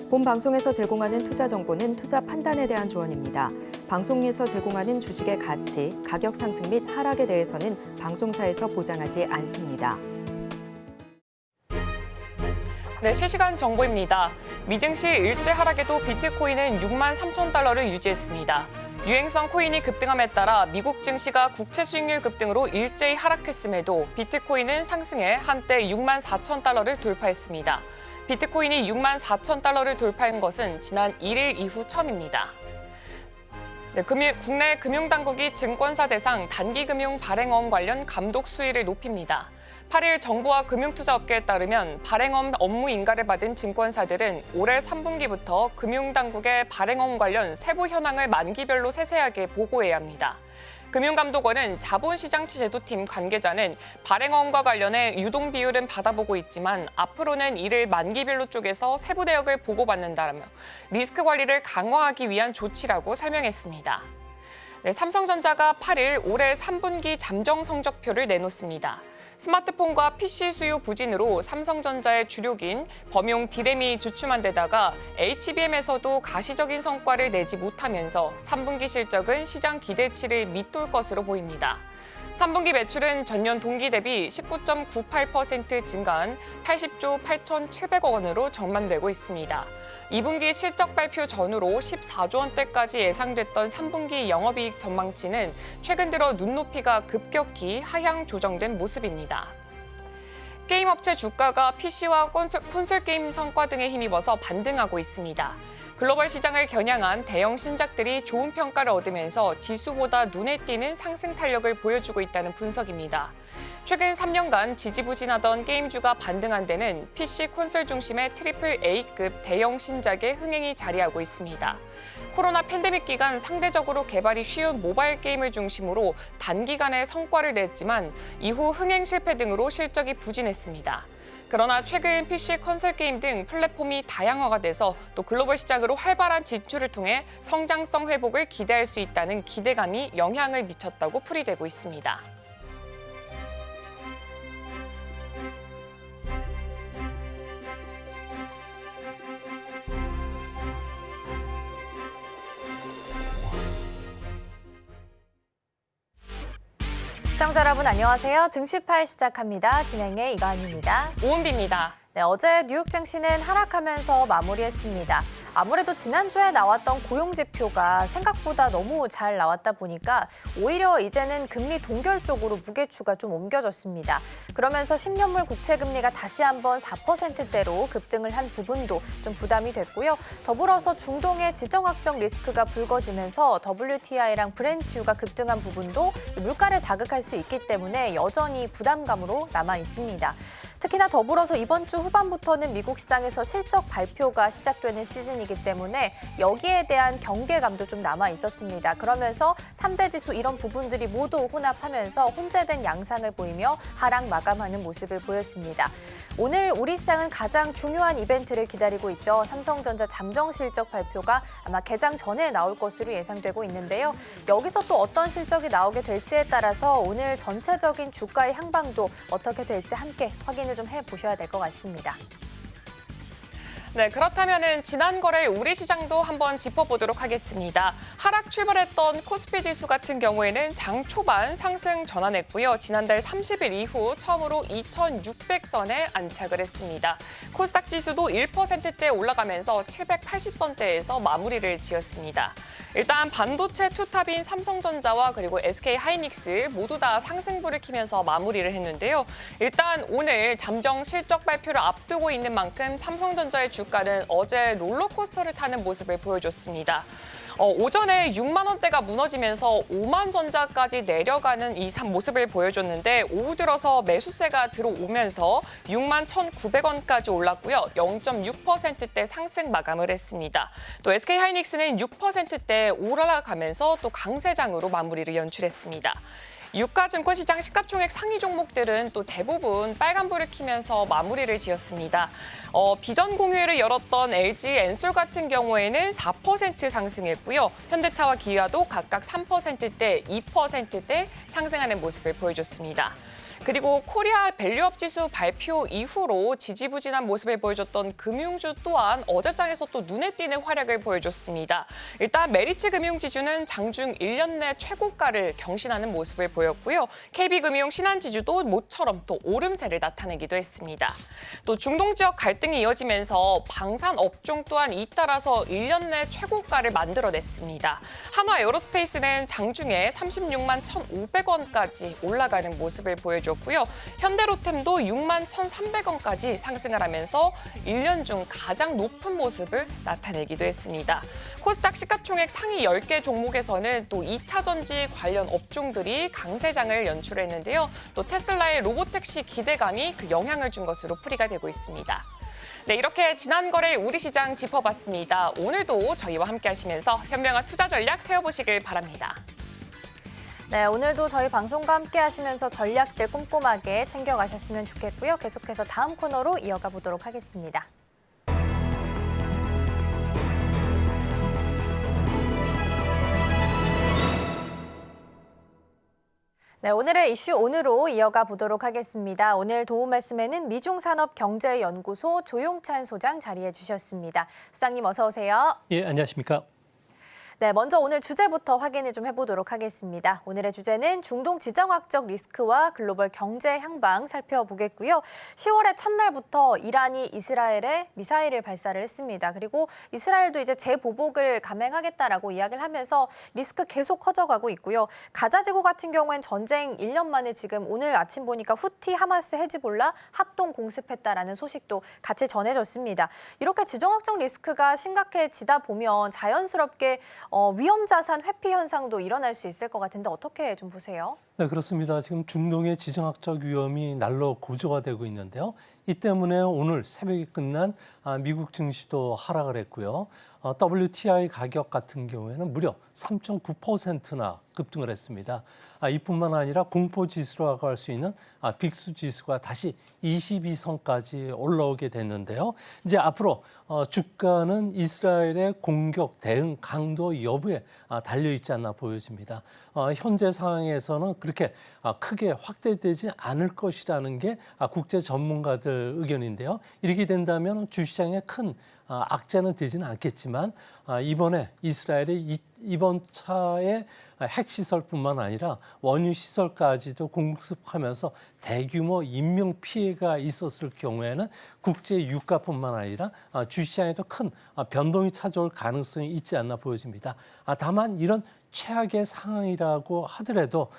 본 방송에서 제공하는 투자 정보는 투자 판단에 대한 조언입니다. 방송에서 제공하는 주식의 가치, 가격 상승 및 하락에 대해서는 방송사에서 보장하지 않습니다. 네, 실시간 정보입니다. 미증시 일제 하락에도 비트코인은 6만 3천 달러를 유지했습니다. 유행성 코인이 급등함에 따라 미국 증시가 국채 수익률 급등으로 일제히 하락했음에도 비트코인은 상승해 한때 6만 4천 달러를 돌파했습니다. 비트코인이 6만 4천 달러를 돌파한 것은 지난 1일 이후 처음입니다. 네, 국내 금융당국이 증권사 대상 단기금융 발행어음 관련 감독 수위를 높입니다. 8일 정부와 금융투자업계에 따르면 발행어음 업무 인가를 받은 증권사들은 올해 3분기부터 금융당국의 발행어음 관련 세부 현황을 만기별로 세세하게 보고해야 합니다. 금융감독원은 자본시장제도팀 관계자는 발행어음과 관련해 유동 비율은 받아보고 있지만 앞으로는 이를 만기별로 쪼개서 세부 내역을 보고받는다며 리스크 관리를 강화하기 위한 조치라고 설명했습니다. 네, 삼성전자가 8일 올해 3분기 잠정 성적표를 내놓습니다. 스마트폰과 PC 수요 부진으로 삼성전자의 주력인 범용 D램이 주춤한 데다가 HBM에서도 가시적인 성과를 내지 못하면서 3분기 실적은 시장 기대치를 밑돌 것으로 보입니다. 3분기 매출은 전년 동기 대비 19.98% 증가한 80조 8,700억 원으로 전망되고 있습니다. 2분기 실적 발표 전후로 14조 원대까지 예상됐던 3분기 영업이익 전망치는 최근 들어 눈높이가 급격히 하향 조정된 모습입니다. 게임 업체 주가가 PC와 콘솔 게임 성과 등에 힘입어서 반등하고 있습니다. 글로벌 시장을 겨냥한 대형 신작들이 좋은 평가를 얻으면서 지수보다 눈에 띄는 상승 탄력을 보여주고 있다는 분석입니다. 최근 3년간 지지부진하던 게임주가 반등한 데는 PC 콘솔 중심의 트리플 A급 대형 신작의 흥행이 자리하고 있습니다. 코로나 팬데믹 기간 상대적으로 개발이 쉬운 모바일 게임을 중심으로 단기간에 성과를 냈지만 이후 흥행 실패 등으로 실적이 부진했습니다. 그러나 최근 PC 콘솔 게임 등 플랫폼이 다양화가 돼서 또 글로벌 시장으로 활발한 진출을 통해 성장성 회복을 기대할 수 있다는 기대감이 영향을 미쳤다고 풀이되고 있습니다. 시청자 여러분 안녕하세요. 증시파일 시작합니다. 진행의 이가은입니다. 오은비입니다. 네, 어제 뉴욕 증시는 하락하면서 마무리했습니다. 아무래도 지난주에 나왔던 고용 지표가 생각보다 너무 잘 나왔다 보니까 오히려 이제는 금리 동결 쪽으로 무게추가 좀 옮겨졌습니다. 그러면서 10년물 국채 금리가 다시 한번 4%대로 급등을 한 부분도 좀 부담이 됐고요. 더불어서 중동의 지정학적 리스크가 불거지면서 WTI랑 브렌트유가 급등한 부분도 물가를 자극할 수 있기 때문에 여전히 부담감으로 남아 있습니다. 특히나 더불어서 이번 주 후반부터는 미국 시장에서 실적 발표가 시작되는 시즌이기 때문에 여기에 대한 경계감도 좀 남아 있었습니다. 그러면서 3대 지수 이런 부분들이 모두 혼합하면서 혼재된 양상을 보이며 하락 마감하는 모습을 보였습니다. 오늘 우리 시장은 가장 중요한 이벤트를 기다리고 있죠. 삼성전자 잠정 실적 발표가 아마 개장 전에 나올 것으로 예상되고 있는데요. 여기서 또 어떤 실적이 나오게 될지에 따라서 오늘 전체적인 주가의 향방도 어떻게 될지 함께 확인을 좀 해보셔야 될 것 같습니다. 네, 그렇다면은 지난 거래 우리 시장도 한번 짚어보도록 하겠습니다. 하락 출발했던 코스피 지수 같은 경우에는 장 초반 상승 전환했고요. 지난달 30일 이후 처음으로 2,600선에 안착을 했습니다. 코스닥 지수도 1%대 올라가면서 780선대에서 마무리를 지었습니다. 일단 반도체 투탑인 삼성전자와 그리고 SK하이닉스 모두 다 상승부를 키면서 마무리를 했는데요. 일단 오늘 잠정 실적 발표를 앞두고 있는 만큼 삼성전자의 주가는 어제 롤러코스터를 타는 모습을 보여줬습니다. 오전에 6만 원대가 무너지면서 5만 전자까지 내려가는 이 모습을 보여줬는데 오후 들어서 매수세가 들어오면서 6만 1,900원까지 올랐고요. 0.6%대 상승 마감을 했습니다. 또 SK하이닉스는 6%대 올라가면서 또 강세장으로 마무리를 연출했습니다. 유가증권시장 시가총액 상위 종목들은 또 대부분 빨간불을 켜면서 마무리를 지었습니다. 비전 공휴일을 열었던 LG 엔솔 같은 경우에는 4% 상승했고요. 현대차와 기아도 각각 3%대, 2%대 상승하는 모습을 보여줬습니다. 그리고 코리아 밸류업 지수 발표 이후로 지지부진한 모습을 보여줬던 금융주 또한 어제장에서 또 눈에 띄는 활약을 보여줬습니다. 일단 메리츠 금융지주는 장중 1년 내 최고가를 경신하는 모습을 보였고요. KB금융 신한지주도 모처럼 또 오름세를 나타내기도 했습니다. 또 중동 지역 갈등이 이어지면서 방산 업종 또한 잇따라서 1년 내 최고가를 만들어냈습니다. 한화 에어로스페이스는 장중에 36만 1,500원까지 올라가는 모습을 보여줬고요. 현대로템도 6만 1,300원까지 상승을 하면서 1년 중 가장 높은 모습을 나타내기도 했습니다. 코스닥 시가총액 상위 10개 종목에서는 또 2차 전지 관련 업종들이 강세장을 연출했는데요. 또 테슬라의 로보택시 기대감이 그 영향을 준 것으로 풀이가 되고 있습니다. 네, 이렇게 지난 거래 우리 시장 짚어봤습니다. 오늘도 저희와 함께 하시면서 현명한 투자 전략 세워보시길 바랍니다. 네, 오늘도 저희 방송과 함께 하시면서 전략들 꼼꼼하게 챙겨가셨으면 좋겠고요. 계속해서 다음 코너로 이어가 보도록 하겠습니다. 네, 오늘의 이슈 오늘로 이어가 보도록 하겠습니다. 오늘 도움 말씀에는 미중산업경제연구소 조용찬 소장 자리해 주셨습니다. 소장님 어서 오세요. 예, 안녕하십니까? 네, 먼저 오늘 주제부터 확인을 좀 해보도록 하겠습니다. 오늘의 주제는 중동 지정학적 리스크와 글로벌 경제 향방 살펴보겠고요. 10월의 첫날부터 이란이 이스라엘에 미사일을 발사를 했습니다. 그리고 이스라엘도 이제 재보복을 감행하겠다라고 이야기를 하면서 리스크 계속 커져가고 있고요. 가자지구 같은 경우엔 전쟁 1년 만에 지금 오늘 아침 보니까 후티, 하마스, 헤즈볼라 합동 공습했다라는 소식도 같이 전해졌습니다. 이렇게 지정학적 리스크가 심각해지다 보면 자연스럽게 위험 자산 회피 현상도 일어날 수 있을 것 같은데 어떻게 좀 보세요? 네, 그렇습니다. 지금 중동의 지정학적 위험이 날로 고조가 되고 있는데요. 이 때문에 오늘 새벽에 끝난 미국 증시도 하락을 했고요. WTI 가격 같은 경우에는 무려 3.9%나 급등을 했습니다. 이뿐만 아니라 공포지수라고 할 수 있는 빅스 지수가 다시 22선까지 올라오게 됐는데요. 이제 앞으로 주가는 이스라엘의 공격 대응 강도 여부에 달려있지 않나 보여집니다. 현재 상황에서는 그렇게 크게 확대되지 않을 것이라는 게 국제 전문가들 의견인데요. 이렇게 된다면 주시장에 큰 악재는 되지는 않겠지만 이번에 이스라엘이 이번 차에 핵시설뿐만 아니라 원유시설까지도 공습하면서 대규모 인명피해가 있었을 경우에는 국제 유가뿐만 아니라 주시장에도 큰 변동이 찾아올 가능성이 있지 않나 보여집니다. 다만 이런 최악의 상황이라고 하더라도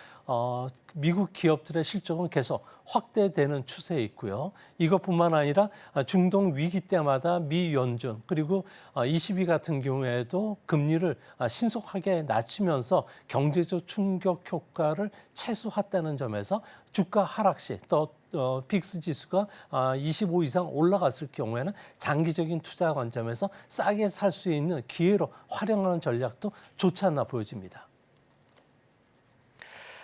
미국 기업들의 실적은 계속 확대되는 추세에 있고요. 이것뿐만 아니라 중동 위기 때마다 미 연준 그리고 ECB 같은 경우에도 금리를 신속하게 낮추면서 경제적 충격 효과를 최소화했다는 점에서 주가 하락 시 또 빅스 지수가 25 이상 올라갔을 경우에는 장기적인 투자 관점에서 싸게 살 수 있는 기회로 활용하는 전략도 좋지 않나 보여집니다.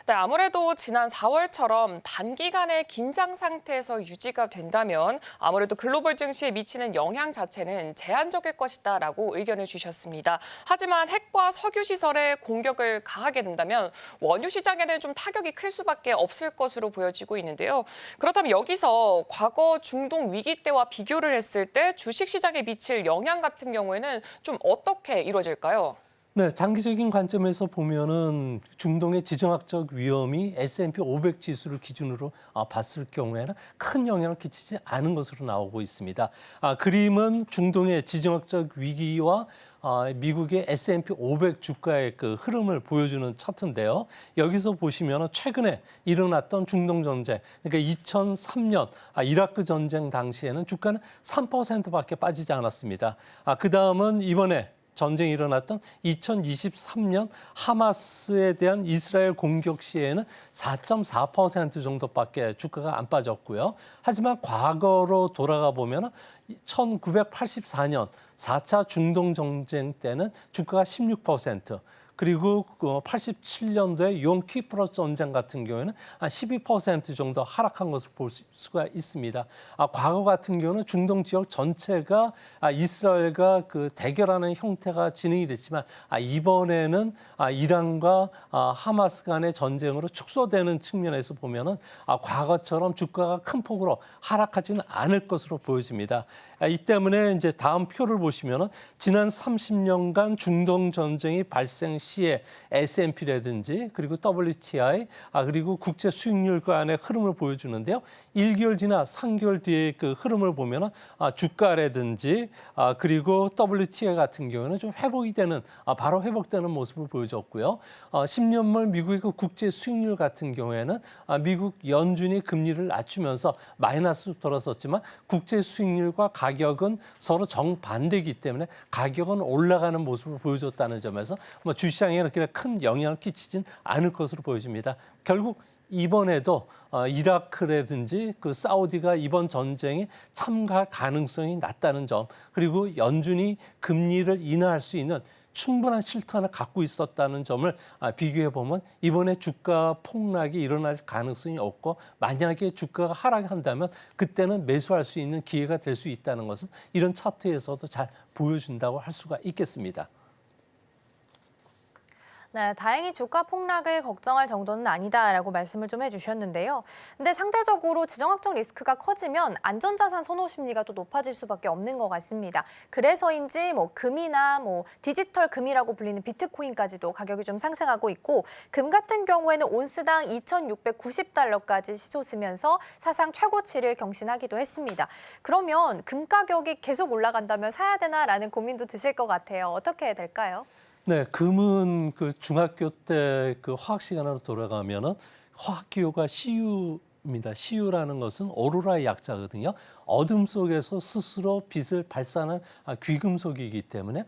네, 아무래도 지난 4월처럼 단기간의 긴장 상태에서 유지가 된다면 아무래도 글로벌 증시에 미치는 영향 자체는 제한적일 것이다라고 의견을 주셨습니다. 하지만 핵과 석유 시설에 공격을 가하게 된다면 원유 시장에는 좀 타격이 클 수밖에 없을 것으로 보여지고 있는데요. 그렇다면 여기서 과거 중동 위기 때와 비교를 했을 때 주식 시장에 미칠 영향 같은 경우에는 좀 어떻게 이루어질까요? 네, 장기적인 관점에서 보면은 중동의 지정학적 위험이 S&P 500 지수를 기준으로 봤을 경우에는 큰 영향을 끼치지 않은 것으로 나오고 있습니다. 그림은 중동의 지정학적 위기와 미국의 S&P 500 주가의 그 흐름을 보여주는 차트인데요. 여기서 보시면 최근에 일어났던 중동 전쟁, 그러니까 2003년 이라크 전쟁 당시에는 주가는 3%밖에 빠지지 않았습니다. 그 다음은 이번에 전쟁이 일어났던 2023년 하마스에 대한 이스라엘 공격 시에는 4.4% 정도밖에 주가가 안 빠졌고요. 하지만 과거로 돌아가 보면 1984년 4차 중동 전쟁 때는 주가가 16%, 그리고 87년도에 용 키프로스 전쟁 같은 경우에는 한 12% 정도 하락한 것을 볼 수가 있습니다. 과거 같은 경우는 중동 지역 전체가 이스라엘과 그 대결하는 형태가 진행이 됐지만 이번에는 이란과 하마스 간의 전쟁으로 축소되는 측면에서 보면은 과거처럼 주가가 큰 폭으로 하락하지는 않을 것으로 보여집니다. 이 때문에 이제 다음 표를 보시면은 지난 30년간 중동 전쟁이 발생 시에 S&P라든지 그리고 WTI 그리고 국제 수익률 간의 흐름을 보여주는데요. 1개월 지나 3개월 뒤에 그 흐름을 보면은 주가라든지 그리고 WTI 같은 경우는 좀 회복이 되는 바로 회복되는 모습을 보여줬고요. 10년물 미국의 그 국제 수익률 같은 경우에는 미국 연준이 금리를 낮추면서 마이너스로 돌아섰지만 국제 수익률과 가격은 서로 정반대이기 때문에 가격은 올라가는 모습을 보여줬다는 점에서 주시장에 그렇게 큰 영향을 끼치진 않을 것으로 보여집니다. 결국 이번에도 이라크라든지 그 사우디가 이번 전쟁에 참가할 가능성이 낮다는 점, 그리고 연준이 금리를 인하할 수 있는 충분한 실탄을 갖고 있었다는 점을 비교해 보면 이번에 주가 폭락이 일어날 가능성이 없고, 만약에 주가가 하락한다면 그때는 매수할 수 있는 기회가 될 수 있다는 것은 이런 차트에서도 잘 보여준다고 할 수가 있겠습니다. 네, 다행히 주가 폭락을 걱정할 정도는 아니다라고 말씀을 좀 해주셨는데요. 근데 상대적으로 지정학적 리스크가 커지면 안전자산 선호 심리가 또 높아질 수밖에 없는 것 같습니다. 그래서인지 금이나 디지털 금이라고 불리는 비트코인까지도 가격이 좀 상승하고 있고, 금 같은 경우에는 온스당 2,690달러까지 치솟으면서 사상 최고치를 경신하기도 했습니다. 그러면 금 가격이 계속 올라간다면 사야 되나라는 고민도 드실 것 같아요. 어떻게 될까요? 네, 금은 그 중학교 때 그 화학 시간으로 돌아가면은 화학 기호가 CU입니다. CU라는 것은 오로라의 약자거든요. 어둠 속에서 스스로 빛을 발산한 귀금속이기 때문에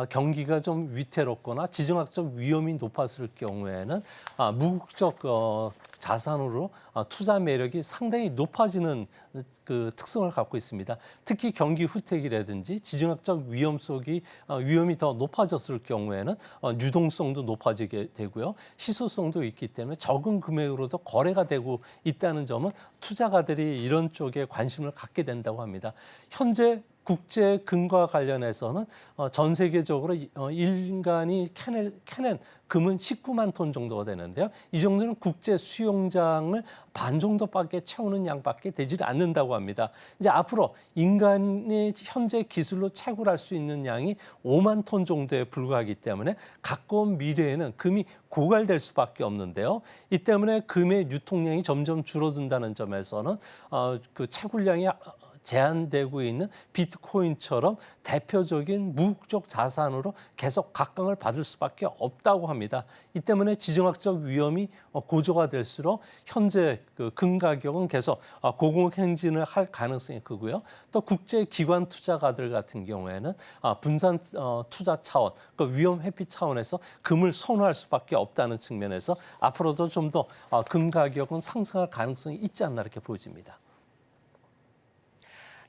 경기가 좀 위태롭거나 지정학적 위험이 높았을 경우에는 무국적 자산으로 투자 매력이 상당히 높아지는 그 특성을 갖고 있습니다. 특히 경기 후퇴기라든지 지정학적 위험이 더 높아졌을 경우에는 유동성도 높아지게 되고요. 희소성도 있기 때문에 적은 금액으로도 거래가 되고 있다는 점은 투자가들이 이런 쪽에 관심을 갖게 된다고 합니다. 현재 국제 금과 관련해서는 전 세계적으로 인간이 캐낸 금은 19만 톤 정도가 되는데요. 이 정도는 국제 수용장을 반 정도밖에 채우는 양밖에 되질 않는다고 합니다. 이제 앞으로 인간이 현재 기술로 채굴할 수 있는 양이 5만 톤 정도에 불과하기 때문에 가까운 미래에는 금이 고갈될 수밖에 없는데요. 이 때문에 금의 유통량이 점점 줄어든다는 점에서는 그 채굴량이 제한되고 있는 비트코인처럼 대표적인 무국적 자산으로 계속 각광을 받을 수밖에 없다고 합니다. 이 때문에 지정학적 위험이 고조가 될수록 현재 그 금 가격은 계속 고공행진을 할 가능성이 크고요. 또 국제 기관 투자가들 같은 경우에는 분산 투자 차원, 그 위험 회피 차원에서 금을 선호할 수밖에 없다는 측면에서 앞으로도 좀 더 금 가격은 상승할 가능성이 있지 않나 이렇게 보여집니다.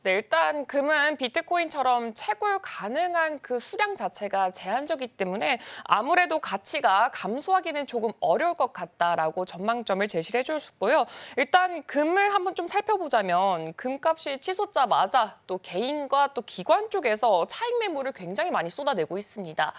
네, 일단 금은 비트코인처럼 채굴 가능한 그 수량 자체가 제한적이기 때문에 아무래도 가치가 감소하기는 조금 어려울 것 같다라고 전망점을 제시를 해주셨고요. 일단 금을 한번 좀 살펴보자면 금값이 치솟자마자 또 개인과 또 기관 쪽에서 차익 매물을 굉장히 많이 쏟아내고 있습니다.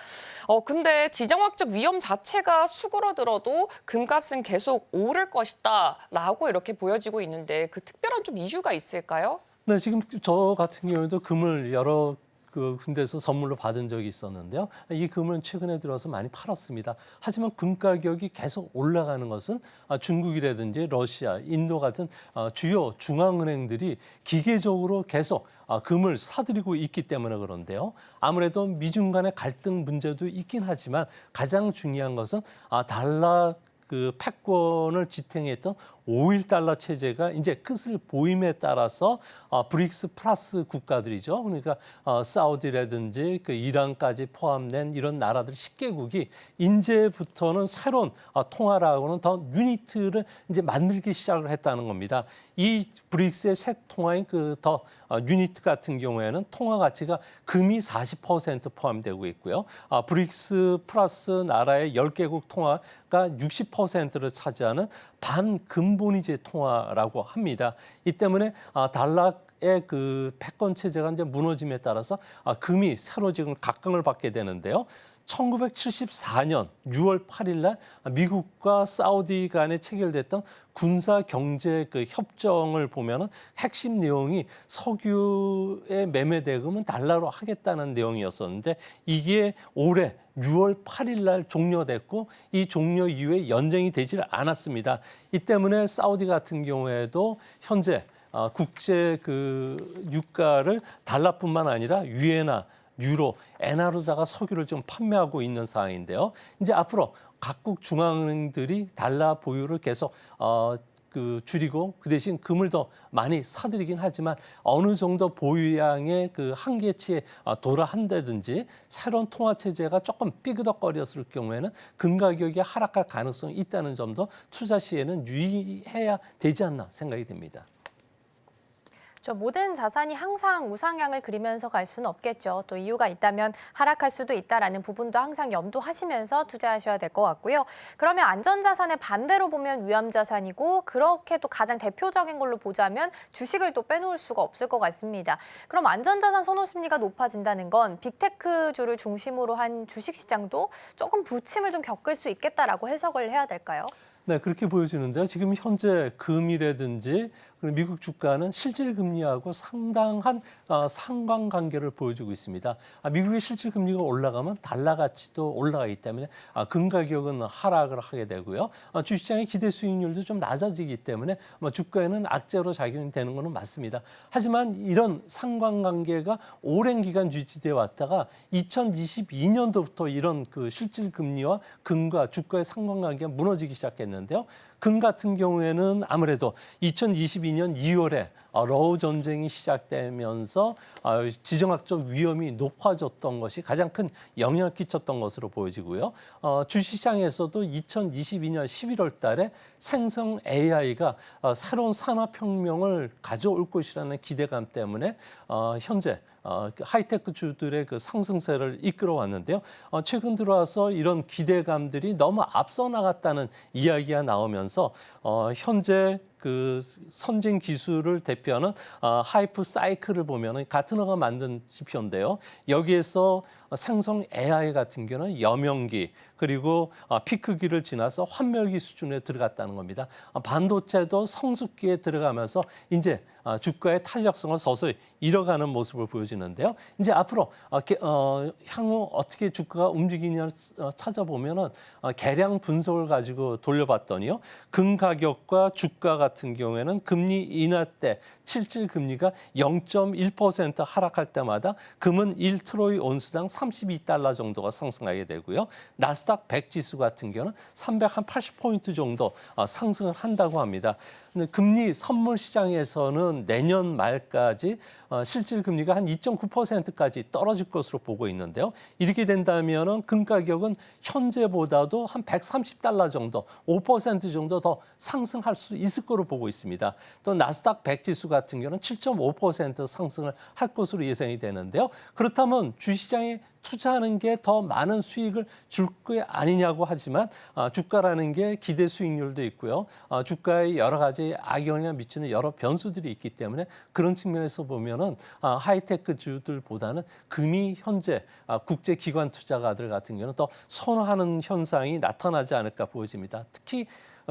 근데 지정학적 위험 자체가 수그러들어도 금값은 계속 오를 것이다라고 이렇게 보여지고 있는데 그 특별한 좀 이유가 있을까요? 네, 지금 저 같은 경우에도 금을 여러 그 군데에서 선물로 받은 적이 있었는데요. 이 금은 최근에 들어서 많이 팔았습니다. 하지만 금 가격이 계속 올라가는 것은 중국이라든지 러시아, 인도 같은 주요 중앙은행들이 기계적으로 계속 금을 사들이고 있기 때문에 그런데요. 아무래도 미중 간의 갈등 문제도 있긴 하지만 가장 중요한 것은 달러 그 패권을 지탱했던 5.1달러 체제가 이제 끝을 보임에 따라서 브릭스 플러스 국가들이죠. 그러니까 사우디라든지 그 이란까지 포함된 이런 나라들 10개국이 이제부터는 새로운 통화라고는 더 유니트를 이제 만들기 시작을 했다는 겁니다. 이 브릭스의 새 통화인 그 더 유니트 같은 경우에는 통화 가치가 금이 40% 포함되고 있고요. 브릭스 플러스 나라의 10개국 통화가 60%를 차지하는 반금본위제 통화라고 합니다. 이 때문에 달러의 그 패권 체제가 이제 무너짐에 따라서 금이 새로 지금 각광을 받게 되는데요. 1974년 6월 8일 날 미국과 사우디 간에 체결됐던 군사 경제 그 협정을 보면은 핵심 내용이 석유의 매매 대금은 달러로 하겠다는 내용이었었는데 이게 올해 6월 8일 날 종료됐고 이 종료 이후에 연장이 되질 않았습니다. 이 때문에 사우디 같은 경우에도 현재 국제 그 유가를 달러뿐만 아니라 유엔화 유로, 엔화로다가 석유를 좀 판매하고 있는 상황인데요. 이제 앞으로 각국 중앙은행들이 달러 보유를 계속 줄이고 그 대신 금을 더 많이 사들이긴 하지만 어느 정도 보유량의 그 한계치에 도달한다든지 새로운 통화 체제가 조금 삐그덕거렸을 경우에는 금 가격이 하락할 가능성이 있다는 점도 투자 시에는 유의해야 되지 않나 생각이 됩니다. 모든 자산이 항상 우상향을 그리면서 갈 수는 없겠죠. 또 이유가 있다면 하락할 수도 있다라는 부분도 항상 염두하시면서 투자하셔야 될 것 같고요. 그러면 안전자산의 반대로 보면 위험자산이고 그렇게 또 가장 대표적인 걸로 보자면 주식을 또 빼놓을 수가 없을 것 같습니다. 그럼 안전자산 선호 심리가 높아진다는 건 빅테크주를 중심으로 한 주식시장도 조금 부침을 좀 겪을 수 있겠다라고 해석을 해야 될까요? 네, 그렇게 보여지는데요. 지금 현재 금이라든지 미국 주가는 실질 금리하고 상당한 상관관계를 보여주고 있습니다. 미국의 실질 금리가 올라가면 달러 가치도 올라가기 때문에 금 가격은 하락을 하게 되고요. 주시장의 기대 수익률도 좀 낮아지기 때문에 주가에는 악재로 작용이 되는 것은 맞습니다. 하지만 이런 상관관계가 오랜 기간 유지되어 왔다가 2022년도부터 이런 그 실질 금리와 금과 주가의 상관관계가 무너지기 시작했는데요. 금 같은 경우에는 아무래도 2022년 2월에 러우 전쟁이 시작되면서 지정학적 위험이 높아졌던 것이 가장 큰 영향을 끼쳤던 것으로 보여지고요. 주시장에서도 2022년 11월 달에 생성 AI가 새로운 산업혁명을 가져올 것이라는 기대감 때문에 현재 하이테크 주들의 그 상승세를 이끌어 왔는데요. 최근 들어와서 이런 기대감들이 너무 앞서 나갔다는 이야기가 나오면서 현재 그 선진 기술을 대표하는 하이프 사이클을 보면은 가트너가 만든 지표인데요. 여기에서 생성 AI 같은 경우는 여명기 그리고 피크기를 지나서 환멸기 수준에 들어갔다는 겁니다. 반도체도 성숙기에 들어가면서 이제 주가의 탄력성을 서서히 잃어가는 모습을 보여지는데요. 이제 앞으로 향후 어떻게 주가가 움직이냐를 찾아보면은 계량 분석을 가지고 돌려봤더니요. 금 가격과 주가 같은 경우에는 금리 인하 때 실질 금리가 0.1% 하락할 때마다 금은 1트로이 온스당 32달러 정도가 상승하게 되고요. 나스닥 100 지수 같은 경우는 380포인트 정도 상승을 한다고 합니다. 근데 금리 선물 시장에서는 내년 말까지 실질 금리가 한 2.9%까지 떨어질 것으로 보고 있는데요. 이렇게 된다면은 금 가격은 현재보다도 한 130달러 정도, 5% 정도 더 상승할 수 있을 거로 보고 있습니다. 또 나스닥 100 지수 같은 경우는 7.5% 상승을 할 것으로 예상이 되는데요. 그렇다면 주시장에 투자하는 게 더 많은 수익을 줄 게 아니냐고 하지만 주가라는 게 기대 수익률도 있고요. 주가에 여러 가지 악영향을 미치는 여러 변수들이 있기 때문에 그런 측면에서 보면은 하이테크 주들보다는 금이 현재 국제 기관 투자가들 같은 경우는 더 선호하는 현상이 나타나지 않을까 보여집니다. 특히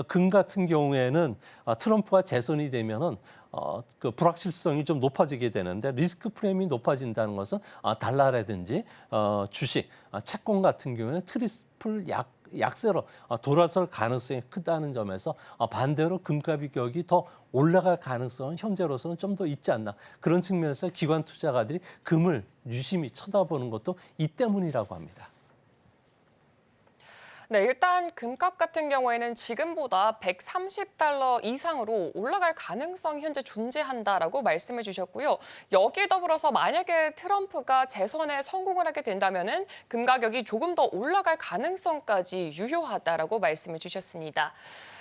금 같은 경우에는 트럼프가 재선이 되면은 그 불확실성이 좀 높아지게 되는데 리스크 프레임이 높아진다는 것은 달러라든지 주식, 채권 같은 경우에는 트리플 약세로 돌아설 가능성이 크다는 점에서 반대로 금 가격이 더 올라갈 가능성은 현재로서는 좀 더 있지 않나. 그런 측면에서 기관 투자가들이 금을 유심히 쳐다보는 것도 이 때문이라고 합니다. 네, 일단 금값 같은 경우에는 지금보다 130달러 이상으로 올라갈 가능성이 현재 존재한다라고 말씀해 주셨고요. 여기에 더불어서 만약에 트럼프가 재선에 성공을 하게 된다면은 금 가격이 조금 더 올라갈 가능성까지 유효하다라고 말씀해 주셨습니다.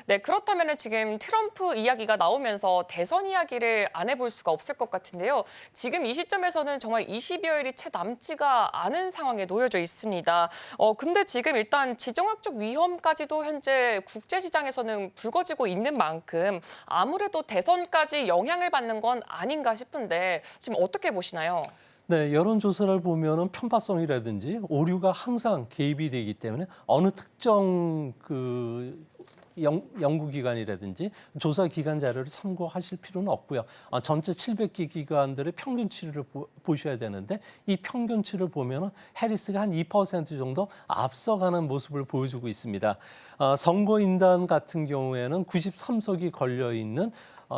네, 그렇다면은 지금 트럼프 이야기가 나오면서 대선 이야기를 안 해볼 수가 없을 것 같은데요. 지금 이 시점에서는 정말 20여일이 채 남지가 않은 상황에 놓여져 있습니다. 근데 지금 일단 지정학적 위험까지도 현재 국제시장에서는 불거지고 있는 만큼 아무래도 대선까지 영향을 받는 건 아닌가 싶은데 지금 어떻게 보시나요? 네, 여론조사를 보면은 편파성이라든지 오류가 항상 개입이 되기 때문에 어느 특정 연구기관이라든지 조사기관 자료를 참고하실 필요는 없고요. 전체 700개 기관들의 평균치를 보셔야 되는데 이 평균치를 보면은 해리스가 한 2% 정도 앞서가는 모습을 보여주고 있습니다. 선거인단 같은 경우에는 93석이 걸려있는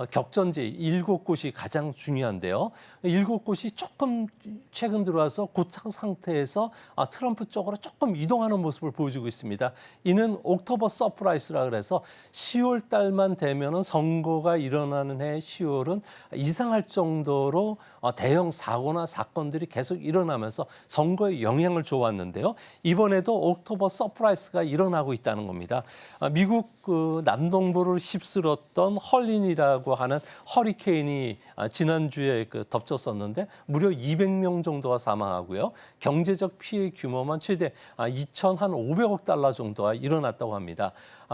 격전지 7곳이 가장 중요한데요. 7곳이 조금 최근 들어와서 고착 상태에서 트럼프 쪽으로 조금 이동하는 모습을 보여주고 있습니다. 이는 옥토버 서프라이즈라 그래서 10월 달만 되면은 선거가 일어나는 해 10월은 이상할 정도로 대형 사고나 사건들이 계속 일어나면서 선거에 영향을 줘왔는데요. 이번에도 옥토버 서프라이즈가 일어나고 있다는 겁니다. 미국 남동부를 휩쓸었던 헐린이라고 하는 허리케인이 지난주에 덮쳤었는데 무려 200명 정도가 사망하고요. 경제적 피해 규모만 최대 2,500억 달러 정도가 일어났다고 합니다.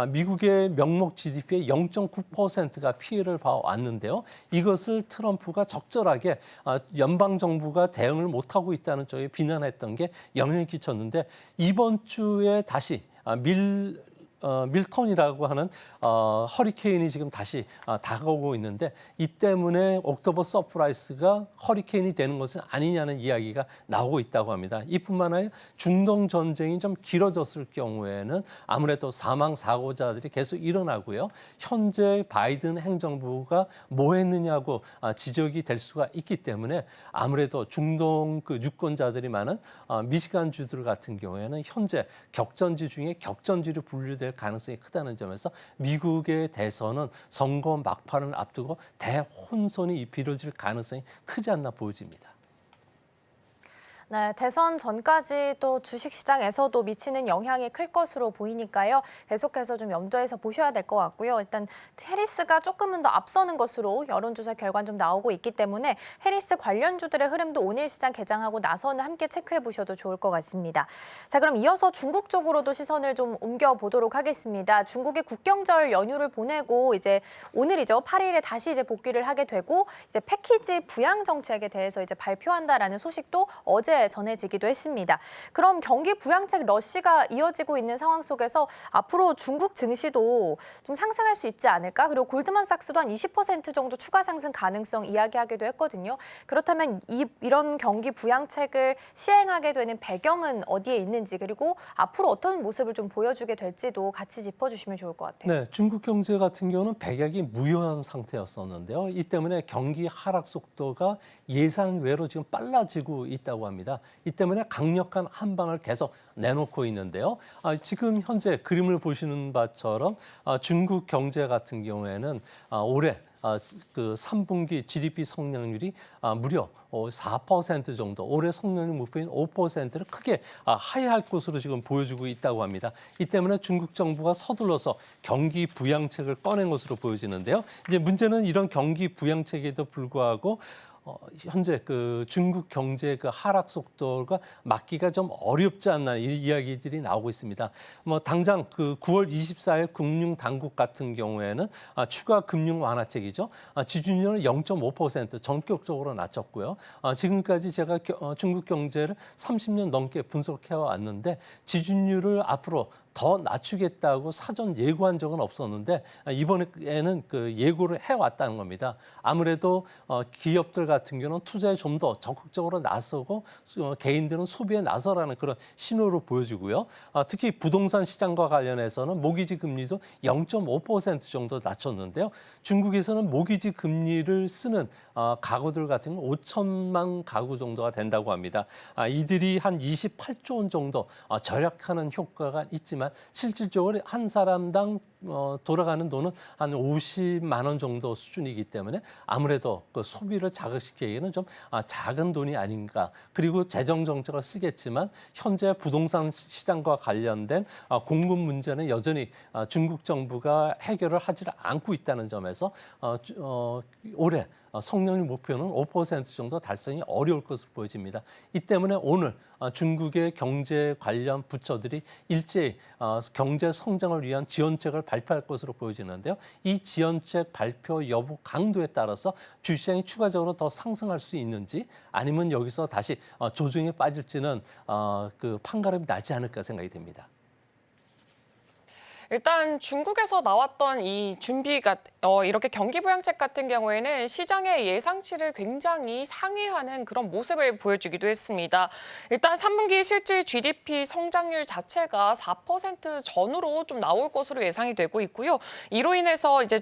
미국의 명목 GDP의 0.9%가 피해를 봐왔는데요. 이것을 트럼프가 적절하게 연방정부가 대응을 못하고 있다는 쪽에 비난했던 게 영향을 끼쳤는데 이번 주에 다시 밀턴이라고 하는 허리케인이 지금 다시 다가오고 있는데 이 때문에 옥토버 서프라이즈가 허리케인이 되는 것은 아니냐는 이야기가 나오고 있다고 합니다. 이뿐만 아니라 중동 전쟁이 좀 길어졌을 경우에는 아무래도 사망 사고자들이 계속 일어나고요. 현재 바이든 행정부가 뭐 했느냐고 지적이 될 수가 있기 때문에 아무래도 중동 유권자들이 많은 미시간 주들 같은 경우에는 현재 격전지 중에 격전지로 분류될 가능성이 크다는 점에서 미국의 대선은 선거 막판을 앞두고 대혼선이 빚어질 가능성이 크지 않나 보여집니다. 네, 대선 전까지 또 주식시장에서도 미치는 영향이 클 것으로 보이니까요. 계속해서 좀 염두에서 보셔야 될 것 같고요. 일단 해리스가 조금은 더 앞서는 것으로 여론조사 결과는 좀 나오고 있기 때문에 해리스 관련주들의 흐름도 오늘 시장 개장하고 나서는 함께 체크해 보셔도 좋을 것 같습니다. 자, 그럼 이어서 중국 쪽으로도 시선을 좀 옮겨보도록 하겠습니다. 중국이 국경절 연휴를 보내고 이제 오늘이죠. 8일에 다시 이제 복귀를 하게 되고 이제 패키지 부양 정책에 대해서 이제 발표한다라는 소식도 어제 전해지기도 했습니다. 그럼 경기 부양책 러시가 이어지고 있는 상황 속에서 앞으로 중국 증시도 좀 상승할 수 있지 않을까? 그리고 골드만삭스도 한 20% 정도 추가 상승 가능성 이야기하기도 했거든요. 그렇다면 이런 경기 부양책을 시행하게 되는 배경은 어디에 있는지 그리고 앞으로 어떤 모습을 좀 보여주게 될지도 같이 짚어주시면 좋을 것 같아요. 네, 중국 경제 같은 경우는 백약이 무효한 상태였었는데요. 이 때문에 경기 하락 속도가 예상외로 지금 빨라지고 있다고 합니다. 이 때문에 강력한 한방을 계속 내놓고 있는데요. 지금 현재 그림을 보시는 바처럼 중국 경제 같은 경우에는 올해 3분기 GDP 성장률이 무려 4% 정도, 올해 성장률 목표인 5%를 크게 하회할 것으로 지금 보여주고 있다고 합니다. 이 때문에 중국 정부가 서둘러서 경기 부양책을 꺼낸 것으로 보여지는데요. 이제 문제는 이런 경기 부양책에도 불구하고 현재 중국 경제의 하락 속도가 막기가 좀 어렵지 않나 이 이야기들이 나오고 있습니다. 당장 9월 24일 금융 당국 같은 경우에는 추가 금융 완화책이죠. 지준율을 0.5% 전격적으로 낮췄고요. 지금까지 제가 중국 경제를 30년 넘게 분석해 왔는데 지준율을 앞으로 더 낮추겠다고 사전 예고한 적은 없었는데 이번에는 예고를 해왔다는 겁니다. 아무래도 기업들 같은 경우는 투자에 좀 더 적극적으로 나서고 개인들은 소비에 나서라는 그런 신호로 보여지고요. 특히 부동산 시장과 관련해서는 모기지 금리도 0.5% 정도 낮췄는데요. 중국에서는 모기지 금리를 쓰는 가구들 같은 경우 5천만 가구 정도가 된다고 합니다. 이들이 한 28조 원 정도 절약하는 효과가 있지만 하지만 실질적으로 한 사람당 돌아가는 돈은 한 50만 원 정도 수준이기 때문에 아무래도 그 소비를 자극시키기에는 좀 작은 돈이 아닌가. 그리고 재정 정책을 쓰겠지만 현재 부동산 시장과 관련된 공급 문제는 여전히 중국 정부가 해결을 하지 않고 있다는 점에서 올해 성장률 목표는 5% 정도 달성이 어려울 것으로 보여집니다. 이 때문에 오늘 중국의 경제 관련 부처들이 일제히 경제 성장을 위한 지원책을 발표할 것으로 보여지는데요. 이 지원책 발표 여부 강도에 따라서 주시장이 추가적으로 더 상승할 수 있는지 아니면 여기서 다시 조정에 빠질지는 그 판가름이 나지 않을까 생각이 됩니다. 일단 중국에서 나왔던 이 준비가 이렇게 경기 부양책 같은 경우에는 시장의 예상치를 굉장히 상회하는 그런 모습을 보여주기도 했습니다. 일단 3분기 실질 GDP 성장률 자체가 4% 전후로 좀 나올 것으로 예상이 되고 있고요. 이로 인해서 이제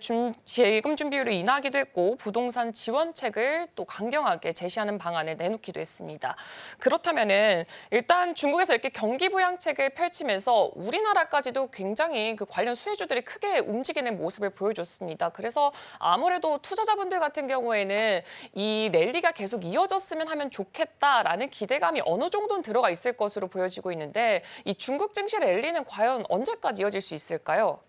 예금 준비율을 인하하기도 했고 부동산 지원책을 또 강경하게 제시하는 방안을 내놓기도 했습니다. 그렇다면은 일단 중국에서 이렇게 경기 부양책을 펼치면서 우리나라까지도 굉장히 그 관련 수혜주들이 크게 움직이는 모습을 보여줬습니다. 그래서 아무래도 투자자분들 같은 경우에는 이 랠리가 계속 이어졌으면 하면 좋겠다라는 기대감이 어느 정도는 들어가 있을 것으로 보여지고 있는데 이 중국 증시 랠리는 과연 언제까지 이어질 수 있을까요?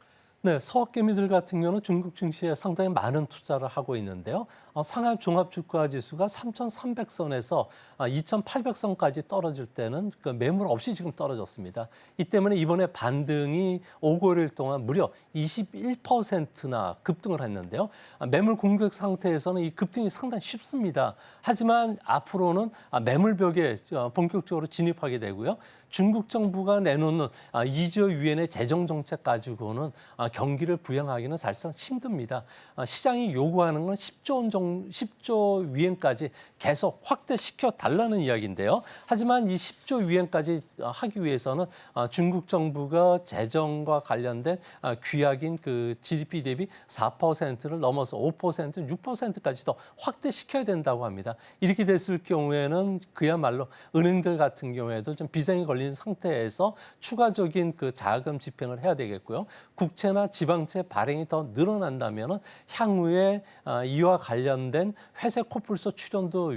네, 서학개미들 같은 경우는 중국 증시에 상당히 많은 투자를 하고 있는데요. 상하이 종합주가지수가 3,300선에서 2,800선까지 떨어질 때는 그 매물 없이 지금 떨어졌습니다. 이 때문에 이번에 반등이 5, 9일 동안 무려 21%나 급등을 했는데요. 매물 공격 상태에서는 이 급등이 상당히 쉽습니다. 하지만 앞으로는 매물벽에 본격적으로 진입하게 되고요. 중국 정부가 내놓는 2조 위안의 재정 정책 가지고는 경기를 부양하기는 사실상 힘듭니다. 시장이 요구하는 건 10조 위안까지 계속 확대시켜 달라는 이야기인데요. 하지만 이 10조 위안까지 하기 위해서는 중국 정부가 재정과 관련된 귀약인 그 GDP 대비 4%를 넘어서 5%, 6%까지 더 확대시켜야 된다고 합니다. 이렇게 됐을 경우에는 그야말로 은행들 같은 경우에도 좀 비상이 걸린 상태에서 추가적인 그 자금 집행을 해야 되겠고요. 국채나 지방채 발행이 더 늘어난다면 향후에 이와 관련된 회색 코뿔소 출현도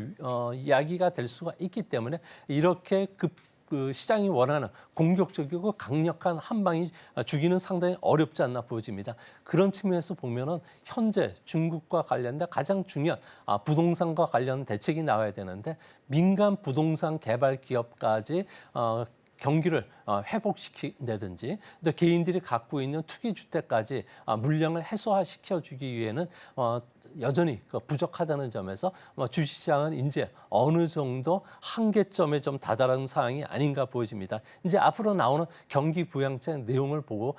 이야기가 될 수가 있기 때문에 이렇게 그 시장이 원하는 공격적이고 강력한 한 방이 주기는 상당히 어렵지 않나 보여집니다. 그런 측면에서 보면은 현재 중국과 관련된 가장 중요한 부동산과 관련 대책이 나와야 되는데 민간 부동산 개발 기업까지 경기를 회복시킨다든지 또 개인들이 갖고 있는 투기주택까지 물량을 해소시켜주기 위해는 여전히 부족하다는 점에서 주식시장은 이제 어느 정도 한계점에 좀 다다른 상황이 아닌가 보여집니다. 이제 앞으로 나오는 경기 부양책 내용을 보고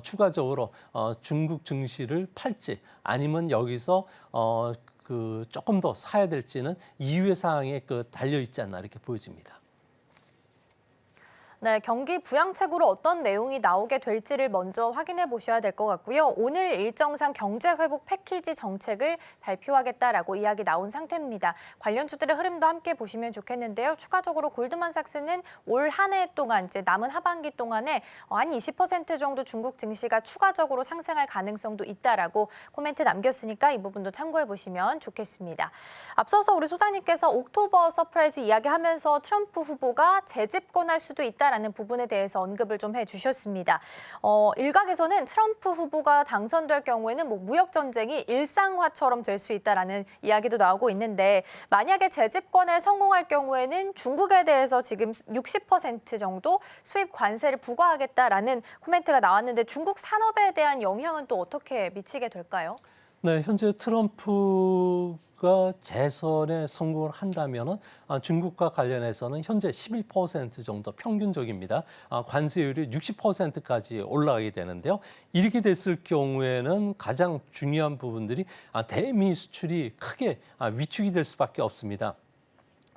추가적으로 중국 증시를 팔지 아니면 여기서 그 조금 더 사야 될지는 이후의 상황에 달려 있지 않나 이렇게 보여집니다. 네, 경기 부양책으로 어떤 내용이 나오게 될지를 먼저 확인해 보셔야 될 것 같고요. 오늘 일정상 경제 회복 패키지 정책을 발표하겠다라고 이야기 나온 상태입니다. 관련주들의 흐름도 함께 보시면 좋겠는데요. 추가적으로 골드만삭스는 올 한 해 동안 이제 남은 하반기 동안에 한 20% 정도 중국 증시가 추가적으로 상승할 가능성도 있다라고 코멘트 남겼으니까 이 부분도 참고해 보시면 좋겠습니다. 앞서서 우리 소장님께서 옥토버 서프라이즈 이야기하면서 트럼프 후보가 재집권할 수도 있다라는 부분에 대해서 언급을 좀 해주셨습니다. 일각에서는 트럼프 후보가 당선될 경우에는 뭐 무역 전쟁이 일상화처럼 될 수 있다라는 이야기도 나오고 있는데 만약에 재집권에 성공할 경우에는 중국에 대해서 지금 60% 정도 수입 관세를 부과하겠다라는 코멘트가 나왔는데 중국 산업에 대한 영향은 또 어떻게 미치게 될까요? 네, 현재 트럼프가 재선에 성공을 한다면 중국과 관련해서는 현재 11% 정도 평균적입니다. 관세율이 60%까지 올라가게 되는데요. 이렇게 됐을 경우에는 가장 중요한 부분들이 대미 수출이 크게 위축이 될 수밖에 없습니다.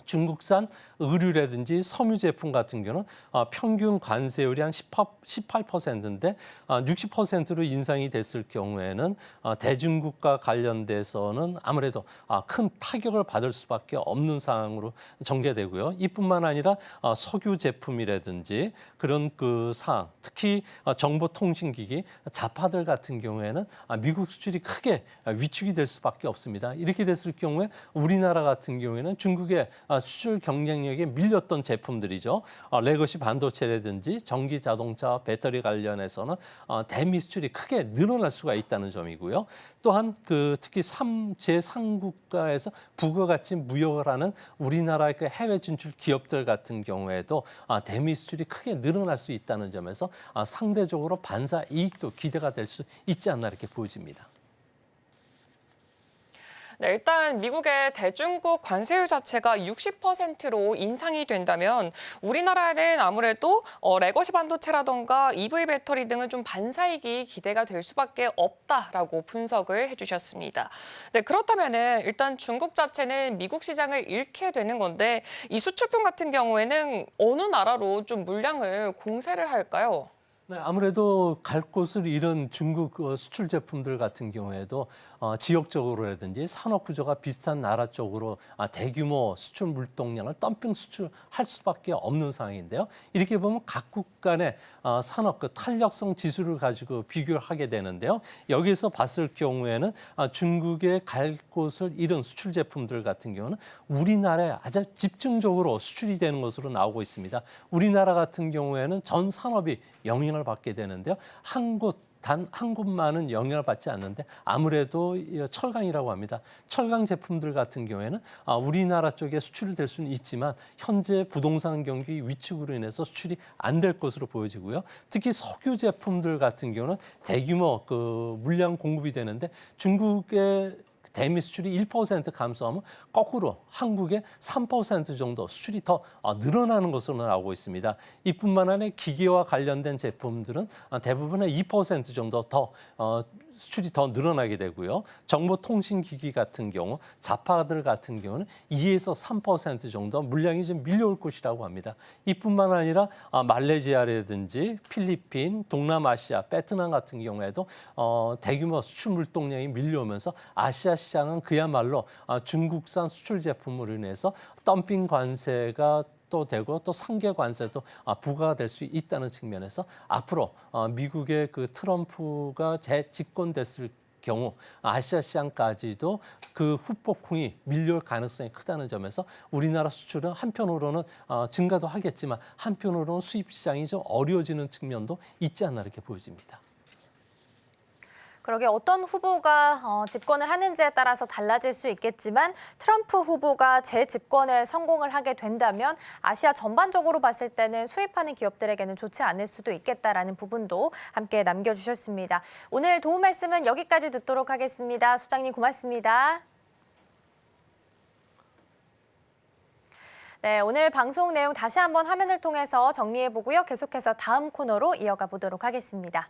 중국산 의류라든지 섬유 제품 같은 경우는 평균 관세율이 한 18%인데 60%로 인상이 됐을 경우에는 대중국과 관련돼서는 아무래도 큰 타격을 받을 수밖에 없는 상황으로 전개되고요. 이뿐만 아니라 석유 제품이라든지 그런 그 사항, 특히 정보통신기기, 자파들 같은 경우에는 미국 수출이 크게 위축이 될 수밖에 없습니다. 이렇게 됐을 경우에 우리나라 같은 경우에는 중국의 수출 경쟁력에 밀렸던 제품들이죠. 레거시 반도체라든지 전기 자동차, 배터리 관련해서는 대미 수출이 크게 늘어날 수가 있다는 점이고요. 또한 특히 제3국가에서 부가가치 무역을 하는 우리나라의 그 해외 진출 기업들 같은 경우에도 대미 수출이 크게 늘어날 수 있다는 점에서 상대적으로 반사 이익도 기대가 될 수 있지 않나 이렇게 보여집니다. 네, 일단 미국의 대중국 관세율 자체가 60%로 인상이 된다면 우리나라는 아무래도 레거시 반도체라던가 EV 배터리 등은 좀 반사이익이 기대가 될 수밖에 없다라고 분석을 해주셨습니다. 네, 그렇다면은 일단 중국 자체는 미국 시장을 잃게 되는 건데 이 수출품 같은 경우에는 어느 나라로 좀 물량을 공세를 할까요? 네, 아무래도 갈 곳을 잃은 중국 수출 제품들 같은 경우에도 지역적으로라든지 산업 구조가 비슷한 나라 쪽으로 대규모 수출 물동량을 덤핑 수출할 수밖에 없는 상황인데요. 이렇게 보면 각국 간의 산업 그 탄력성 지수를 가지고 비교를 하게 되는데요. 여기서 봤을 경우에는 중국의 갈 곳을 잃은 수출 제품들 같은 경우는 우리나라에 아주 집중적으로 수출이 되는 것으로 나오고 있습니다. 우리나라 같은 경우에는 전 산업이 영향을 받게 되는데요. 단 한 곳만은 영향을 받지 않는데 아무래도 철강이라고 합니다. 철강 제품들 같은 경우에는 우리나라 쪽에 수출이 될 수는 있지만 현재 부동산 경기 위축으로 인해서 수출이 안 될 것으로 보여지고요. 특히 석유 제품들 같은 경우는 대규모 물량 공급이 되는데 중국의 대미 수출이 1% 감소하면 거꾸로 한국의 3% 정도 수출이 더 늘어나는 것으로 나오고 있습니다. 이뿐만 아니라 기계와 관련된 제품들은 대부분의 2% 정도 더 수출이 더 늘어나게 되고요. 정보통신기기 같은 경우, 자파들 같은 경우는 2에서 3% 정도 물량이 좀 밀려올 것이라고 합니다. 이뿐만 아니라 말레이시아라든지 필리핀, 동남아시아, 베트남 같은 경우에도 대규모 수출 물동량이 밀려오면서 아시아 시장은 그야말로 중국산 수출 제품으로 인해서 덤핑 관세가 또 되고 또 상계 관세도 부과가 될 수 있다는 측면에서 앞으로 미국의 트럼프가 재집권됐을 경우 아시아 시장까지도 그 후폭풍이 밀려올 가능성이 크다는 점에서 우리나라 수출은 한편으로는 증가도 하겠지만 한편으로는 수입 시장이 좀 어려워지는 측면도 있지 않나 이렇게 보여집니다. 그러게 어떤 후보가 집권을 하는지에 따라서 달라질 수 있겠지만 트럼프 후보가 재집권에 성공을 하게 된다면 아시아 전반적으로 봤을 때는 수입하는 기업들에게는 좋지 않을 수도 있겠다라는 부분도 함께 남겨주셨습니다. 오늘 도움 말씀은 여기까지 듣도록 하겠습니다. 소장님 고맙습니다. 네, 오늘 방송 내용 다시 한번 화면을 통해서 정리해보고요. 계속해서 다음 코너로 이어가 보도록 하겠습니다.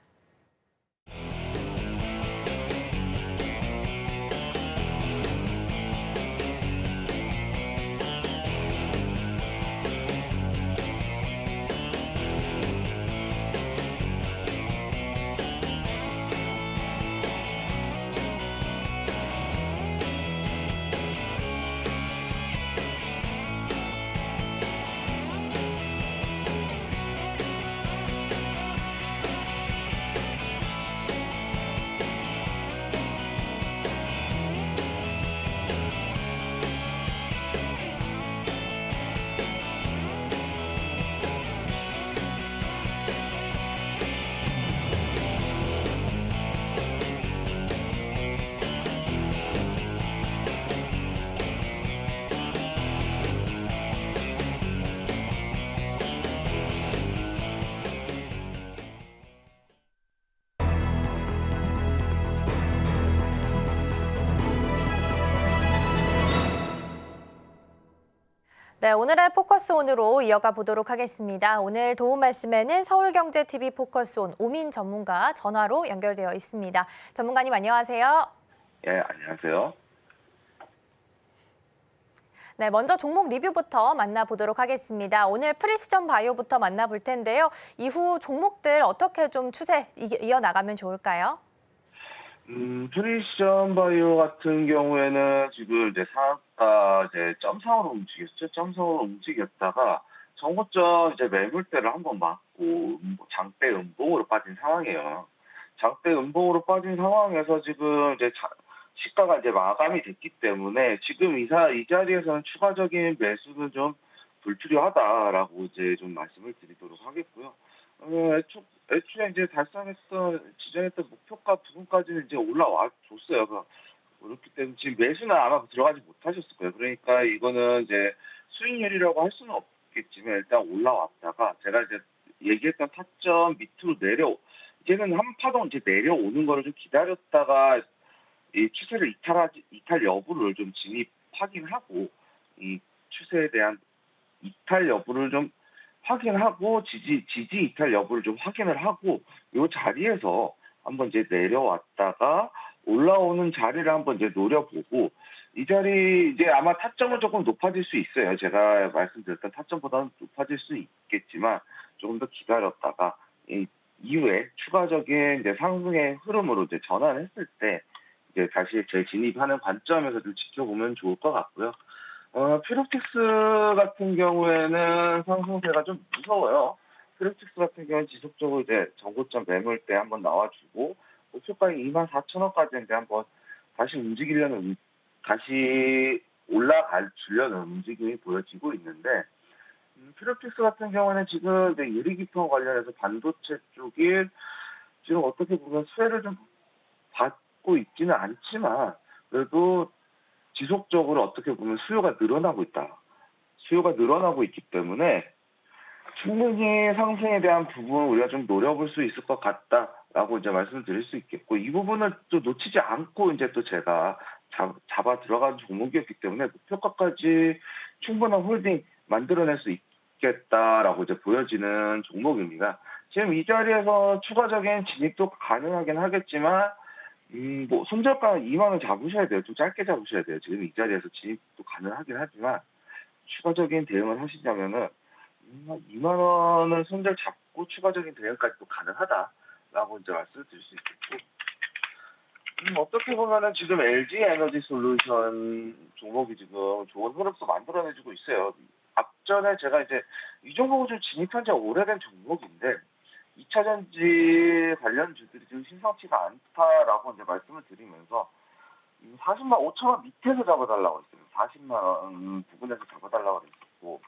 네, 오늘의 포커스온으로 이어가 보도록 하겠습니다. 오늘 도움 말씀에는 서울경제TV 포커스온 오민 전문가 전화로 연결되어 있습니다. 전문가님 안녕하세요. 예, 안녕하세요. 네, 먼저 종목 리뷰부터 만나보도록 하겠습니다. 오늘 프리시전 바이오부터 만나볼 텐데요. 이후 종목들 어떻게 좀 추세 이어나가면 좋을까요? 프리시전 바이오 같은 경우에는 지금 이제 상한가 이제 점상으로 움직였죠. 점상으로 움직였다가 정고점 이제 매물대를 한번 맞고 장대 음봉으로 빠진 상황이에요. 장대 음봉으로 빠진 상황에서 지금 이제 시가가 이제 마감이 됐기 때문에 지금 이 자리에서는 추가적인 매수는 좀 불필요하다라고 이제 좀 말씀을 드리도록 하겠고요. 애초에 이제 지정했던 목표가 부분까지는 이제 올라와 줬어요. 그렇기 때문에 지금 매수는 아마 들어가지 못하셨을 거예요. 그러니까 이거는 이제 수익률이라고 할 수는 없겠지만 일단 올라왔다가 제가 이제 얘기했던 타점 밑으로 이제는 한 파동 이제 내려오는 거를 좀 기다렸다가 이 추세를 이탈 여부를 좀 확인하고 이 추세에 대한 이탈 여부를 좀 확인하고 지지 이탈 여부를 좀 확인을 하고 이 자리에서 한번 이제 내려왔다가 올라오는 자리를 한번 이제 노려보고 이 자리 이제 아마 타점은 조금 높아질 수 있어요. 제가 말씀드렸던 타점보다는 높아질 수 있겠지만 조금 더 기다렸다가 이후에 추가적인 이제 상승의 흐름으로 이제 전환했을 때 이제 다시 재진입하는 관점에서 좀 지켜보면 좋을 것 같고요. 피로틱스 같은 경우에는 상승세가 좀 무서워요. 피로틱스 같은 경우는 지속적으로 이제 정고점 매물대 한번 나와주고 목표가인 24,000원까지 이제 한번 다시 다시 올라주려는 움직임이 보여지고 있는데 피로틱스 같은 경우는 지금 이제 유리기판 관련해서 반도체 쪽이 지금 어떻게 보면 수혜를 좀 받고 있지는 않지만 그래도 지속적으로 어떻게 보면 수요가 늘어나고 있다. 수요가 늘어나고 있기 때문에 충분히 상승에 대한 부분을 우리가 좀 노려볼 수 있을 것 같다라고 이제 말씀을 드릴 수 있겠고 이 부분을 또 놓치지 않고 이제 또 제가 잡아 들어간 종목이었기 때문에 목표가까지 충분한 홀딩 만들어낼 수 있겠다라고 이제 보여지는 종목입니다. 지금 이 자리에서 추가적인 진입도 가능하긴 하겠지만 손절가는 2만 원 잡으셔야 돼요. 좀 짧게 잡으셔야 돼요. 지금 이 자리에서 진입도 가능하긴 하지만 추가적인 대응을 하시자면은 2만 원을 손절 잡고 추가적인 대응까지 또 가능하다라고 이제 말씀을 드릴 수 있겠고 어떻게 보면은 지금 LG 에너지 솔루션 종목이 지금 좋은 흐름도 만들어내주고 있어요. 앞전에 제가 이제 이 종목을 좀 진입한 지 오래된 종목인데 2차 전지 관련주들이 지금 심상치가 않다라고 이제 말씀을 드리면서 40만 5천 원 밑에서 잡아달라고 했어요. 40만 원 부근에서 잡아달라고 했었고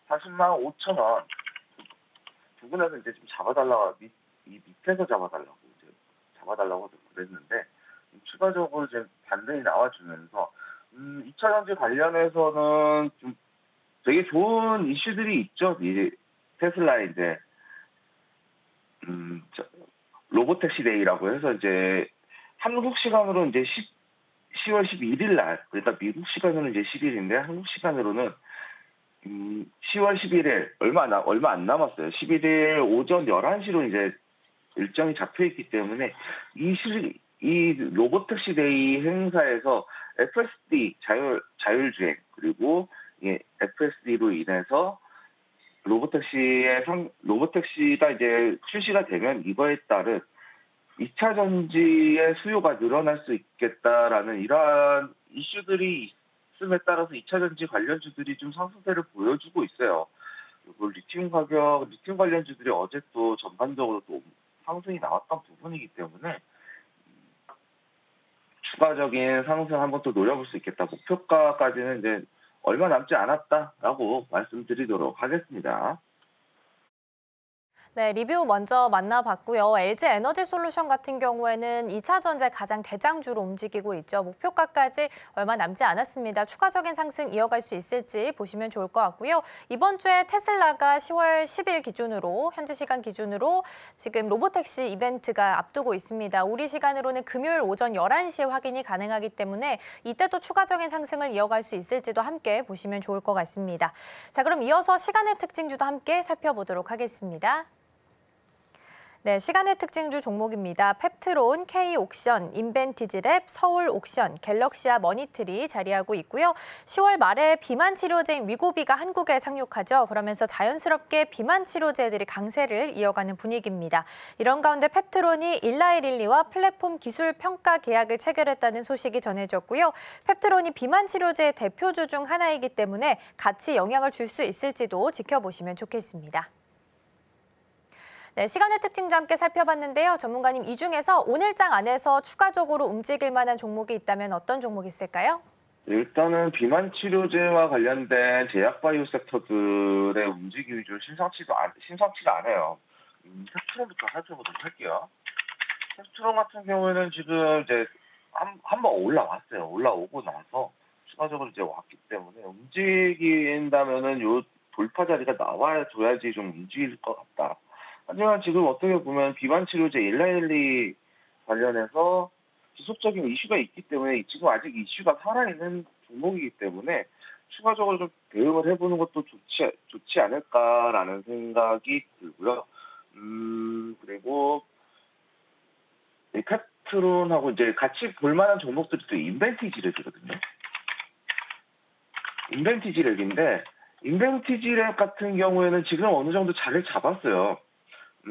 40만 5천 원 부근에서 이제 좀 잡아달라고 이 밑에서 잡아달라고 그랬는데 추가적으로 이제 반등이 나와주면서 2차 전지 관련해서는 좀 되게 좋은 이슈들이 있죠. 이 테슬라 이제 로보택시 데이라고 해서 이제 한국 시간으로 이제 10월 11일 날, 그러니까 미국 시간으로는 이제 10일인데 한국 시간으로는 10월 11일 얼마 안 남았어요. 11일 오전 11시로 이제 일정이 잡혀 있기 때문에 이 로보택시 데이 행사에서 FSD 자율주행 그리고 FSD로 인해서 로보택시가 이제 출시가 되면 이거에 따른 2차 전지의 수요가 늘어날 수 있겠다라는 이러한 이슈들이 있음에 따라서 2차 전지 관련주들이 좀 상승세를 보여주고 있어요. 그리고 리튬 관련주들이 어제 또 전반적으로 또 상승이 나왔던 부분이기 때문에 추가적인 상승 한번 또 노려볼 수 있겠다. 목표가까지는 이제 얼마 남지 않았다라고 말씀드리도록 하겠습니다. 네, 리뷰 먼저 만나봤고요. LG 에너지 솔루션 같은 경우에는 2차 전지 가장 대장주로 움직이고 있죠. 목표가까지 얼마 남지 않았습니다. 추가적인 상승 이어갈 수 있을지 보시면 좋을 것 같고요. 이번 주에 테슬라가 10월 10일 기준으로 현지 시간 기준으로 지금 로보택시 이벤트가 앞두고 있습니다. 우리 시간으로는 금요일 오전 11시에 확인이 가능하기 때문에 이때도 추가적인 상승을 이어갈 수 있을지도 함께 보시면 좋을 것 같습니다. 자, 그럼 이어서 시간의 특징주도 함께 살펴보도록 하겠습니다. 네, 시간의 특징주 종목입니다. 펩트론, K옥션, 인벤티지랩, 서울옥션, 갤럭시아 머니트리 자리하고 있고요. 10월 말에 비만 치료제인 위고비가 한국에 상륙하죠. 그러면서 자연스럽게 비만 치료제들이 강세를 이어가는 분위기입니다. 이런 가운데 펩트론이 일라이릴리와 플랫폼 기술 평가 계약을 체결했다는 소식이 전해졌고요. 펩트론이 비만 치료제의 대표주 중 하나이기 때문에 같이 영향을 줄 수 있을지도 지켜보시면 좋겠습니다. 네, 시간의 특징도 함께 살펴봤는데요. 전문가님, 이 중에서 오늘장 안에서 추가적으로 움직일 만한 종목이 있다면 어떤 종목이 있을까요? 일단은 비만 치료제와 관련된 제약 바이오 섹터들의 움직임이 좀 심상치가 않아요. 캡트론부터 살펴보도록 할게요. 캡트론 같은 경우에는 지금 이제 한번 올라왔어요. 올라오고 나서 추가적으로 이제 왔기 때문에 움직인다면은 요 돌파 자리가 나와줘야지 좀 움직일 것 같다. 하지만 지금 어떻게 보면 비만 치료제 일라일리 관련해서 지속적인 이슈가 있기 때문에 지금 아직 이슈가 살아있는 종목이기 때문에 추가적으로 좀 대응을 해보는 것도 좋지 않을까라는 생각이 들고요. 그리고 이 캡트론하고 이제 같이 볼만한 종목들이 또 인벤티지랩이거든요. 인벤티지랩인데 인벤티지랩 같은 경우에는 지금 어느 정도 자리를 잡았어요.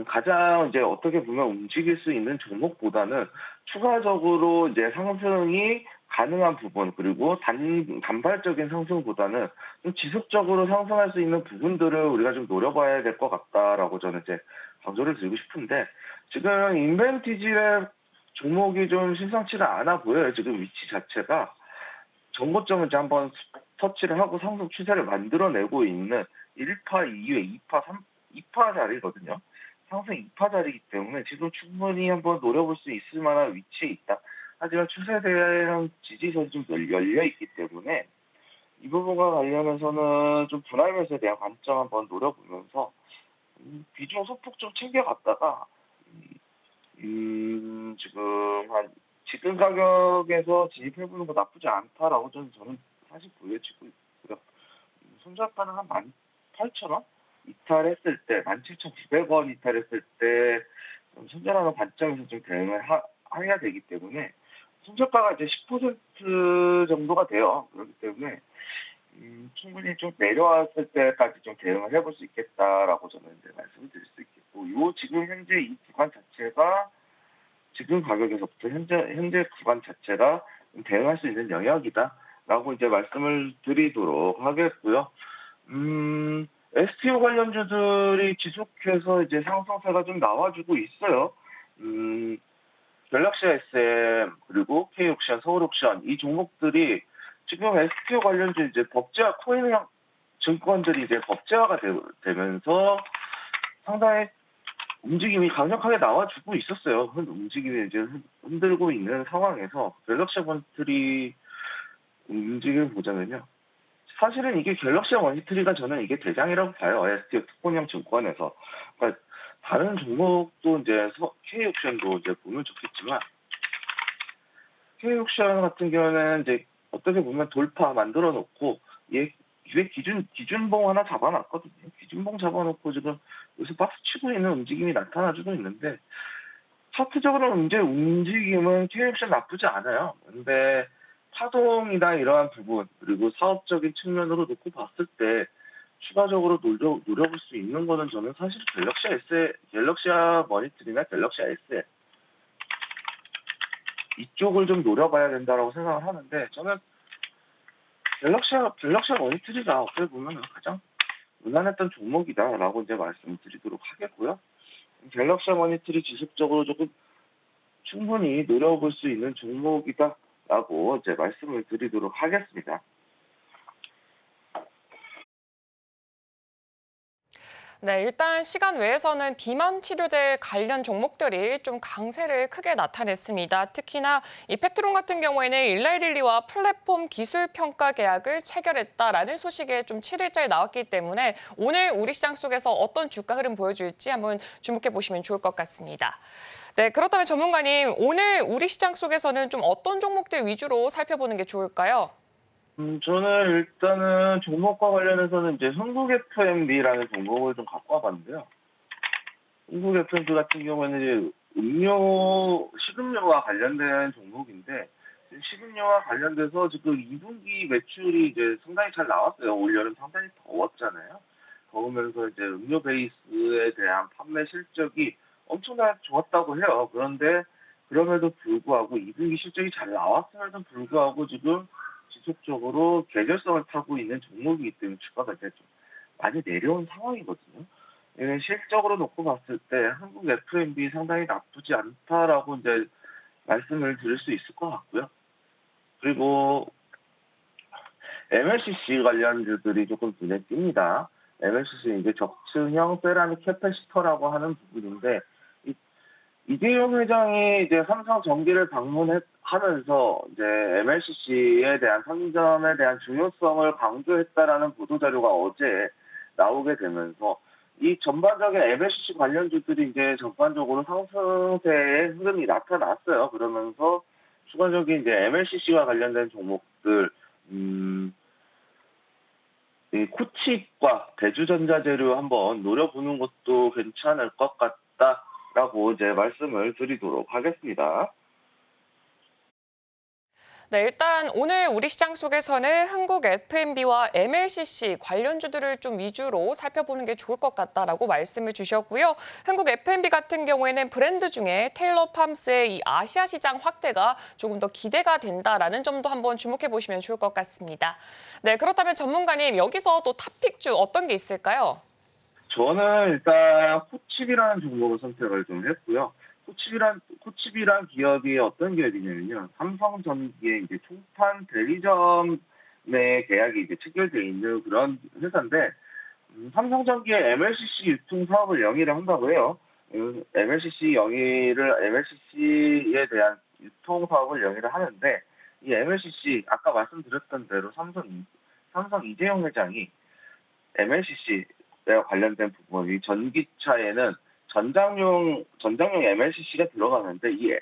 가장 이제 어떻게 보면 움직일 수 있는 종목보다는 추가적으로 이제 상승이 가능한 부분, 그리고 단발적인 상승보다는 좀 지속적으로 상승할 수 있는 부분들을 우리가 좀 노려봐야 될 것 같다라고 저는 이제 강조를 드리고 싶은데, 지금 인벤티지랩 종목이 좀 심상치가 않아 보여요. 지금 위치 자체가 전고점을 이제 한번 터치를 하고 상승 추세를 만들어내고 있는 1파, 2회, 2파, 2파 자리거든요. 상승 2파 자리이기 때문에 지금 충분히 한번 노려볼 수 있을 만한 위치에 있다. 하지만 추세에 대한 지지선이 좀 열려 있기 때문에 이 부분과 관련해서는 좀 분할 매수에 대한 관점 한번 노려보면서 비중 소폭 좀 챙겨갔다가 지금 가격에서 진입해보는 거 나쁘지 않다라고 저는 사실 보여지고 있고요. 손절가는 한 18,000원? 이탈했을 때, 17,900원 이탈했을 때 손절하는 관점에서 좀 대응을 해야 되기 때문에 손절가가 이제 10% 정도가 돼요. 그렇기 때문에 충분히 좀 내려왔을 때까지 좀 대응을 해볼 수 있겠다라고 저는 이제 말씀을 드릴 수 있겠고, 지금 현재 이 구간 자체가 지금 가격에서부터 현재 구간 자체가 대응할 수 있는 영역이다라고 이제 말씀을 드리도록 하겠고요. STO 관련주들이 지속해서 이제 상승세가 좀 나와주고 있어요. 갤럭시 SM 그리고 K옥션, 서울옥션 이 종목들이 지금 STO 관련주 이제 법제화 코인형 증권들이 이제 법제화가 되면서 상당히 움직임이 강력하게 나와주고 있었어요. 움직임이 이제 흔들고 있는 상황에서 갤럭시 머니터리 움직임을 보자면요. 사실은 이게 갤럭시 머니터리가 저는 이게 대장이라고 봐요. STO 특권형 증권에서. 그러니까 다른 종목도 이제 K옥션도 이제 보면 좋겠지만, K옥션 같은 경우는 이제 어떻게 보면 돌파 만들어 놓고 위에 기준봉 하나 잡아놨거든요. 기준봉 잡아놓고 지금 여기서 박스 치고 있는 움직임이 나타나주고 있는데, 차트적으로 이제 움직임은 K옥션 나쁘지 않아요. 근데 파동이나 이러한 부분, 그리고 사업적인 측면으로 놓고 봤을 때 추가적으로 노려볼 수 있는 거는 저는 사실 갤럭시아 머니터리나 갤럭시아 SL 이쪽을 좀 노려봐야 된다라고 생각을 하는데, 저는 갤럭시아 머니터리가 어떻게 보면 가장 무난했던 종목이다라고 이제 말씀드리도록 하겠고요. 갤럭시아 머니터리 지속적으로 조금 충분히 노려볼 수 있는 종목이다라고 이제 말씀을 드리도록 하겠습니다. 네, 일단 시간 외에서는 비만 치료제 관련 종목들이 좀 강세를 크게 나타냈습니다. 특히나 이 펩트론 같은 경우에는 일라이릴리와 플랫폼 기술 평가 계약을 체결했다라는 소식이 좀 7일째 나왔기 때문에 오늘 우리 시장 속에서 어떤 주가 흐름 보여줄지 한번 주목해 보시면 좋을 것 같습니다. 네, 그렇다면 전문가님, 오늘 우리 시장 속에서는 좀 어떤 종목들 위주로 살펴보는 게 좋을까요? 저는 일단은 종목과 관련해서는 이제 흥국 FMB라는 종목을 좀 갖고 와봤는데요. 한국 F&B 같은 경우에는 이제 식음료와 관련된 종목인데, 지금 식음료와 관련돼서 지금 2분기 매출이 이제 상당히 잘 나왔어요. 올 여름 상당히 더웠잖아요. 더우면서 이제 음료 베이스에 대한 판매 실적이 엄청나게 좋았다고 해요. 그런데 그럼에도 불구하고 2분기 실적이 잘 나왔음에도 불구하고 지금 지속적으로 계절성을 타고 있는 종목이기 때문에 주가가 이제 좀 많이 내려온 상황이거든요. 실적으로 놓고 봤을 때 한국 F&B 상당히 나쁘지 않다라고 이제 말씀을 드릴 수 있을 것 같고요. 그리고 MLCC 관련주들이 조금 눈에 띕니다. MLCC는 이제 적층형 세라믹 캐패시터라고 하는 부분인데, 이재용 회장이 이제 삼성전기를 방문하면서 이제 MLCC에 대한 상점에 대한 중요성을 강조했다라는 보도 자료가 어제 나오게 되면서 이 전반적인 MLCC 관련주들이 이제 전반적으로 상승세의 흐름이 나타났어요. 그러면서 추가적인 이제 MLCC와 관련된 종목들, 이 코치과 대주전자재료 한번 노려보는 것도 괜찮을 것 같다라고 이제 말씀을 드리도록 하겠습니다. 네, 일단 오늘 우리 시장 속에서는 한국 F&B와 MLCC 관련주들을 좀 위주로 살펴보는 게 좋을 것 같다라고 말씀을 주셨고요. 한국 F&B 같은 경우에는 브랜드 중에 테일러 팜스의 이 아시아 시장 확대가 조금 더 기대가 된다라는 점도 한번 주목해 보시면 좋을 것 같습니다. 네, 그렇다면 전문가님 여기서 또 탑픽주 어떤 게 있을까요? 저는 일단 코칩이라는 종목을 선택을 좀 했고요. 코칩이란 기업이 어떤 기업이냐면요. 삼성전기의 이제 총판 대리점의 계약이 이제 체결되어 있는 그런 회사인데, 삼성전기의 MLCC 유통 사업을 영위를 한다고 해요. MLCC에 대한 유통 사업을 영위를 하는데, 이 MLCC 아까 말씀드렸던 대로 삼성 이재용 회장이 MLCC에 관련된 부분, 이 전기차에는 전장용 MLCC가 들어가는데, 이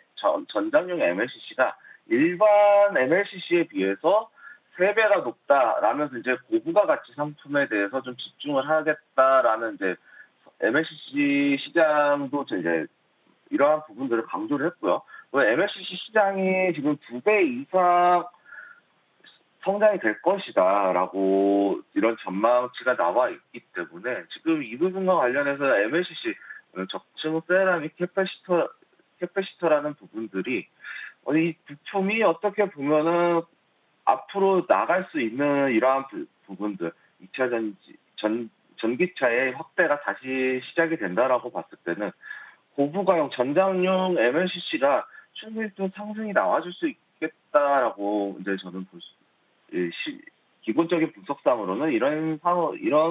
전장용 MLCC가 일반 MLCC에 비해서 3배가 높다라면서 이제 고부가 가치 상품에 대해서 좀 집중을 하겠다라는 이제 MLCC 시장도 이제 이러한 부분들을 강조를 했고요. MLCC 시장이 지금 2배 이상 성장이 될 것이다라고 이런 전망치가 나와 있기 때문에 지금 이 부분과 관련해서 MLCC 적층 세라믹 캐패시터라는 부분들이 이 부품이 어떻게 보면은 앞으로 나갈 수 있는 이러한 부분들, 2차 전기차의 확대가 다시 시작이 된다라고 봤을 때는 고부가용 전장용 MLCC가 충분히 또 상승이 나와줄 수 있겠다라고 이제 저는 기본적인 분석상으로는 이런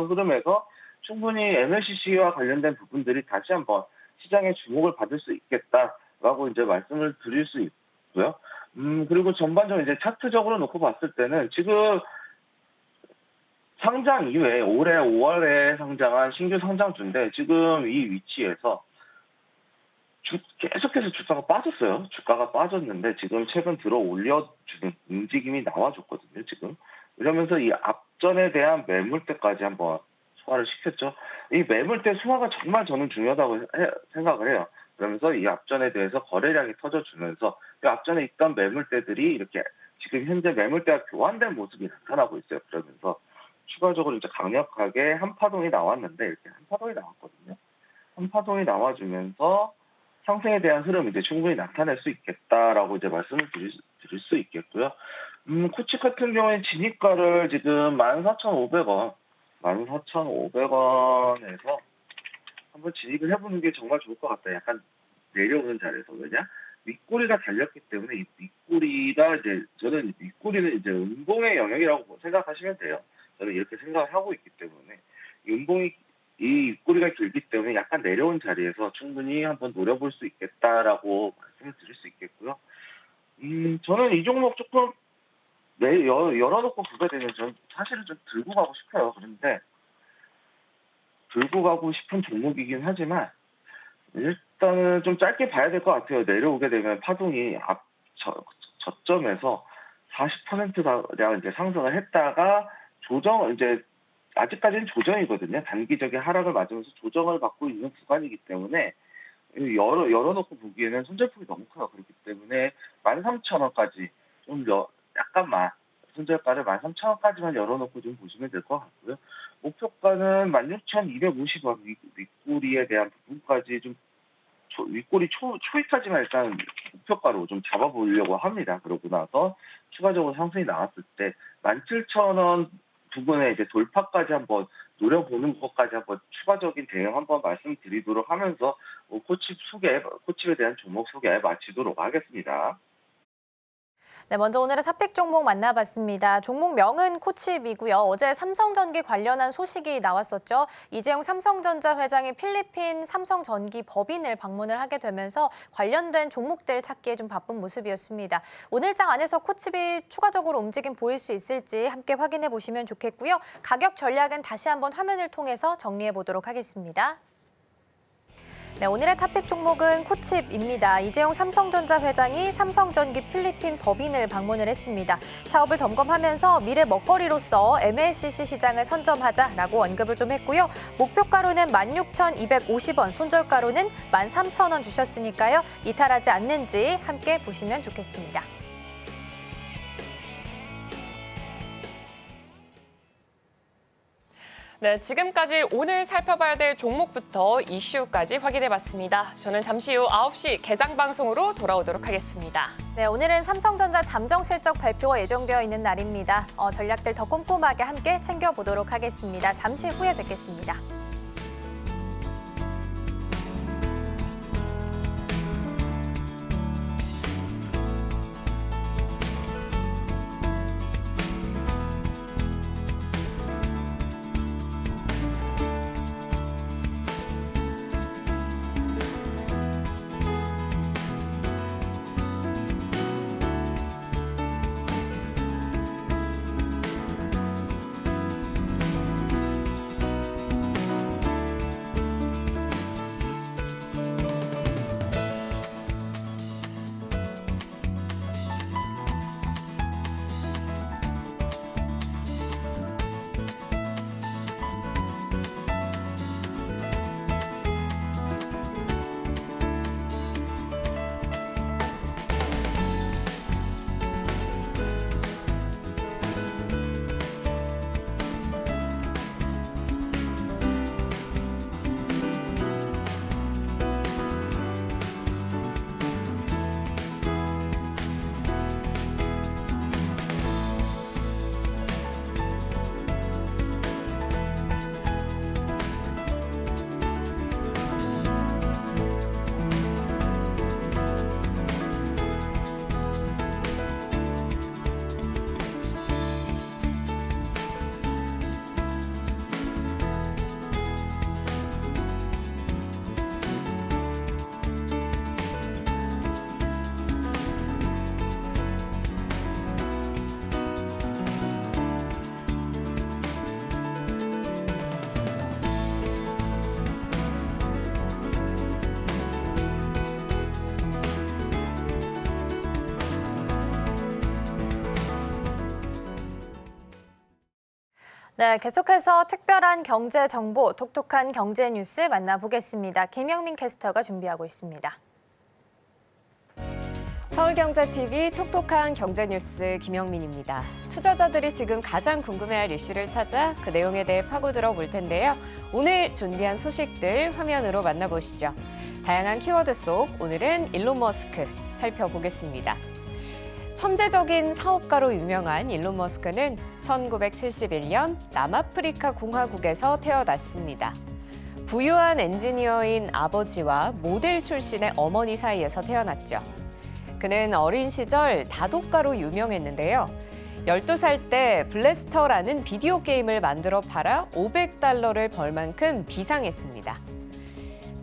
흐름에서 충분히 MLCC와 관련된 부분들이 다시 한번 시장의 주목을 받을 수 있겠다라고 이제 말씀을 드릴 수 있고요. 그리고 전반적으로 이제 차트적으로 놓고 봤을 때는 지금 상장 이후에 올해 5월에 상장한 신규 상장주인데, 지금 이 위치에서 계속해서 주가가 빠졌어요. 주가가 빠졌는데 지금 최근 들어 올려주는 움직임이 나와줬거든요. 지금 이러면서 이 앞전에 대한 매물대까지 한번 소화를 시켰죠. 이 매물대 소화가 정말 저는 중요하다고 생각을 해요. 그러면서 이 앞전에 대해서 거래량이 터져주면서 그 앞전에 있던 매물대들이 이렇게 지금 현재 매물대가 교환된 모습이 나타나고 있어요. 그러면서 추가적으로 이제 강력하게 한파동이 나왔는데, 이렇게 한파동이 나왔거든요. 한파동이 나와주면서 상승에 대한 흐름이 이제 충분히 나타낼 수 있겠다라고 이제 말씀을 드릴 수 있겠고요. 코치 같은 경우에 진입가를 지금 14,500원에서 한번 진입을 해보는 게 정말 좋을 것 같다. 약간 내려오는 자리에서. 왜냐? 윗꼬리가 달렸기 때문에 이 윗꼬리가 저는 윗꼬리는 이제 운봉의 영역이라고 생각하시면 돼요. 저는 이렇게 생각을 하고 있기 때문에 이 윗꼬리가 길기 때문에 약간 내려온 자리에서 충분히 한번 노려볼 수 있겠다라고 말씀을 드릴 수 있겠고요. 저는 이 종목 조금 열어놓고 보게 되면 저는 사실은 좀 들고 가고 싶어요. 그런데 들고 가고 싶은 종목이긴 하지만 일단은 좀 짧게 봐야 될 것 같아요. 내려오게 되면 파동이 저점에서 40%가량 이제 상승을 했다가 아직까지는 조정이거든요. 단기적인 하락을 맞으면서 조정을 받고 있는 구간이기 때문에 열어놓고 보기에는 손절폭이 너무 커요. 그렇기 때문에 13,000원까지 약간만 손절가를 13,000원까지만 열어놓고 좀 보시면 될 것 같고요. 목표가는 16,250원 윗꼬리에 대한 부분까지 좀 윗꼬리 초위까지만 일단 목표가로 좀 잡아보려고 합니다. 그러고 나서 추가적으로 상승이 나왔을 때 17,000원 부분에 이제 돌파까지 한번 노려보는 것까지 한번 추가적인 대응 한번 말씀드리도록 하면서 코칩에 대한 종목 소개 마치도록 하겠습니다. 네, 먼저 오늘의 탑픽 종목 만나봤습니다. 종목명은 코칩이고요. 어제 삼성전기 관련한 소식이 나왔었죠. 이재용 삼성전자 회장이 필리핀 삼성전기 법인을 방문을 하게 되면서 관련된 종목들 찾기에 좀 바쁜 모습이었습니다. 오늘 장 안에서 코칩이 추가적으로 움직임 보일 수 있을지 함께 확인해 보시면 좋겠고요. 가격 전략은 다시 한번 화면을 통해서 정리해 보도록 하겠습니다. 네, 오늘의 탑픽 종목은 코칩입니다. 이재용 삼성전자 회장이 삼성전기 필리핀 법인을 방문을 했습니다. 사업을 점검하면서 미래 먹거리로서 MLCC 시장을 선점하자라고 언급을 좀 했고요. 목표가로는 16,250원, 손절가로는 13,000원 주셨으니까요. 이탈하지 않는지 함께 보시면 좋겠습니다. 네, 지금까지 오늘 살펴봐야 될 종목부터 이슈까지 확인해봤습니다. 저는 잠시 후 9시 개장 방송으로 돌아오도록 하겠습니다. 네, 오늘은 삼성전자 잠정 실적 발표가 예정되어 있는 날입니다. 전략들 더 꼼꼼하게 함께 챙겨보도록 하겠습니다. 잠시 후에 뵙겠습니다. 네, 계속해서 특별한 경제 정보, 똑똑한 경제 뉴스 만나보겠습니다. 김영민 캐스터가 준비하고 있습니다. 서울경제TV 똑똑한 경제뉴스 김영민입니다. 투자자들이 지금 가장 궁금해할 이슈를 찾아 그 내용에 대해 파고들어 볼 텐데요. 오늘 준비한 소식들 화면으로 만나보시죠. 다양한 키워드 속 오늘은 일론 머스크 살펴보겠습니다. 천재적인 사업가로 유명한 일론 머스크는 1971년 남아프리카 공화국에서 태어났습니다. 부유한 엔지니어인 아버지와 모델 출신의 어머니 사이에서 태어났죠. 그는 어린 시절 다독가로 유명했는데요. 12살 때 블래스터라는 비디오 게임을 만들어 팔아 $500를 벌 만큼 비상했습니다.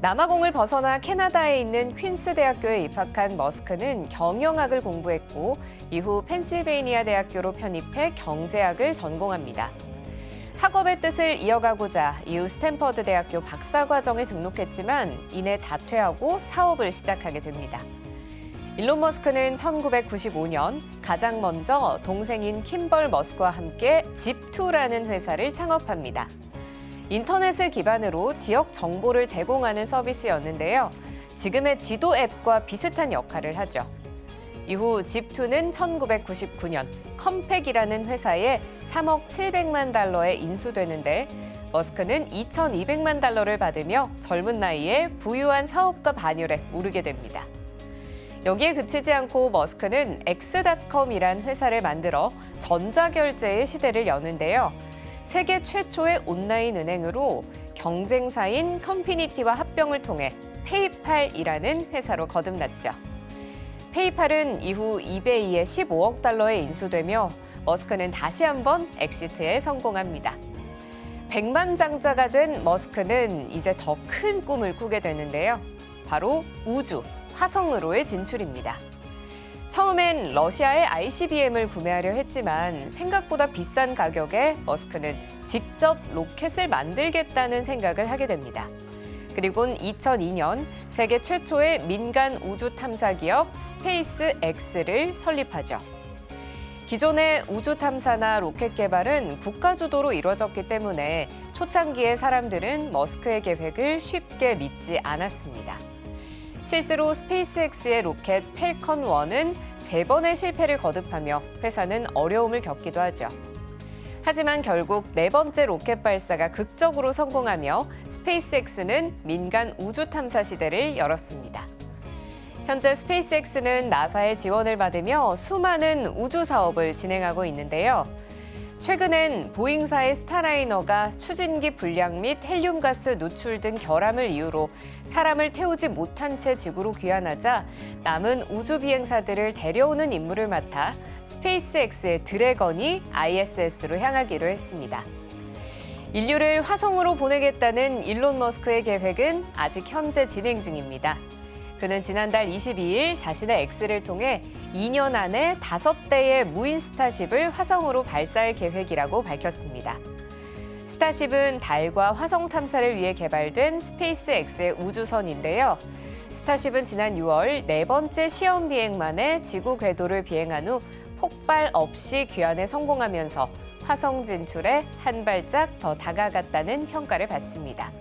남아공을 벗어나 캐나다에 있는 퀸스 대학교에 입학한 머스크는 경영학을 공부했고 이후 펜실베이니아 대학교로 편입해 경제학을 전공합니다. 학업의 뜻을 이어가고자 이후 스탠퍼드 대학교 박사과정에 등록했지만 이내 자퇴하고 사업을 시작하게 됩니다. 일론 머스크는 1995년 가장 먼저 동생인 킴벌 머스크와 함께 집2라는 회사를 창업합니다. 인터넷을 기반으로 지역 정보를 제공하는 서비스였는데요. 지금의 지도 앱과 비슷한 역할을 하죠. 이후 집2는 1999년 컴팩이라는 회사에 3억 700만 달러에 인수되는데 머스크는 2,200만 달러를 받으며 젊은 나이에 부유한 사업가 반열에 오르게 됩니다. 여기에 그치지 않고 머스크는 X.com이란 회사를 만들어 전자결제의 시대를 여는데요. 세계 최초의 온라인 은행으로 경쟁사인 컴피니티와 합병을 통해 페이팔이라는 회사로 거듭났죠. 페이팔은 이후 이베이에 15억 달러에 인수되며 머스크는 다시 한번 엑시트에 성공합니다. 백만장자가 된 머스크는 이제 더 큰 꿈을 꾸게 되는데요. 바로 우주, 화성으로의 진출입니다. 처음엔 러시아의 ICBM을 구매하려 했지만 생각보다 비싼 가격에 머스크는 직접 로켓을 만들겠다는 생각을 하게 됩니다. 그리고는 2002년 세계 최초의 민간 우주 탐사 기업 스페이스 X를 설립하죠. 기존의 우주 탐사나 로켓 개발은 국가 주도로 이루어졌기 때문에 초창기에 사람들은 머스크의 계획을 쉽게 믿지 않았습니다. 실제로 스페이스X의 로켓 펠컨 1은 3번의 실패를 거듭하며 회사는 어려움을 겪기도 하죠. 하지만 결국 4번째 로켓 발사가 극적으로 성공하며 스페이스X는 민간 우주 탐사 시대를 열었습니다. 현재 스페이스X는 나사의 지원을 받으며 수많은 우주 사업을 진행하고 있는데요. 최근엔 보잉사의 스타라이너가 추진기 불량 및 헬륨가스 누출 등 결함을 이유로 사람을 태우지 못한 채 지구로 귀환하자 남은 우주 비행사들을 데려오는 임무를 맡아 스페이스X의 드래건이 ISS로 향하기로 했습니다. 인류를 화성으로 보내겠다는 일론 머스크의 계획은 아직 현재 진행 중입니다. 그는 지난달 22일 자신의 X를 통해 2년 안에 5대의 무인 스타쉽을 화성으로 발사할 계획이라고 밝혔습니다. 스타쉽은 달과 화성 탐사를 위해 개발된 스페이스X의 우주선인데요. 스타쉽은 지난 6월 4번째 시험 비행 만에 지구 궤도를 비행한 후 폭발 없이 귀환에 성공하면서 화성 진출에 한 발짝 더 다가갔다는 평가를 받습니다.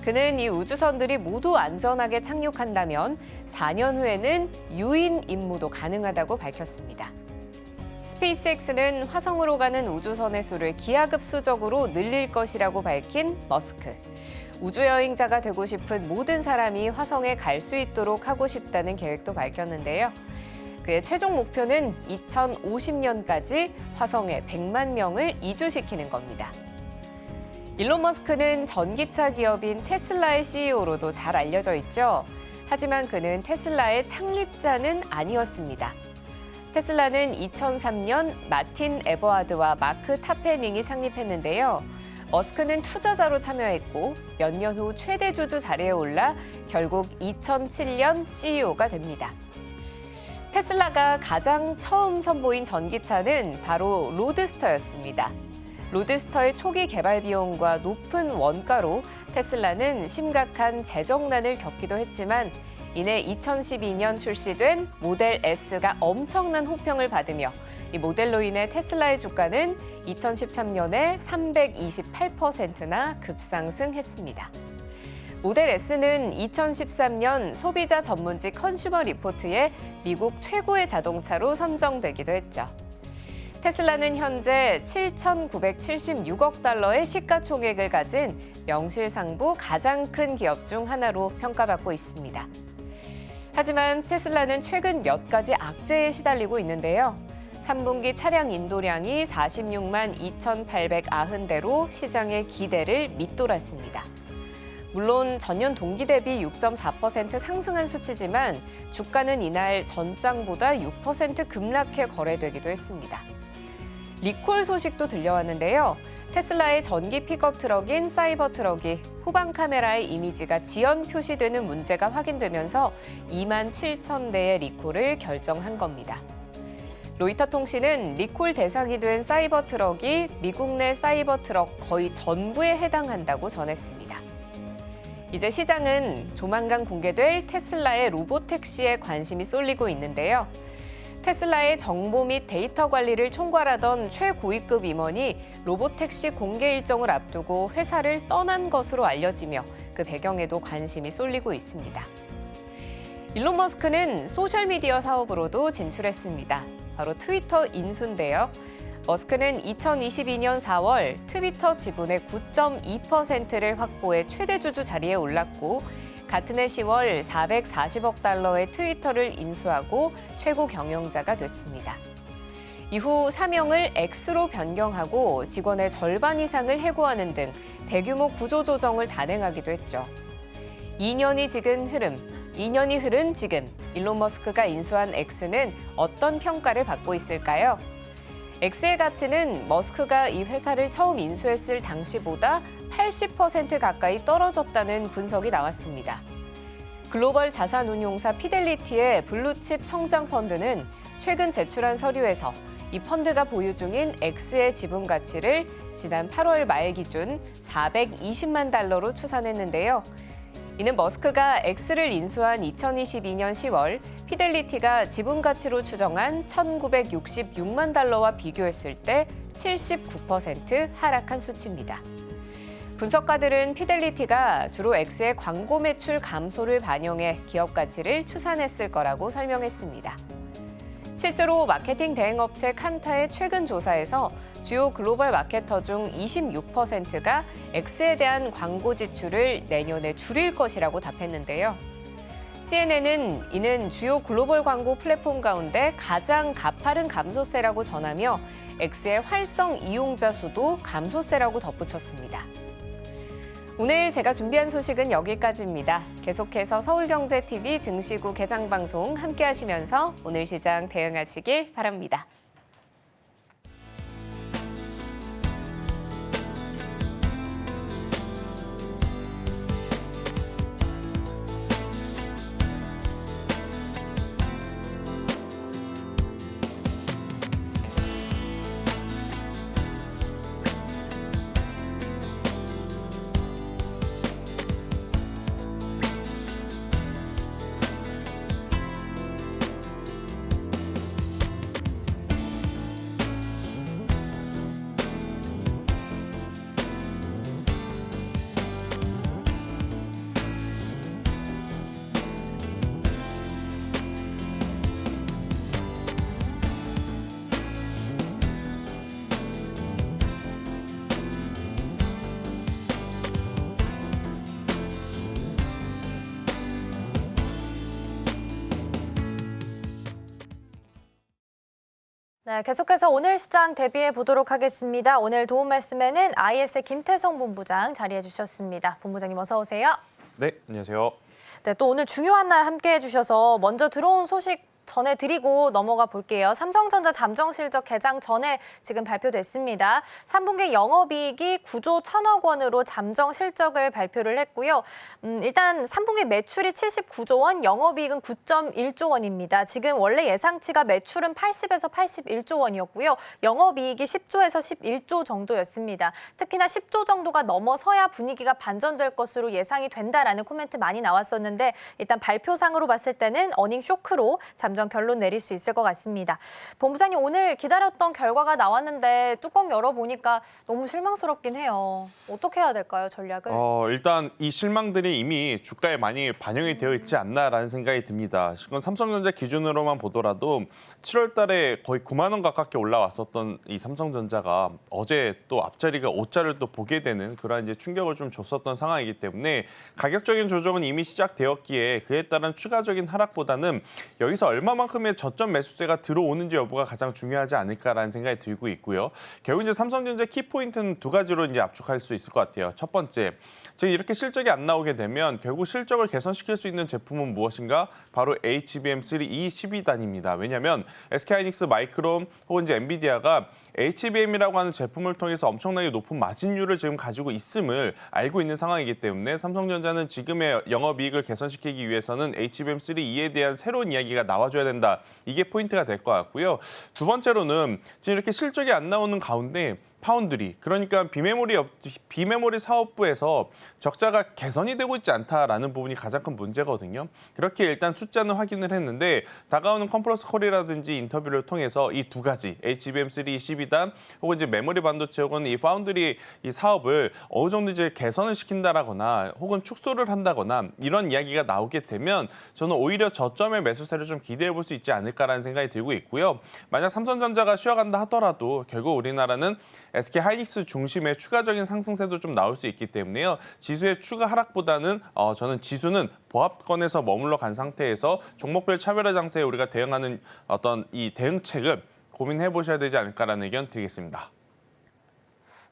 그는 이 우주선들이 모두 안전하게 착륙한다면 4년 후에는 유인 임무도 가능하다고 밝혔습니다. 스페이스X는 화성으로 가는 우주선의 수를 기하급수적으로 늘릴 것이라고 밝힌 머스크. 우주여행자가 되고 싶은 모든 사람이 화성에 갈 수 있도록 하고 싶다는 계획도 밝혔는데요. 그의 최종 목표는 2050년까지 화성에 100만 명을 이주시키는 겁니다. 일론 머스크는 전기차 기업인 테슬라의 CEO로도 잘 알려져 있죠. 하지만 그는 테슬라의 창립자는 아니었습니다. 테슬라는 2003년 마틴 에버하드와 마크 타페닝이 창립했는데요. 머스크는 투자자로 참여했고 몇 년 후 최대 주주 자리에 올라 결국 2007년 CEO가 됩니다. 테슬라가 가장 처음 선보인 전기차는 바로 로드스터였습니다. 로드스터의 초기 개발 비용과 높은 원가로 테슬라는 심각한 재정난을 겪기도 했지만 이내 2012년 출시된 모델 S가 엄청난 호평을 받으며 이 모델로 인해 테슬라의 주가는 2013년에 328%나 급상승했습니다. 모델 S는 2013년 소비자 전문지 컨슈머 리포트에 미국 최고의 자동차로 선정되기도 했죠. 테슬라는 현재 7,976억 달러의 시가총액을 가진 명실상부 가장 큰 기업 중 하나로 평가받고 있습니다. 하지만 테슬라는 최근 몇 가지 악재에 시달리고 있는데요. 3분기 차량 인도량이 46만 2,890대로 시장의 기대를 밑돌았습니다. 물론 전년 동기 대비 6.4% 상승한 수치지만 주가는 이날 전장보다 6% 급락해 거래되기도 했습니다. 리콜 소식도 들려왔는데요. 테슬라의 전기 픽업 트럭인 사이버 트럭이 후방 카메라의 이미지가 지연 표시되는 문제가 확인되면서 2만 7천 대의 리콜을 결정한 겁니다. 로이터 통신은 리콜 대상이 된 사이버 트럭이 미국 내 사이버 트럭 거의 전부에 해당한다고 전했습니다. 이제 시장은 조만간 공개될 테슬라의 로보택시에 관심이 쏠리고 있는데요. 테슬라의 정보 및 데이터 관리를 총괄하던 최고위급 임원이 로보택시 공개 일정을 앞두고 회사를 떠난 것으로 알려지며 그 배경에도 관심이 쏠리고 있습니다. 일론 머스크는 소셜미디어 사업으로도 진출했습니다. 바로 트위터 인수인데요. 머스크는 2022년 4월 트위터 지분의 9.2%를 확보해 최대 주주 자리에 올랐고 같은 해 10월 440억 달러의 트위터를 인수하고 최고 경영자가 됐습니다. 이후 사명을 X로 변경하고 직원의 절반 이상을 해고하는 등 대규모 구조조정을 단행하기도 했죠. 2년이 흐른 지금 일론 머스크가 인수한 X는 어떤 평가를 받고 있을까요? X의 가치는 머스크가 이 회사를 처음 인수했을 당시보다 80% 가까이 떨어졌다는 분석이 나왔습니다. 글로벌 자산운용사 피델리티의 블루칩 성장 펀드는 최근 제출한 서류에서 이 펀드가 보유 중인 X의 지분 가치를 지난 8월 말 기준 420만 달러로 추산했는데요. 이는 머스크가 X를 인수한 2022년 10월 피델리티가 지분 가치로 추정한 1,966만 달러와 비교했을 때 79% 하락한 수치입니다. 분석가들은 피델리티가 주로 X의 광고 매출 감소를 반영해 기업 가치를 추산했을 거라고 설명했습니다. 실제로 마케팅 대행업체 칸타의 최근 조사에서 주요 글로벌 마케터 중 26%가 X에 대한 광고 지출을 내년에 줄일 것이라고 답했는데요. CNN은 이는 주요 글로벌 광고 플랫폼 가운데 가장 가파른 감소세라고 전하며 X의 활성 이용자 수도 감소세라고 덧붙였습니다. 오늘 제가 준비한 소식은 여기까지입니다. 계속해서 서울경제TV 증시구 개장방송 함께 하시면서 오늘 시장 대응하시길 바랍니다. 네, 계속해서 오늘 시장 대비해 보도록 하겠습니다. 오늘 도움 말씀에는 IS의 김태성 본부장 자리해 주셨습니다. 본부장님 어서 오세요. 네, 안녕하세요. 네, 또 오늘 중요한 날 함께해 주셔서 먼저 들어온 소식 전해드리고 넘어가 볼게요. 삼성전자 잠정 실적 개장 전에 지금 발표됐습니다. 3분기 영업이익이 9조 1천억 원으로 잠정 실적을 발표를 했고요. 일단 3분기 매출이 79조 원, 영업이익은 9.1조 원입니다. 지금 원래 예상치가 매출은 80에서 81조 원이었고요. 영업이익이 10조에서 11조 정도였습니다. 특히나 10조 정도가 넘어서야 분위기가 반전될 것으로 예상이 된다라는 코멘트 많이 나왔었는데 일단 발표상으로 봤을 때는 어닝 쇼크로 잠정 결론 내릴 수 있을 것 같습니다. 본부장님 오늘 기다렸던 결과가 나왔는데 뚜껑 열어보니까 너무 실망스럽긴 해요. 어떻게 해야 될까요, 전략을? 일단 이 실망들이 이미 주가에 많이 반영이 되어 있지 않나라는 생각이 듭니다. 지금 삼성전자 기준으로만 보더라도 7월 달에 거의 9만 원 가깝게 올라왔었던 이 삼성전자가 어제 또 앞자리가 5자를 또 보게 되는 그런 이제 충격을 좀 줬었던 상황이기 때문에 가격적인 조정은 이미 시작되었기에 그에 따른 추가적인 하락보다는 여기서 얼마만큼의 저점 매수세가 들어오는지 여부가 가장 중요하지 않을까라는 생각이 들고 있고요. 결국 이제 삼성전자 키포인트는 두 가지로 이제 압축할 수 있을 것 같아요. 첫 번째, 지금 이렇게 실적이 안 나오게 되면 결국 실적을 개선시킬 수 있는 제품은 무엇인가? 바로 HBM3E 12단입니다. 왜냐하면 SK하이닉스, 마이크론 혹은 이제 엔비디아가 HBM이라고 하는 제품을 통해서 엄청나게 높은 마진율을 지금 가지고 있음을 알고 있는 상황이기 때문에 삼성전자는 지금의 영업이익을 개선시키기 위해서는 HBM3E에 대한 새로운 이야기가 나와줘야 된다. 이게 포인트가 될 것 같고요. 두 번째로는 지금 이렇게 실적이 안 나오는 가운데 파운드리, 그러니까 비메모리 사업부에서 적자가 개선이 되고 있지 않다라는 부분이 가장 큰 문제거든요. 그렇게 일단 숫자는 확인을 했는데 다가오는 컨퍼런스 콜이라든지 인터뷰를 통해서 이 두 가지 HBM3 12단 혹은 이제 메모리 반도체 혹은 이 파운드리 이 사업을 어느 정도 이제 개선을 시킨다라거나 혹은 축소를 한다거나 이런 이야기가 나오게 되면 저는 오히려 저점의 매수세를 좀 기대해 볼 수 있지 않을까라는 생각이 들고 있고요. 만약 삼성전자가 쉬어간다 하더라도 결국 우리나라는 SK 하이닉스 중심의 추가적인 상승세도 좀 나올 수 있기 때문에요. 지수의 추가 하락보다는 저는 지수는 보합권에서 머물러 간 상태에서 종목별 차별화 장세에 우리가 대응하는 어떤 이 대응책을 고민해 보셔야 되지 않을까라는 의견 드리겠습니다.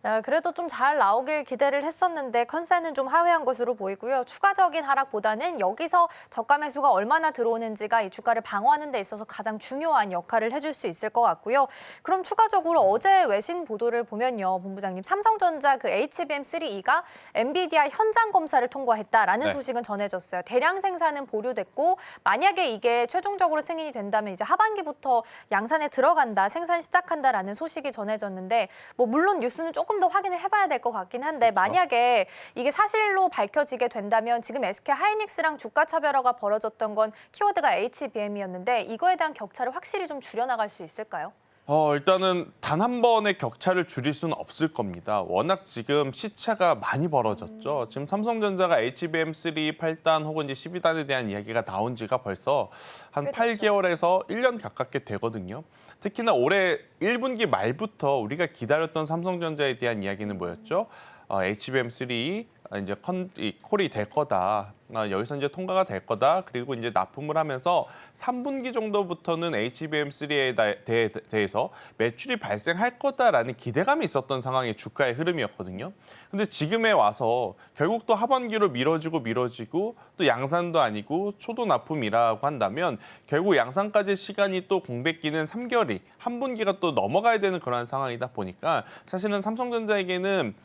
네, 그래도 좀 잘 나오길 기대를 했었는데 컨센은 좀 하회한 것으로 보이고요. 추가적인 하락보다는 여기서 저가 매수가 얼마나 들어오는지가 이 주가를 방어하는 데 있어서 가장 중요한 역할을 해줄 수 있을 것 같고요. 그럼 추가적으로 어제 외신 보도를 보면요. 본부장님, 삼성전자 그 HBM3E가 엔비디아 현장 검사를 통과했다라는 네. 소식은 전해졌어요. 대량 생산은 보류됐고 만약에 이게 최종적으로 승인이 된다면 이제 하반기부터 양산에 들어간다, 생산 시작한다라는 소식이 전해졌는데 뭐 물론 뉴스는 조금 더 확인을 해봐야 될 것 같긴 한데 그렇죠. 만약에 이게 사실로 밝혀지게 된다면 지금 SK 하이닉스랑 주가 차별화가 벌어졌던 건 키워드가 HBM이었는데 이거에 대한 격차를 확실히 좀 줄여나갈 수 있을까요? 일단은 단 한 번의 격차를 줄일 수는 없을 겁니다. 워낙 지금 시차가 많이 벌어졌죠. 지금 삼성전자가 HBM3 8단 혹은 이제 12단에 대한 이야기가 나온 지가 벌써 한 8개월에서 1년 가깝게 되거든요. 특히나 올해 1분기 말부터 우리가 기다렸던 삼성전자에 대한 이야기는 뭐였죠? HBM3 이제 콜이 될 거다. 여기서 이제 통과가 될 거다. 그리고 이제 납품을 하면서 3분기 정도부터는 HBM3에 대해서 매출이 발생할 거다라는 기대감이 있었던 상황의 주가의 흐름이었거든요. 근데 지금에 와서 결국 또 하반기로 미뤄지고 또 양산도 아니고 초도 납품이라고 한다면 결국 양산까지 시간이 또 공백기는 3개월이 한 분기가 또 넘어가야 되는 그런 상황이다 보니까 사실은 삼성전자에게는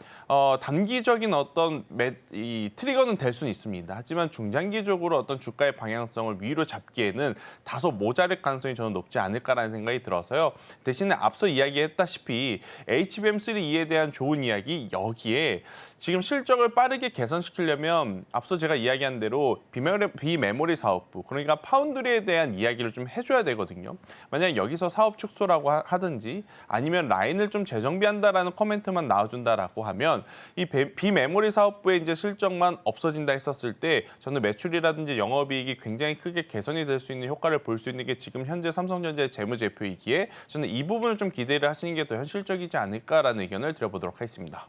단기적인 어떤 이 트리거는 될 수는 있습니다. 하지만 중장기적으로 어떤 주가의 방향성을 위로 잡기에는 다소 모자랄 가능성이 저는 높지 않을까라는 생각이 들어서요. 대신에 앞서 이야기했다시피 HBM3E에 대한 좋은 이야기 여기에 지금 실적을 빠르게 개선시키려면 앞서 제가 이야기한 대로 비메모리 사업부 그러니까 파운드리에 대한 이야기를 좀 해줘야 되거든요. 만약 여기서 사업 축소라고 하든지 아니면 라인을 좀 재정비한다라는 코멘트만 나와준다라고 하면 이 비메모리 사업부의 이제 실적만 없어진다 했었을 때 저는 매출이라든지 영업이익이 굉장히 크게 개선이 될 수 있는 효과를 볼 수 있는 게 지금 현재 삼성전자의 재무제표이기에 저는 이 부분을 좀 기대를 하시는 게 더 현실적이지 않을까라는 의견을 드려보도록 하겠습니다.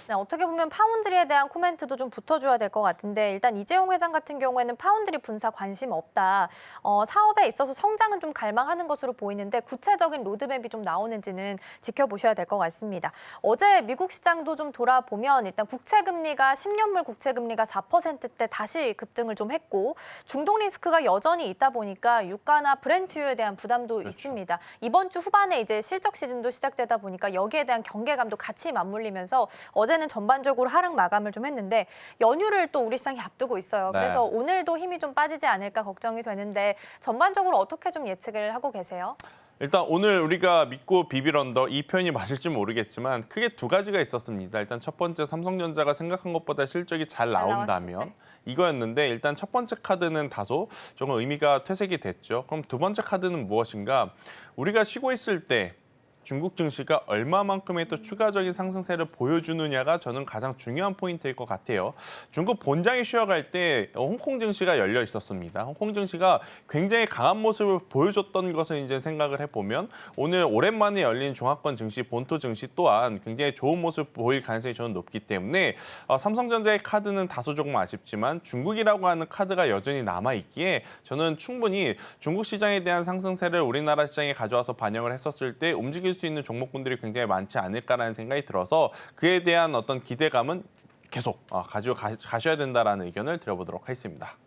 네, 어떻게 보면 파운드리에 대한 코멘트도 좀 붙어줘야 될 것 같은데 일단 이재용 회장 같은 경우에는 파운드리 분사 관심 없다. 사업에 있어서 성장은 좀 갈망하는 것으로 보이는데 구체적인 로드맵이 좀 나오는지는 지켜보셔야 될 것 같습니다. 어제 미국 시장도 좀 돌아보면 일단 국채금리가 10년물 국채금리가 4%대 다시 급등을 좀 했고 중동 리스크가 여전히 있다 보니까 유가나 브렌트유에 대한 부담도 있습니다. 이번 주 후반에 이제 실적 시즌도 시작되다 보니까 여기에 대한 경계감도 같이 맞물리면서 어제는 전반적으로 하락 마감을 좀 했는데 연휴를 또 우리 시장이 앞두고 있어요. 네. 그래서 오늘도 힘이 좀 빠지지 않을까 걱정이 되는데 전반적으로 어떻게 좀 예측을 하고 계세요? 일단 오늘 우리가 믿고 비빌 언더 이 표현이 맞을지 모르겠지만 크게 두 가지가 있었습니다. 일단 첫 번째 삼성전자가 생각한 것보다 실적이 잘 나온다면 이거였는데 일단 첫 번째 카드는 다소 조금 의미가 퇴색이 됐죠. 그럼 두 번째 카드는 무엇인가? 우리가 쉬고 있을 때 중국 증시가 얼마만큼의 또 추가적인 상승세를 보여주느냐가 저는 가장 중요한 포인트일 것 같아요. 중국 본장이 쉬어갈 때 홍콩 증시가 열려 있었습니다. 홍콩 증시가 굉장히 강한 모습을 보여줬던 것을 이제 생각을 해보면 오늘 오랜만에 열린 중화권 증시, 본토 증시 또한 굉장히 좋은 모습 보일 가능성이 저는 높기 때문에 삼성전자의 카드는 다소 조금 아쉽지만 중국이라고 하는 카드가 여전히 남아있기에 저는 충분히 중국 시장에 대한 상승세를 우리나라 시장에 가져와서 반영을 했었을 때 움직일 수 있는 종목군들이 굉장히 많지 않을까라는 생각이 들어서 그에 대한 어떤 기대감은 계속 가지고 가셔야 된다라는 의견을 드려보도록 하겠습니다.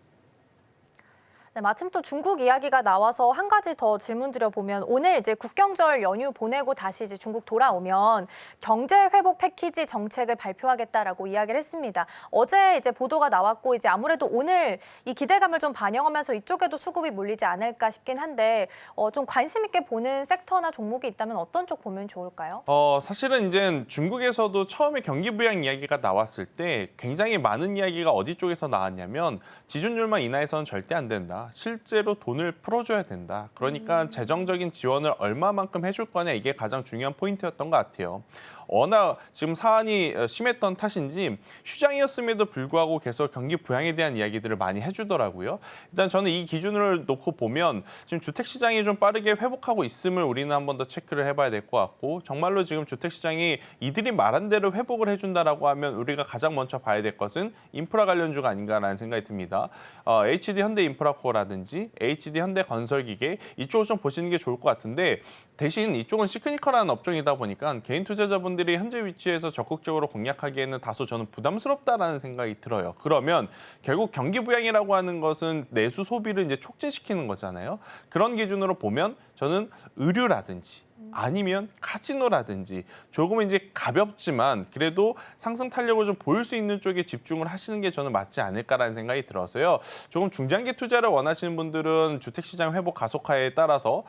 네, 마침 또 중국 이야기가 나와서 한 가지 더 질문 드려보면 오늘 이제 국경절 연휴 보내고 다시 이제 중국 돌아오면 경제 회복 패키지 정책을 발표하겠다라고 이야기를 했습니다. 어제 이제 보도가 나왔고 이제 아무래도 오늘 이 기대감을 좀 반영하면서 이쪽에도 수급이 몰리지 않을까 싶긴 한데 좀 관심 있게 보는 섹터나 종목이 있다면 어떤 쪽 보면 좋을까요? 사실은 이제 중국에서도 처음에 경기 부양 이야기가 나왔을 때 굉장히 많은 이야기가 어디 쪽에서 나왔냐면 지준율만 인하해서는 절대 안 된다. 실제로 돈을 풀어줘야 된다. 그러니까 재정적인 지원을 얼마만큼 해줄 거냐 이게 가장 중요한 포인트였던 것 같아요. 워낙 지금 사안이 심했던 탓인지 휴장이었음에도 불구하고 계속 경기 부양에 대한 이야기들을 많이 해주더라고요. 일단 저는 이 기준을 놓고 보면 지금 주택시장이 좀 빠르게 회복하고 있음을 우리는 한 번 더 체크를 해봐야 될 것 같고 정말로 지금 주택시장이 이들이 말한 대로 회복을 해준다라고 하면 우리가 가장 먼저 봐야 될 것은 인프라 관련주가 아닌가라는 생각이 듭니다. HD 현대인프라코어라든지 HD 현대건설기계 이쪽을 좀 보시는 게 좋을 것 같은데 대신 이쪽은 시크니컬한 업종이다 보니까 개인 투자자분들이 현재 위치에서 적극적으로 공략하기에는 다소 저는 부담스럽다라는 생각이 들어요. 그러면 결국 경기 부양이라고 하는 것은 내수 소비를 이제 촉진시키는 거잖아요. 그런 기준으로 보면 저는 의류라든지 아니면 카지노라든지 조금은 이제 가볍지만 그래도 상승 탄력을 좀 보일 수 있는 쪽에 집중을 하시는 게 저는 맞지 않을까라는 생각이 들어서요. 조금 중장기 투자를 원하시는 분들은 주택시장 회복 가속화에 따라서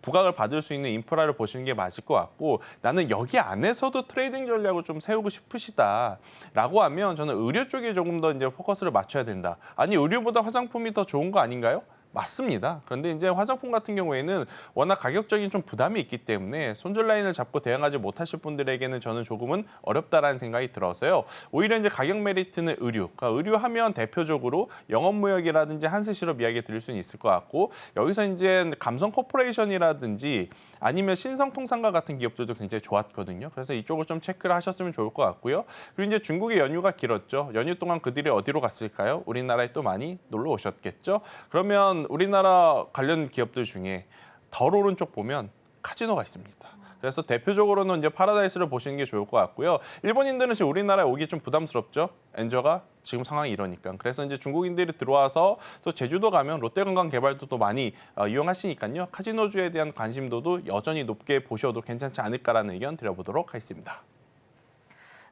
부각을 받을 수 있는 인프라를 보시는 게 맞을 것 같고 나는 여기 안에서도 트레이딩 전략을 좀 세우고 싶으시다라고 하면 저는 의류 쪽에 조금 더 이제 포커스를 맞춰야 된다. 아니 의류보다 화장품이 더 좋은 거 아닌가요? 맞습니다. 그런데 이제 화장품 같은 경우에는 워낙 가격적인 좀 부담이 있기 때문에 손절 라인을 잡고 대응하지 못하실 분들에게는 저는 조금은 어렵다라는 생각이 들어서요. 오히려 이제 가격 메리트는 의류. 그러니까 의류하면 대표적으로 영업무역이라든지 한세실업 이야기 드릴 수는 있을 것 같고 여기서 이제 감성 코퍼레이션이라든지 아니면 신성통상과 같은 기업들도 굉장히 좋았거든요. 그래서 이쪽을 좀 체크를 하셨으면 좋을 것 같고요. 그리고 이제 중국의 연휴가 길었죠. 연휴 동안 그들이 어디로 갔을까요? 우리나라에 또 많이 놀러 오셨겠죠. 그러면 우리나라 관련 기업들 중에 덜 오른쪽 보면 카지노가 있습니다. 그래서 대표적으로는 이제 파라다이스를 보시는 게 좋을 것 같고요. 일본인들은 지금 우리나라에 오기 좀 부담스럽죠. 엔저가 지금 상황이 이러니까. 그래서 이제 중국인들이 들어와서 또 제주도 가면 롯데관광개발도 또 많이 이용하시니까요. 카지노주에 대한 관심도도 여전히 높게 보셔도 괜찮지 않을까라는 의견 드려보도록 하겠습니다.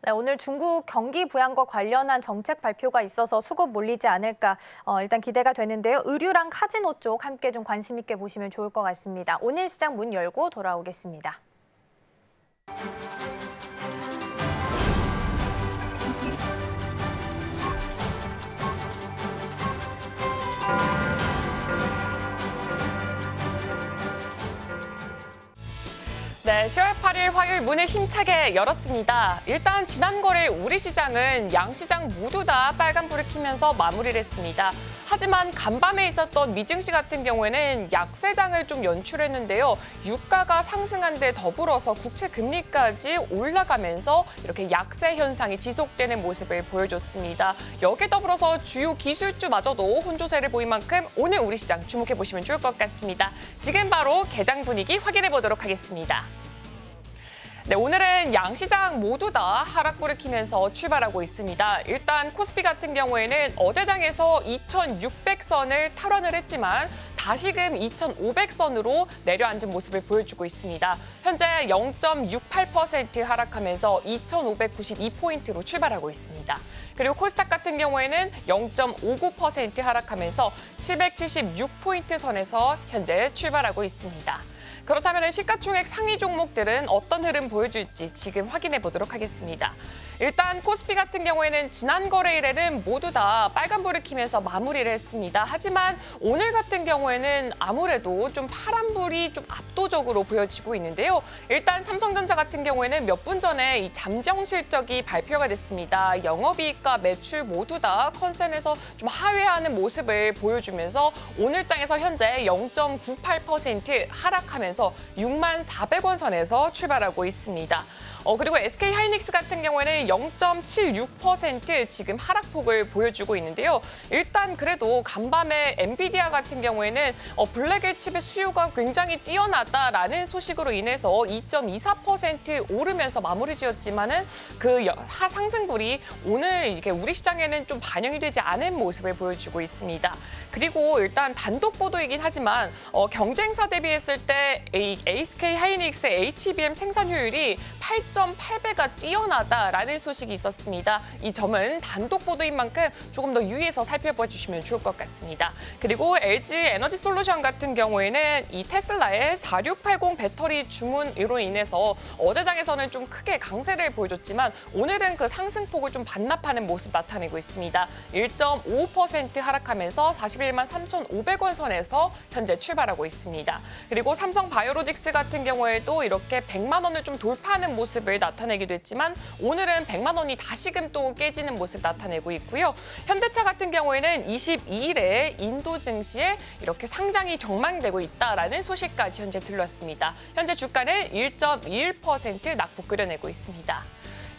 네, 오늘 중국 경기 부양과 관련한 정책 발표가 있어서 수급 몰리지 않을까 일단 기대가 되는데요. 의류랑 카지노 쪽 함께 좀 관심 있게 보시면 좋을 것 같습니다. 오늘 시장 문 열고 돌아오겠습니다. 네, 10월 8일 화요일 문을 힘차게 열었습니다. 일단 지난 거래 우리 시장은 양시장 모두 다 빨간불을 켜면서 마무리를 했습니다. 하지만 간밤에 있었던 미증시 같은 경우에는 약세장을 좀 연출했는데요. 유가가 상승한 데 더불어서 국채 금리까지 올라가면서 이렇게 약세 현상이 지속되는 모습을 보여줬습니다. 여기에 더불어서 주요 기술주마저도 혼조세를 보인 만큼 오늘 우리 시장 주목해 보시면 좋을 것 같습니다. 지금 바로 개장 분위기 확인해 보도록 하겠습니다. 네, 오늘은 양시장 모두 다 하락불을 켜면서 출발하고 있습니다. 일단 코스피 같은 경우에는 어제장에서 2,600선을 탈환을 했지만 다시금 2,500선으로 내려앉은 모습을 보여주고 있습니다. 현재 0.68% 하락하면서 2,592포인트로 출발하고 있습니다. 그리고 코스닥 같은 경우에는 0.59% 하락하면서 776포인트 선에서 현재 출발하고 있습니다. 그렇다면 시가총액 상위 종목들은 어떤 흐름 보여줄지 지금 확인해 보도록 하겠습니다. 일단 코스피 같은 경우에는 지난 거래일에는 모두 다 빨간불을 켜면서 마무리를 했습니다. 하지만 오늘 같은 경우에는 아무래도 좀 파란불이 좀 압도적으로 보여지고 있는데요. 일단 삼성전자 같은 경우에는 몇 분 전에 이 잠정 실적이 발표가 됐습니다. 영업이익과 매출 모두 다 컨센에서 좀 하회하는 모습을 보여주면서 오늘장에서 현재 0.98% 하락하면서 64,400원 선에서 출발하고 있습니다. 그리고 SK 하이닉스 같은 경우에는 0.76% 지금 하락폭을 보여주고 있는데요. 일단 그래도 간밤에 엔비디아 같은 경우에는 블랙의 칩의 수요가 굉장히 뛰어나다라는 소식으로 인해서 2.24% 오르면서 마무리 지었지만은 그 하상승분이 오늘 이게 우리 시장에는 좀 반영이 되지 않은 모습을 보여주고 있습니다. 그리고 일단 단독 보도이긴 하지만 경쟁사 대비했을 때 SK 하이닉스의 HBM 생산 효율이 8.8배가 뛰어나다라는 소식이 있었습니다. 이 점은 단독 보도인 만큼 조금 더 유의해서 살펴봐 주시면 좋을 것 같습니다. 그리고 LG 에너지 솔루션 같은 경우에는 이 테슬라의 4680 배터리 주문으로 인해서 어제장에서는 좀 크게 강세를 보여줬지만 오늘은 그 상승폭을 좀 반납하는 모습 나타내고 있습니다. 1.55% 하락하면서 41만 3,500원 선에서 현재 출발하고 있습니다. 그리고 삼성 바이오로직스 같은 경우에도 이렇게 100만 원을 좀 돌파하는 모습을 나타내기도 했지만 오늘은 100만 원이 다시금 또 깨지는 모습 나타내고 있고요. 현대차 같은 경우에는 22일에 인도 증시에 이렇게 상장이 전망되고 있다라는 소식까지 현재 들려왔습니다. 현재 주가는 1.21% 낙폭 그려내고 있습니다.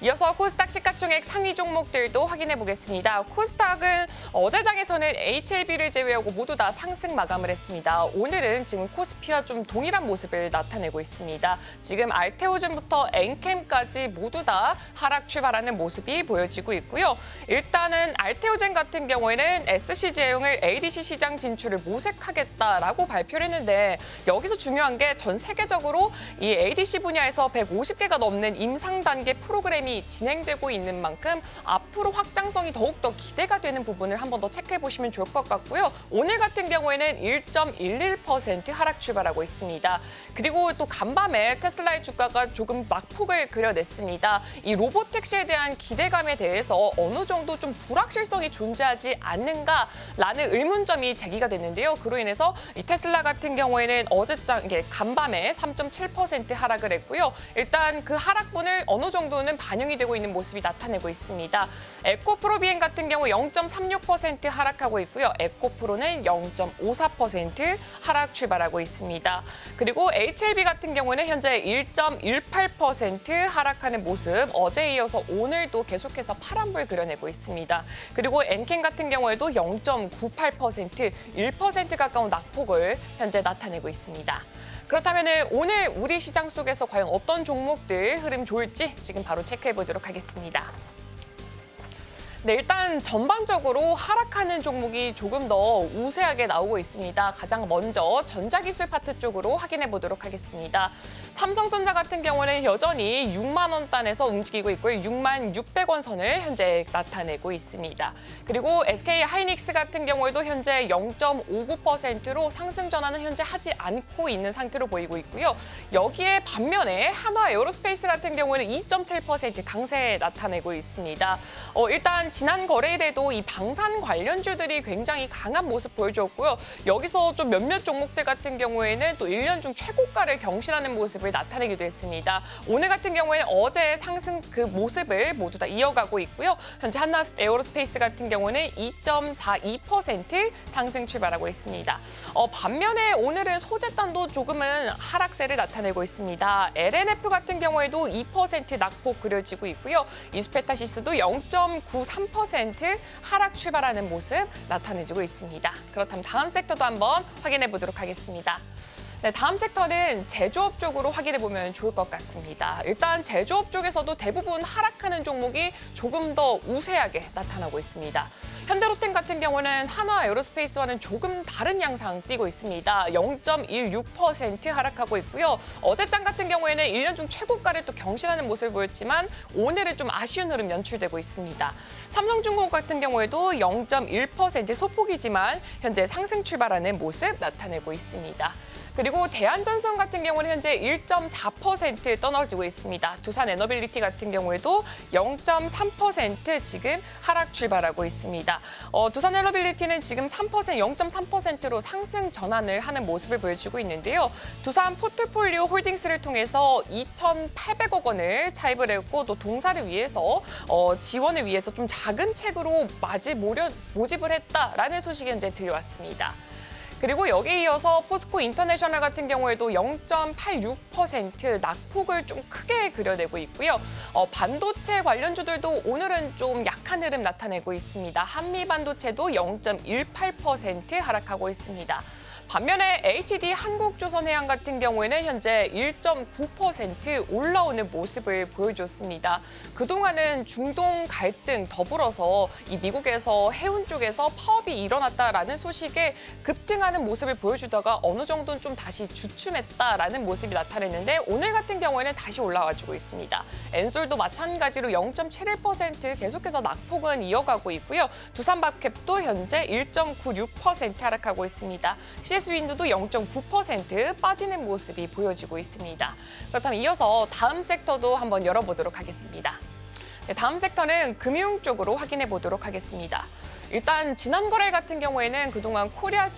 이어서 코스닥 시가총액 상위 종목들도 확인해 보겠습니다. 코스닥은 어제장에서는 HLB를 제외하고 모두 다 상승 마감을 했습니다. 오늘은 지금 코스피와 좀 동일한 모습을 나타내고 있습니다. 지금 알테오젠부터 엔캠까지 모두 다 하락 출발하는 모습이 보여지고 있고요. 일단은 알테오젠 같은 경우에는 SC제형을 ADC 시장 진출을 모색하겠다라고 발표를 했는데 여기서 중요한 게 전 세계적으로 이 ADC 분야에서 150개가 넘는 임상 단계 프로그램이 진행되고 있는 만큼 앞으로 확장성이 더욱더 기대가 되는 부분을 한 번 더 체크해 보시면 좋을 것 같고요. 오늘 같은 경우에는 1.11% 하락 출발하고 있습니다. 그리고 또 간밤에 테슬라의 주가가 조금 낙폭을 그려냈습니다. 이 로보택시에 대한 기대감에 대해서 어느 정도 좀 불확실성이 존재하지 않는가라는 의문점이 제기가 됐는데요. 그로 인해서 이 테슬라 같은 경우에는 어제장 간밤에 3.7% 하락을 했고요. 일단 그 하락분을 어느 정도는 반영이 되고 있는 모습이 나타내고 있습니다. 에코프로비엔 같은 경우 0.36% 하락하고 있고요. 에코프로는 0.54% 하락 출발하고 있습니다. 그리고 HLB 같은 경우는 현재 1.18% 하락하는 모습, 어제에 이어서 오늘도 계속해서 파란불 그려내고 있습니다. 그리고 엔캠 같은 경우에도 0.98%, 1% 가까운 낙폭을 현재 나타내고 있습니다. 그렇다면 오늘 우리 시장 속에서 과연 어떤 종목들 흐름 좋을지 지금 바로 체크해 보도록 하겠습니다. 네, 일단 전반적으로 하락하는 종목이 조금 더 우세하게 나오고 있습니다. 가장 먼저 전자기술 파트 쪽으로 확인해 보도록 하겠습니다. 삼성전자 같은 경우는 여전히 6만 원 단에서 움직이고 있고요. 6만 600원 선을 현재 나타내고 있습니다. 그리고 SK 하이닉스 같은 경우에도 현재 0.59%로 상승 전환은 현재 하지 않고 있는 상태로 보이고 있고요. 여기에 반면에 한화 에어로스페이스 같은 경우는 2.7% 강세 나타내고 있습니다. 일단 지난 거래일에도 이 방산 관련주들이 굉장히 강한 모습 보여줬고요. 여기서 좀 몇몇 종목들 같은 경우에는 또 1년 중 최고가를 경신하는 모습을 나타내기도 했습니다. 오늘 같은 경우에는 어제 상승 그 모습을 모두 다 이어가고 있고요. 현재 한화 에어로스페이스 같은 경우는 2.42% 상승 출발하고 있습니다. 반면에 오늘은 소재단도 조금은 하락세를 나타내고 있습니다. LNF 같은 경우에도 2% 낙폭 그려지고 있고요. 이스페타시스도 0.93% 하락 출발하는 모습 나타내주고 있습니다. 그렇다면 다음 섹터도 한번 확인해 보도록 하겠습니다. 네, 다음 섹터는 제조업 쪽으로 확인해 보면 좋을 것 같습니다. 일단 제조업 쪽에서도 대부분 하락하는 종목이 조금 더 우세하게 나타나고 있습니다. 현대로템 같은 경우는 한화 에어로스페이스와는 조금 다른 양상 띄고 있습니다. 0.16% 하락하고 있고요. 어제장 같은 경우에는 1년 중 최고가를 또 경신하는 모습을 보였지만 오늘은 좀 아쉬운 흐름 연출되고 있습니다. 삼성중공업 같은 경우에도 0.1% 소폭이지만 현재 상승 출발하는 모습 나타내고 있습니다. 그리고 대한전선 같은 경우는 현재 1.4% 떨어지고 있습니다. 두산에너빌리티 같은 경우에도 0.3% 지금 하락 출발하고 있습니다. 두산에너빌리티는 지금 0.3%로 상승 전환을 하는 모습을 보여주고 있는데요. 두산 포트폴리오 홀딩스를 통해서 2,800억 원을 차입을 했고 또 동사를 위해서 지원을 위해서 좀 작은 책으로 모집을 했다라는 소식이 현재 들려왔습니다. 그리고 여기에 이어서 포스코 인터내셔널 같은 경우에도 0.86% 낙폭을 좀 크게 그려내고 있고요. 반도체 관련주들도 오늘은 좀 약한 흐름 나타내고 있습니다. 한미 반도체도 0.18% 하락하고 있습니다. 반면에 HD 한국조선해양 같은 경우에는 현재 1.9% 올라오는 모습을 보여줬습니다. 그동안은 중동 갈등 더불어서 이 미국에서 해운 쪽에서 파업이 일어났다라는 소식에 급등하는 모습을 보여주다가 어느 정도는 좀 다시 주춤했다라는 모습이 나타냈는데 오늘 같은 경우에는 다시 올라와주고 있습니다. 엔솔도 마찬가지로 0.71% 계속해서 낙폭은 이어가고 있고요. 두산밥캡도 현재 1.96% 하락하고 있습니다. CS윈드도 0.9% 빠지는 모습이 보여지고 있습니다. 그렇다면 이어서 다음 섹터도 한번 열어보도록 하겠습니다. 네, 다음 섹터는 금융 쪽으로 확인해 보도록 하겠습니다. 일단 지난 거래 같은 경우에는 그동안 코리아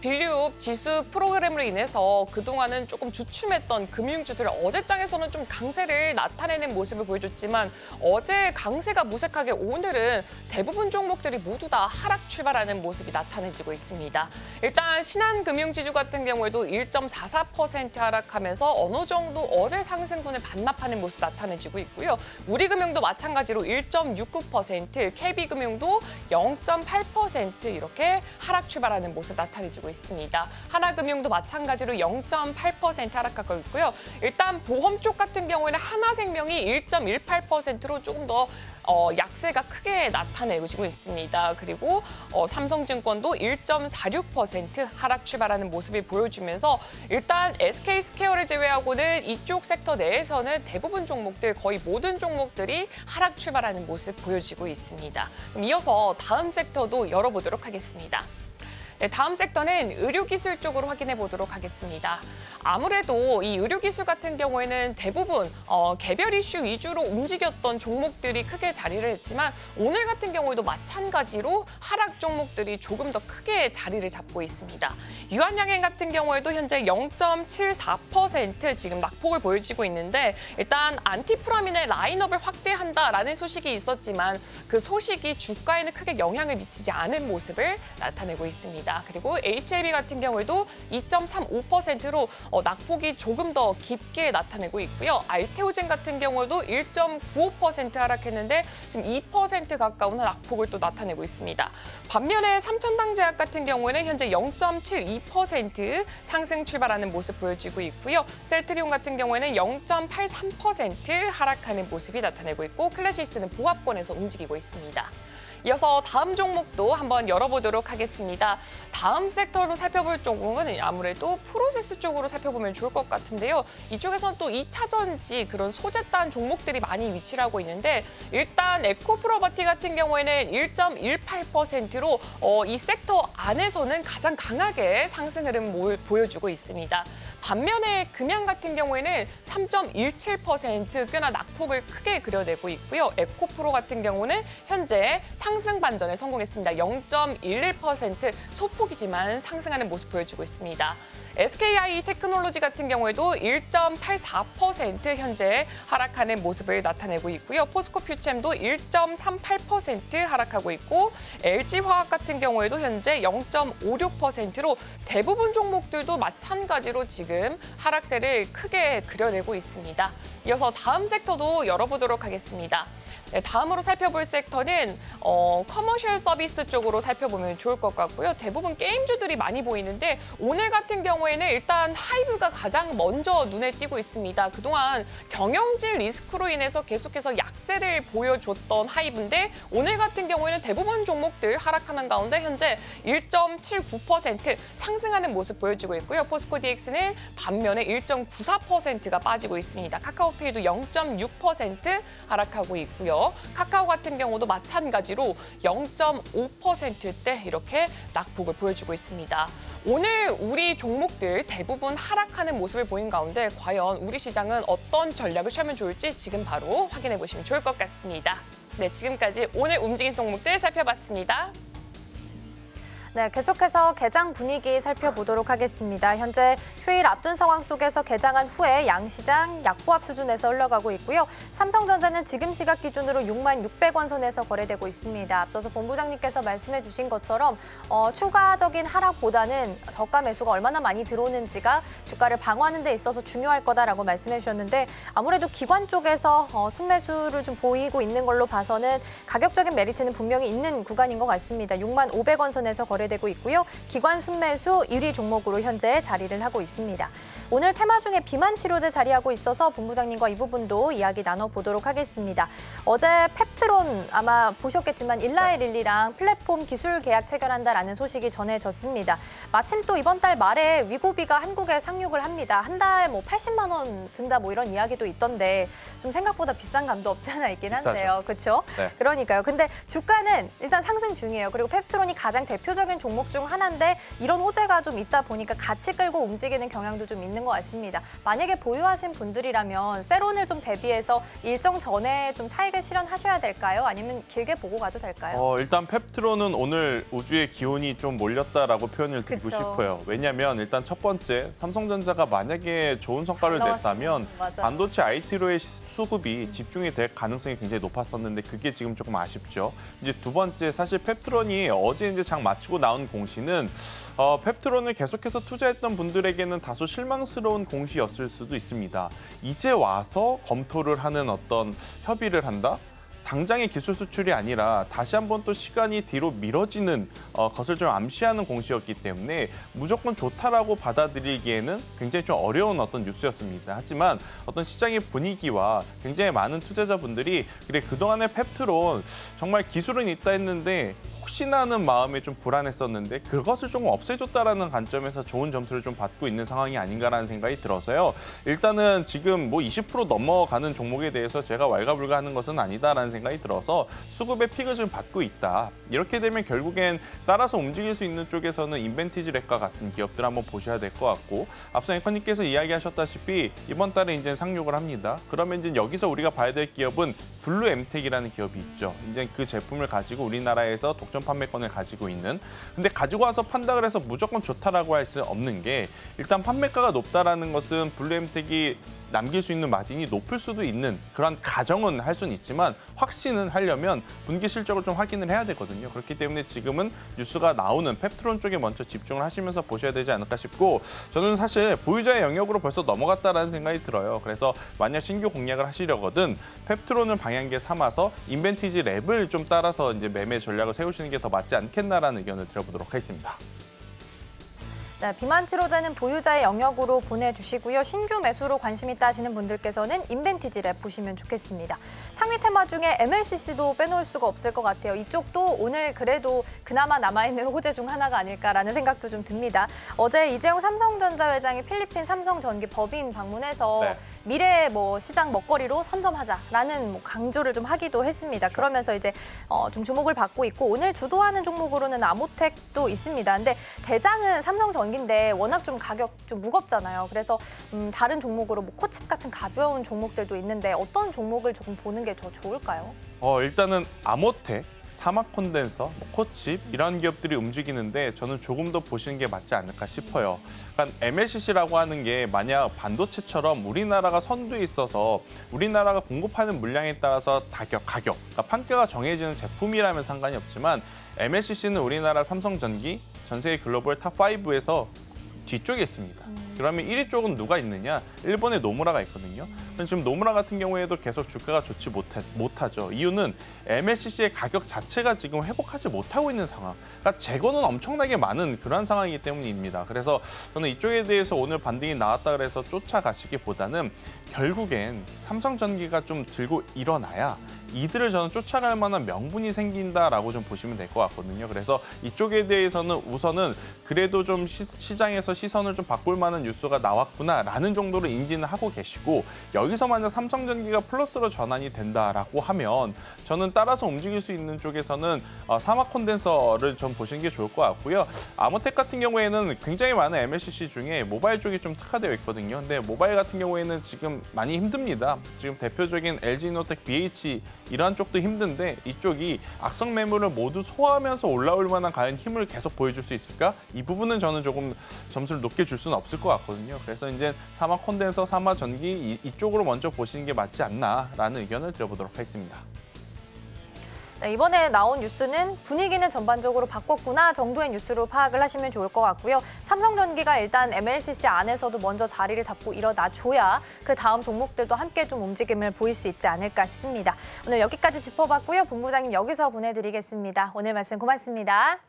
빌리옵 지수 프로그램으로 인해서 그동안은 조금 주춤했던 금융주들 어제장에서는 좀 강세를 나타내는 모습을 보여줬지만 어제 강세가 무색하게 오늘은 대부분 종목들이 모두 다 하락 출발하는 모습이 나타내지고 있습니다. 일단 신한금융지주 같은 경우에도 1.44% 하락하면서 어느 정도 어제 상승분을 반납하는 모습 나타내지고 있고요. 우리금융도 마찬가지로 1.69%, KB금융도 0.8% 이렇게 하락 출발하는 모습 나타내지고 있습니다. 하나금융도 마찬가지로 0.8% 하락하고 있고요. 일단 보험 쪽 같은 경우에는 하나생명이 1.18%로 조금 더 약세가 크게 나타내고 있습니다. 그리고 삼성증권도 1.46% 하락 출발하는 모습을 보여주면서 일단 SK스퀘어를 제외하고는 이쪽 섹터 내에서는 대부분 종목들, 거의 모든 종목들이 하락 출발하는 모습 보여지고 있습니다. 그럼 이어서 다음 섹터도 열어보도록 하겠습니다. 네, 다음 섹터는 의료기술 쪽으로 확인해 보도록 하겠습니다. 아무래도 이 의료기술 같은 경우에는 대부분 개별 이슈 위주로 움직였던 종목들이 크게 자리를 했지만 오늘 같은 경우에도 마찬가지로 하락 종목들이 조금 더 크게 자리를 잡고 있습니다. 유한양행 같은 경우에도 현재 0.74% 지금 낙폭을 보여주고 있는데 일단 안티프라민의 라인업을 확대한다라는 소식이 있었지만 그 소식이 주가에는 크게 영향을 미치지 않은 모습을 나타내고 있습니다. 그리고 HLB 같은 경우에도 2.35%로 낙폭이 조금 더 깊게 나타내고 있고요. 알테오젠 같은 경우도 1.95% 하락했는데 지금 2% 가까운 낙폭을 또 나타내고 있습니다. 반면에 삼천당제약 같은 경우에는 현재 0.72% 상승 출발하는 모습 보여지고 있고요. 셀트리온 같은 경우에는 0.83% 하락하는 모습이 나타내고 있고 클래시스는 보합권에서 움직이고 있습니다. 이어서 다음 종목도 한번 열어보도록 하겠습니다. 다음 섹터로 살펴볼 종목은 아무래도 프로세스 쪽으로 살펴보면 좋을 것 같은데요. 이쪽에서는 또 2차전지 그런 소재단 종목들이 많이 위치를 하고 있는데 일단 에코프로버티 같은 경우에는 1.18%로 이 섹터 안에서는 가장 강하게 상승 흐름 보여주고 있습니다. 반면에 금양 같은 경우에는 3.17% 꽤나 낙폭을 크게 그려내고 있고요. 에코프로 같은 경우는 현재 상승 반전에 성공했습니다. 0.11% 소폭이지만 상승하는 모습 보여주고 있습니다. SKI 테크놀로지 같은 경우에도 1.84% 현재 하락하는 모습을 나타내고 있고요. 포스코퓨챔도 1.38% 하락하고 있고 LG화학 같은 경우에도 현재 0.56%로 대부분 종목들도 마찬가지로 지금 하락세를 크게 그려내고 있습니다. 이어서 다음 섹터도 열어보도록 하겠습니다. 네, 다음으로 살펴볼 섹터는 커머셜 서비스 쪽으로 살펴보면 좋을 것 같고요. 대부분 게임주들이 많이 보이는데 오늘 같은 경우에는 일단 하이브가 가장 먼저 눈에 띄고 있습니다. 그동안 경영진 리스크로 인해서 계속해서 약세를 보여줬던 하이브인데 오늘 같은 경우에는 대부분 종목들 하락하는 가운데 현재 1.79% 상승하는 모습 보여주고 있고요. 포스코 DX는 반면에 1.94%가 빠지고 있습니다. 카카오페이도 0.6% 하락하고 있고요. 카카오 같은 경우도 마찬가지로 0.5%대 이렇게 낙폭을 보여주고 있습니다. 오늘 우리 종목들 대부분 하락하는 모습을 보인 가운데 과연 우리 시장은 어떤 전략을 취하면 좋을지 지금 바로 확인해 보시면 좋을 것 같습니다. 네, 지금까지 오늘 움직인 종목들 살펴봤습니다. 네, 계속해서 개장 분위기 살펴보도록 하겠습니다. 현재 휴일 앞둔 상황 속에서 개장한 후에 양시장 약보합 수준에서 흘러가고 있고요. 삼성전자는 지금 시각 기준으로 6만 600원 선에서 거래되고 있습니다. 앞서서 본부장님께서 말씀해 주신 것처럼 추가적인 하락보다는 저가 매수가 얼마나 많이 들어오는지가 주가를 방어하는 데 있어서 중요할 거다라고 말씀해 주셨는데 아무래도 기관 쪽에서 순매수를 좀 보이고 있는 걸로 봐서는 가격적인 메리트는 분명히 있는 구간인 것 같습니다. 6만 500원 선에서 거래되고 있고요. 기관 순매수 1위 종목으로 현재 자리를 하고 있습니다. 오늘 테마 중에 비만 치료제 자리하고 있어서 본부장님과 이 부분도 이야기 나눠보도록 하겠습니다. 어제 펩트론 아마 보셨겠지만 일라이릴리랑 플랫폼 기술 계약 체결한다라는 소식이 전해졌습니다. 마침 또 이번 달 말에 위고비가 한국에 상륙을 합니다. 한 달 뭐 80만 원 든다 뭐 이런 이야기도 있던데 좀 생각보다 비싼 감도 없지 않아 있긴 한데요. 그렇죠? 네. 그러니까요. 근데 주가는 일단 상승 중이에요. 그리고 펩트론이 가장 대표적인 종목 중 하나인데 이런 호재가 좀 있다 보니까 같이 끌고 움직이는 경향도 좀 있는 것 같습니다. 만약에 보유하신 분들이라면 세론을 좀 대비해서 일정 전에 좀 차익을 실현하셔야 될까요? 아니면 길게 보고 가도 될까요? 일단 펩트론은 오늘 우주의 기온이 좀 몰렸다라고 표현을 드리고 그쵸. 싶어요. 왜냐하면 일단 첫 번째, 삼성전자가 만약에 좋은 성과를 잘 냈다면 맞아요. 반도체 IT로의 수급이 집중이 될 가능성이 굉장히 높았었는데 그게 지금 조금 아쉽죠. 이제 두 번째, 사실 펩트론이 어제 이제 장 마치고 나온 공시는 펩트론을 계속해서 투자했던 분들에게는 다소 실망스러운 공시였을 수도 있습니다. 이제 와서 검토를 하는 어떤 협의를 한다? 당장의 기술 수출이 아니라 다시 한번 또 시간이 뒤로 미뤄지는 것을 좀 암시하는 공시였기 때문에 무조건 좋다라고 받아들이기에는 굉장히 좀 어려운 어떤 뉴스였습니다. 하지만 어떤 시장의 분위기와 굉장히 많은 투자자분들이 그래 그동안의 펩트론 정말 기술은 있다 했는데 혹시나 하는 마음에 좀 불안했었는데 그것을 조금 없애줬다라는 관점에서 좋은 점수를 좀 받고 있는 상황이 아닌가라는 생각이 들어서요. 일단은 지금 뭐 20% 넘어가는 종목에 대해서 제가 왈가불가하는 것은 아니다라는 생각이 들어서 수급의 픽을 좀 받고 있다. 이렇게 되면 결국엔 따라서 움직일 수 있는 쪽에서는 인벤티지랩과 같은 기업들 한번 보셔야 될 것 같고 앞서 앵커님께서 이야기하셨다시피 이번 달에 이제 상륙을 합니다. 그러면 이제 여기서 우리가 봐야 될 기업은 블루엠텍이라는 기업이 있죠. 이제 그 제품을 가지고 우리나라에서 독점 판매권을 가지고 있는. 근데 가지고 와서 판다고 해서 무조건 좋다라고 할 수 없는 게 일단 판매가가 높다라는 것은 블루엠텍이 남길 수 있는 마진이 높을 수도 있는 그런 가정은 할 수는 있지만 확신은 하려면 분기 실적을 좀 확인을 해야 되거든요. 그렇기 때문에 지금은 뉴스가 나오는 펩트론 쪽에 먼저 집중을 하시면서 보셔야 되지 않을까 싶고 저는 사실 보유자의 영역으로 벌써 넘어갔다라는 생각이 들어요. 그래서 만약 신규 공략을 하시려거든 펩트론을 방향계 삼아서 인벤티지 랩을 좀 따라서 이제 매매 전략을 세우시는 게 더 맞지 않겠나라는 의견을 드려보도록 하겠습니다. 네, 비만 치료제는 보유자의 영역으로 보내주시고요. 신규 매수로 관심 있다 하시는 분들께서는 인벤티지랩 보시면 좋겠습니다. 상위 테마 중에 MLCC도 빼놓을 수가 없을 것 같아요. 이쪽도 오늘 그래도 그나마 남아있는 호재 중 하나가 아닐까라는 생각도 좀 듭니다. 어제 이재용 삼성전자 회장이 필리핀 삼성전기 법인 방문해서 네. 미래 시장 먹거리로 선점하자라는 강조를 좀 하기도 했습니다. 그러면서 이제 좀 주목을 받고 있고 오늘 주도하는 종목으로는 아모텍도 있습니다. 근데 대장은 삼성전기 인데 워낙 좀 가격 좀 무겁잖아요. 그래서 다른 종목으로 코칩 같은 가벼운 종목들도 있는데 어떤 종목을 조금 보는 게 더 좋을까요? 일단은 아모텍, 사막 콘덴서, 코칩 이런 기업들이 움직이는데 저는 조금 더 보시는 게 맞지 않을까 싶어요. 그러니까 MLCC라고 하는 게 만약 반도체처럼 우리나라가 선두에 있어서 우리나라가 공급하는 물량에 따라서 가격, 그러니까 판가가 정해지는 제품이라면 상관이 없지만 MLCC는 우리나라 삼성전기, 전 세계 글로벌 탑5에서 뒤쪽에 있습니다. 그러면 1위 쪽은 누가 있느냐? 일본의 노무라가 있거든요. 지금 노무라 같은 경우에도 계속 주가가 좋지 못하죠. 이유는 MLCC의 가격 자체가 지금 회복하지 못하고 있는 상황. 그러니까 재고는 엄청나게 많은 그런 상황이기 때문입니다. 그래서 저는 이쪽에 대해서 오늘 반등이 나왔다 그래서 쫓아가시기보다는 결국엔 삼성전기가 좀 들고 일어나야 이들을 저는 쫓아갈 만한 명분이 생긴다라고 좀 보시면 될 것 같거든요. 그래서 이쪽에 대해서는 우선은 그래도 좀 시장에서 시선을 좀 바꿀 만한 뉴스가 나왔구나라는 정도로 인지는 하고 계시고 여기서 만약 삼성전기가 플러스로 전환이 된다라고 하면 저는 따라서 움직일 수 있는 쪽에서는 사막 콘덴서를 좀 보시는 게 좋을 것 같고요. 아모텍 같은 경우에는 굉장히 많은 MLCC 중에 모바일 쪽이 좀 특화되어 있거든요. 근데 모바일 같은 경우에는 지금 많이 힘듭니다. 지금 대표적인 LG이노텍 BH 이러한 쪽도 힘든데 이쪽이 악성 매물을 모두 소화하면서 올라올 만한 과연 힘을 계속 보여줄 수 있을까? 이 부분은 저는 조금 점수를 높게 줄 수는 없을 것 같거든요. 그래서 이제 사마 콘덴서, 사마 전기 이쪽으로 먼저 보시는 게 맞지 않나라는 의견을 드려보도록 하겠습니다. 네, 이번에 나온 뉴스는 분위기는 전반적으로 바꿨구나 정도의 뉴스로 파악을 하시면 좋을 것 같고요. 삼성전기가 일단 MLCC 안에서도 먼저 자리를 잡고 일어나줘야 그 다음 종목들도 함께 좀 움직임을 보일 수 있지 않을까 싶습니다. 오늘 여기까지 짚어봤고요. 본부장님 여기서 보내드리겠습니다. 오늘 말씀 고맙습니다.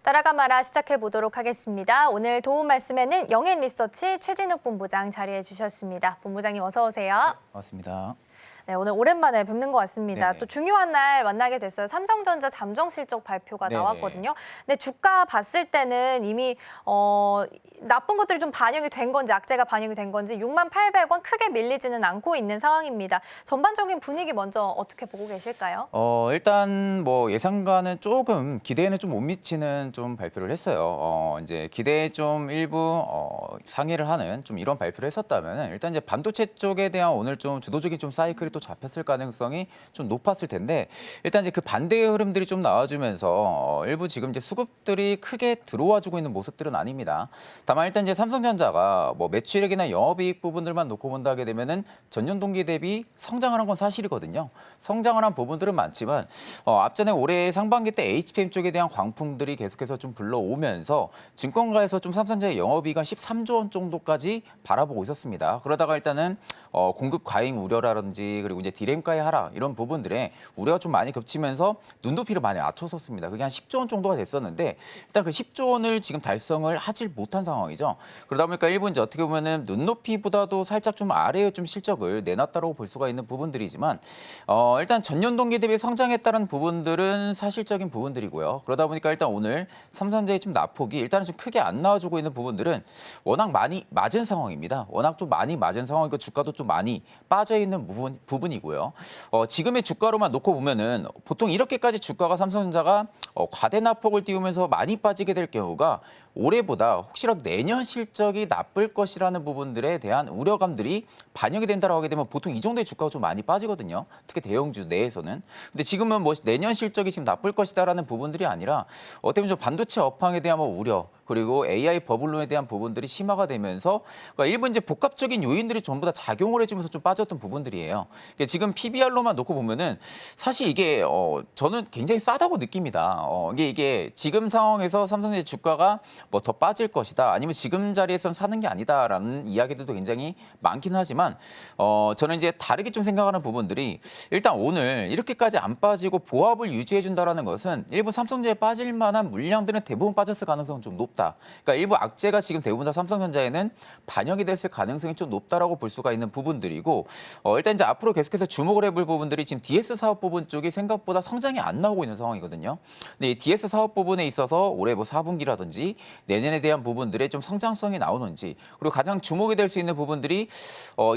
따라가 말아 시작해 보도록 하겠습니다. 오늘 도움 말씀에는 영앤리서치 최진욱 본부장 자리해 주셨습니다. 본부장님 어서 오세요. 맞습니다. 네, 오늘 오랜만에 뵙는 것 같습니다. 네네. 또 중요한 날 만나게 됐어요. 삼성전자 잠정 실적 발표가 네네. 나왔거든요. 근데 주가 봤을 때는 이미 나쁜 것들이 좀 반영이 된 건지 악재가 반영이 된 건지 68,000원 크게 밀리지는 않고 있는 상황입니다. 전반적인 분위기 먼저 어떻게 보고 계실까요? 일단 뭐 예상과는 조금 기대에는 좀 못 미치는 좀 발표를 했어요. 이제 기대에 좀 일부 상회를 하는 좀 이런 발표를 했었다면 일단 이제 반도체 쪽에 대한 오늘 좀 주도적인 좀 사이클이 또 잡혔을 가능성이 좀 높았을 텐데 일단 이제 그 반대의 흐름들이 좀 나와주면서 일부 지금 이제 수급들이 크게 들어와주고 있는 모습들은 아닙니다. 다만 일단 이제 삼성전자가 뭐 매출액이나 영업이익 부분들만 놓고 본다 하게 되면은 전년 동기 대비 성장을 한 건 사실이거든요. 성장을 한 부분들은 많지만 앞전에 올해 상반기 때 HPM 쪽에 대한 광풍들이 계속해서 좀 불러오면서 증권가에서 좀 삼성전자의 영업이익 한 13조 원 정도까지 바라보고 있었습니다. 그러다가 일단은 공급 과잉 우려라든지 그리고 이제 디램가의 하락 이런 부분들에 우려가 좀 많이 겹치면서 눈높이를 많이 낮췄었습니다. 그게 한 10조 원 정도가 됐었는데 일단 그 10조 원을 지금 달성을 하질 못한 상황이죠. 그러다 보니까 일부 이제 어떻게 보면은 눈높이보다도 살짝 좀 아래의 좀 실적을 내놨다고 볼 수가 있는 부분들이지만 일단 전년 동기 대비 성장했다는 부분들은 사실적인 부분들이고요. 그러다 보니까 일단 오늘 삼성전자의 좀 낙폭이 일단은 좀 크게 안 나와주고 있는 부분들은 워낙 많이 맞은 상황입니다. 워낙 좀 많이 맞은 상황이고 주가도 좀 많이 빠져 있는 부분이고요. 지금의 주가로만 놓고 보면은 보통 이렇게까지 주가가 삼성전자가 과대 낙폭을 띄우면서 많이 빠지게 될 경우가 올해보다 혹시라도 내년 실적이 나쁠 것이라는 부분들에 대한 우려감들이 반영이 된다고 하게 되면 보통 이 정도의 주가가 좀 많이 빠지거든요. 특히 대형주 내에서는. 근데 지금은 뭐 내년 실적이 지금 나쁠 것이다라는 부분들이 아니라 어떻게 보면 좀 반도체 업황에 대한 뭐 우려 그리고 AI 버블론에 대한 부분들이 심화가 되면서 그러니까 일부 이제 복합적인 요인들이 전부 다 작용을 해주면서 좀 빠졌던 부분들이에요. 그러니까 지금 PBR로만 놓고 보면은 사실 이게 저는 굉장히 싸다고 느낍니다. 이게 지금 상황에서 삼성전자 주가가 뭐 더 빠질 것이다 아니면 지금 자리에선 사는 게 아니다라는 이야기들도 굉장히 많긴 하지만 저는 이제 다르게 좀 생각하는 부분들이 일단 오늘 이렇게까지 안 빠지고 보합을 유지해준다라는 것은 일부 삼성전자에 빠질 만한 물량들은 대부분 빠졌을 가능성은 좀 높다. 그러니까 일부 악재가 지금 대부분 다 삼성전자에는 반영이 됐을 가능성이 좀 높다라고 볼 수가 있는 부분들이고 일단 이제 앞으로 계속해서 주목을 해볼 부분들이 지금 DS 사업 부분 쪽이 생각보다 성장이 안 나오고 있는 상황이거든요. 근데 이 DS 사업 부분에 있어서 올해 뭐 4분기라든지 내년에 대한 부분들의 좀 성장성이 나오는지, 그리고 가장 주목이 될 수 있는 부분들이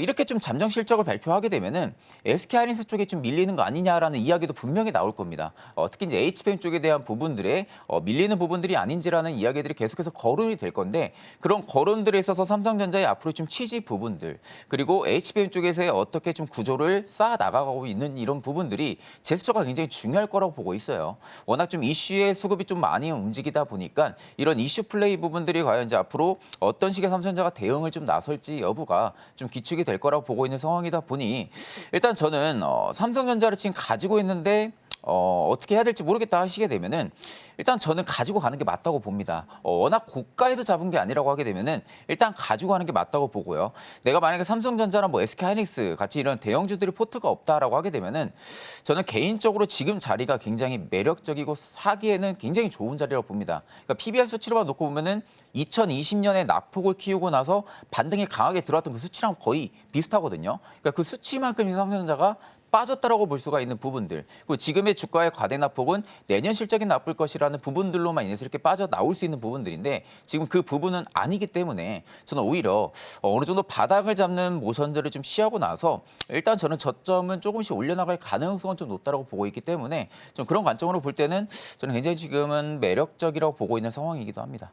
이렇게 좀 잠정 실적을 발표하게 되면은 SK하이닉스 쪽에 좀 밀리는 거 아니냐라는 이야기도 분명히 나올 겁니다. 특히 이제 HBM 쪽에 대한 부분들에 밀리는 부분들이 아닌지라는 이야기들이 계속해서 거론이 될 건데, 그런 거론들에 있어서 삼성전자의 앞으로 좀 취지 부분들, 그리고 HBM 쪽에서의 어떻게 좀 구조를 쌓아 나가고 있는 이런 부분들이 제스처가 굉장히 중요할 거라고 보고 있어요. 워낙 좀 이슈의 수급이 좀 많이 움직이다 보니까 이런 이슈 플레이 부분들이 과연 이제 앞으로 어떤 식의 삼성전자가 대응을 좀 나설지 여부가 좀 기축이 될 거라고 보고 있는 상황이다 보니, 일단 저는 삼성전자를 지금 가지고 있는데 어떻게 해야 될지 모르겠다 하시게 되면은 일단 저는 가지고 가는 게 맞다고 봅니다. 워낙 고가에서 잡은 게 아니라고 하게 되면은 일단 가지고 가는 게 맞다고 보고요. 내가 만약에 삼성전자나 뭐 SK하이닉스 같이 이런 대형주들이 포트가 없다라고 하게 되면은 저는 개인적으로 지금 자리가 굉장히 매력적이고 사기에는 굉장히 좋은 자리라고 봅니다. 그러니까 PBR 수치로만 놓고 보면은 2020년에 낙폭을 키우고 나서 반등이 강하게 들어왔던 그 수치랑 거의 비슷하거든요. 그러니까 그 수치만큼 삼성전자가 빠졌다라고 볼 수가 있는 부분들, 그리고 지금의 주가의 과대 낙폭은 내년 실적이 나쁠 것이라는 부분들로만 인해서 이렇게 빠져나올 수 있는 부분들인데, 지금 그 부분은 아니기 때문에 저는 오히려 어느 정도 바닥을 잡는 모션들을 좀 취하고 나서 일단 저는 저점은 조금씩 올려나갈 가능성은 좀 높다라고 보고 있기 때문에 좀 그런 관점으로 볼 때는 저는 굉장히 지금은 매력적이라고 보고 있는 상황이기도 합니다.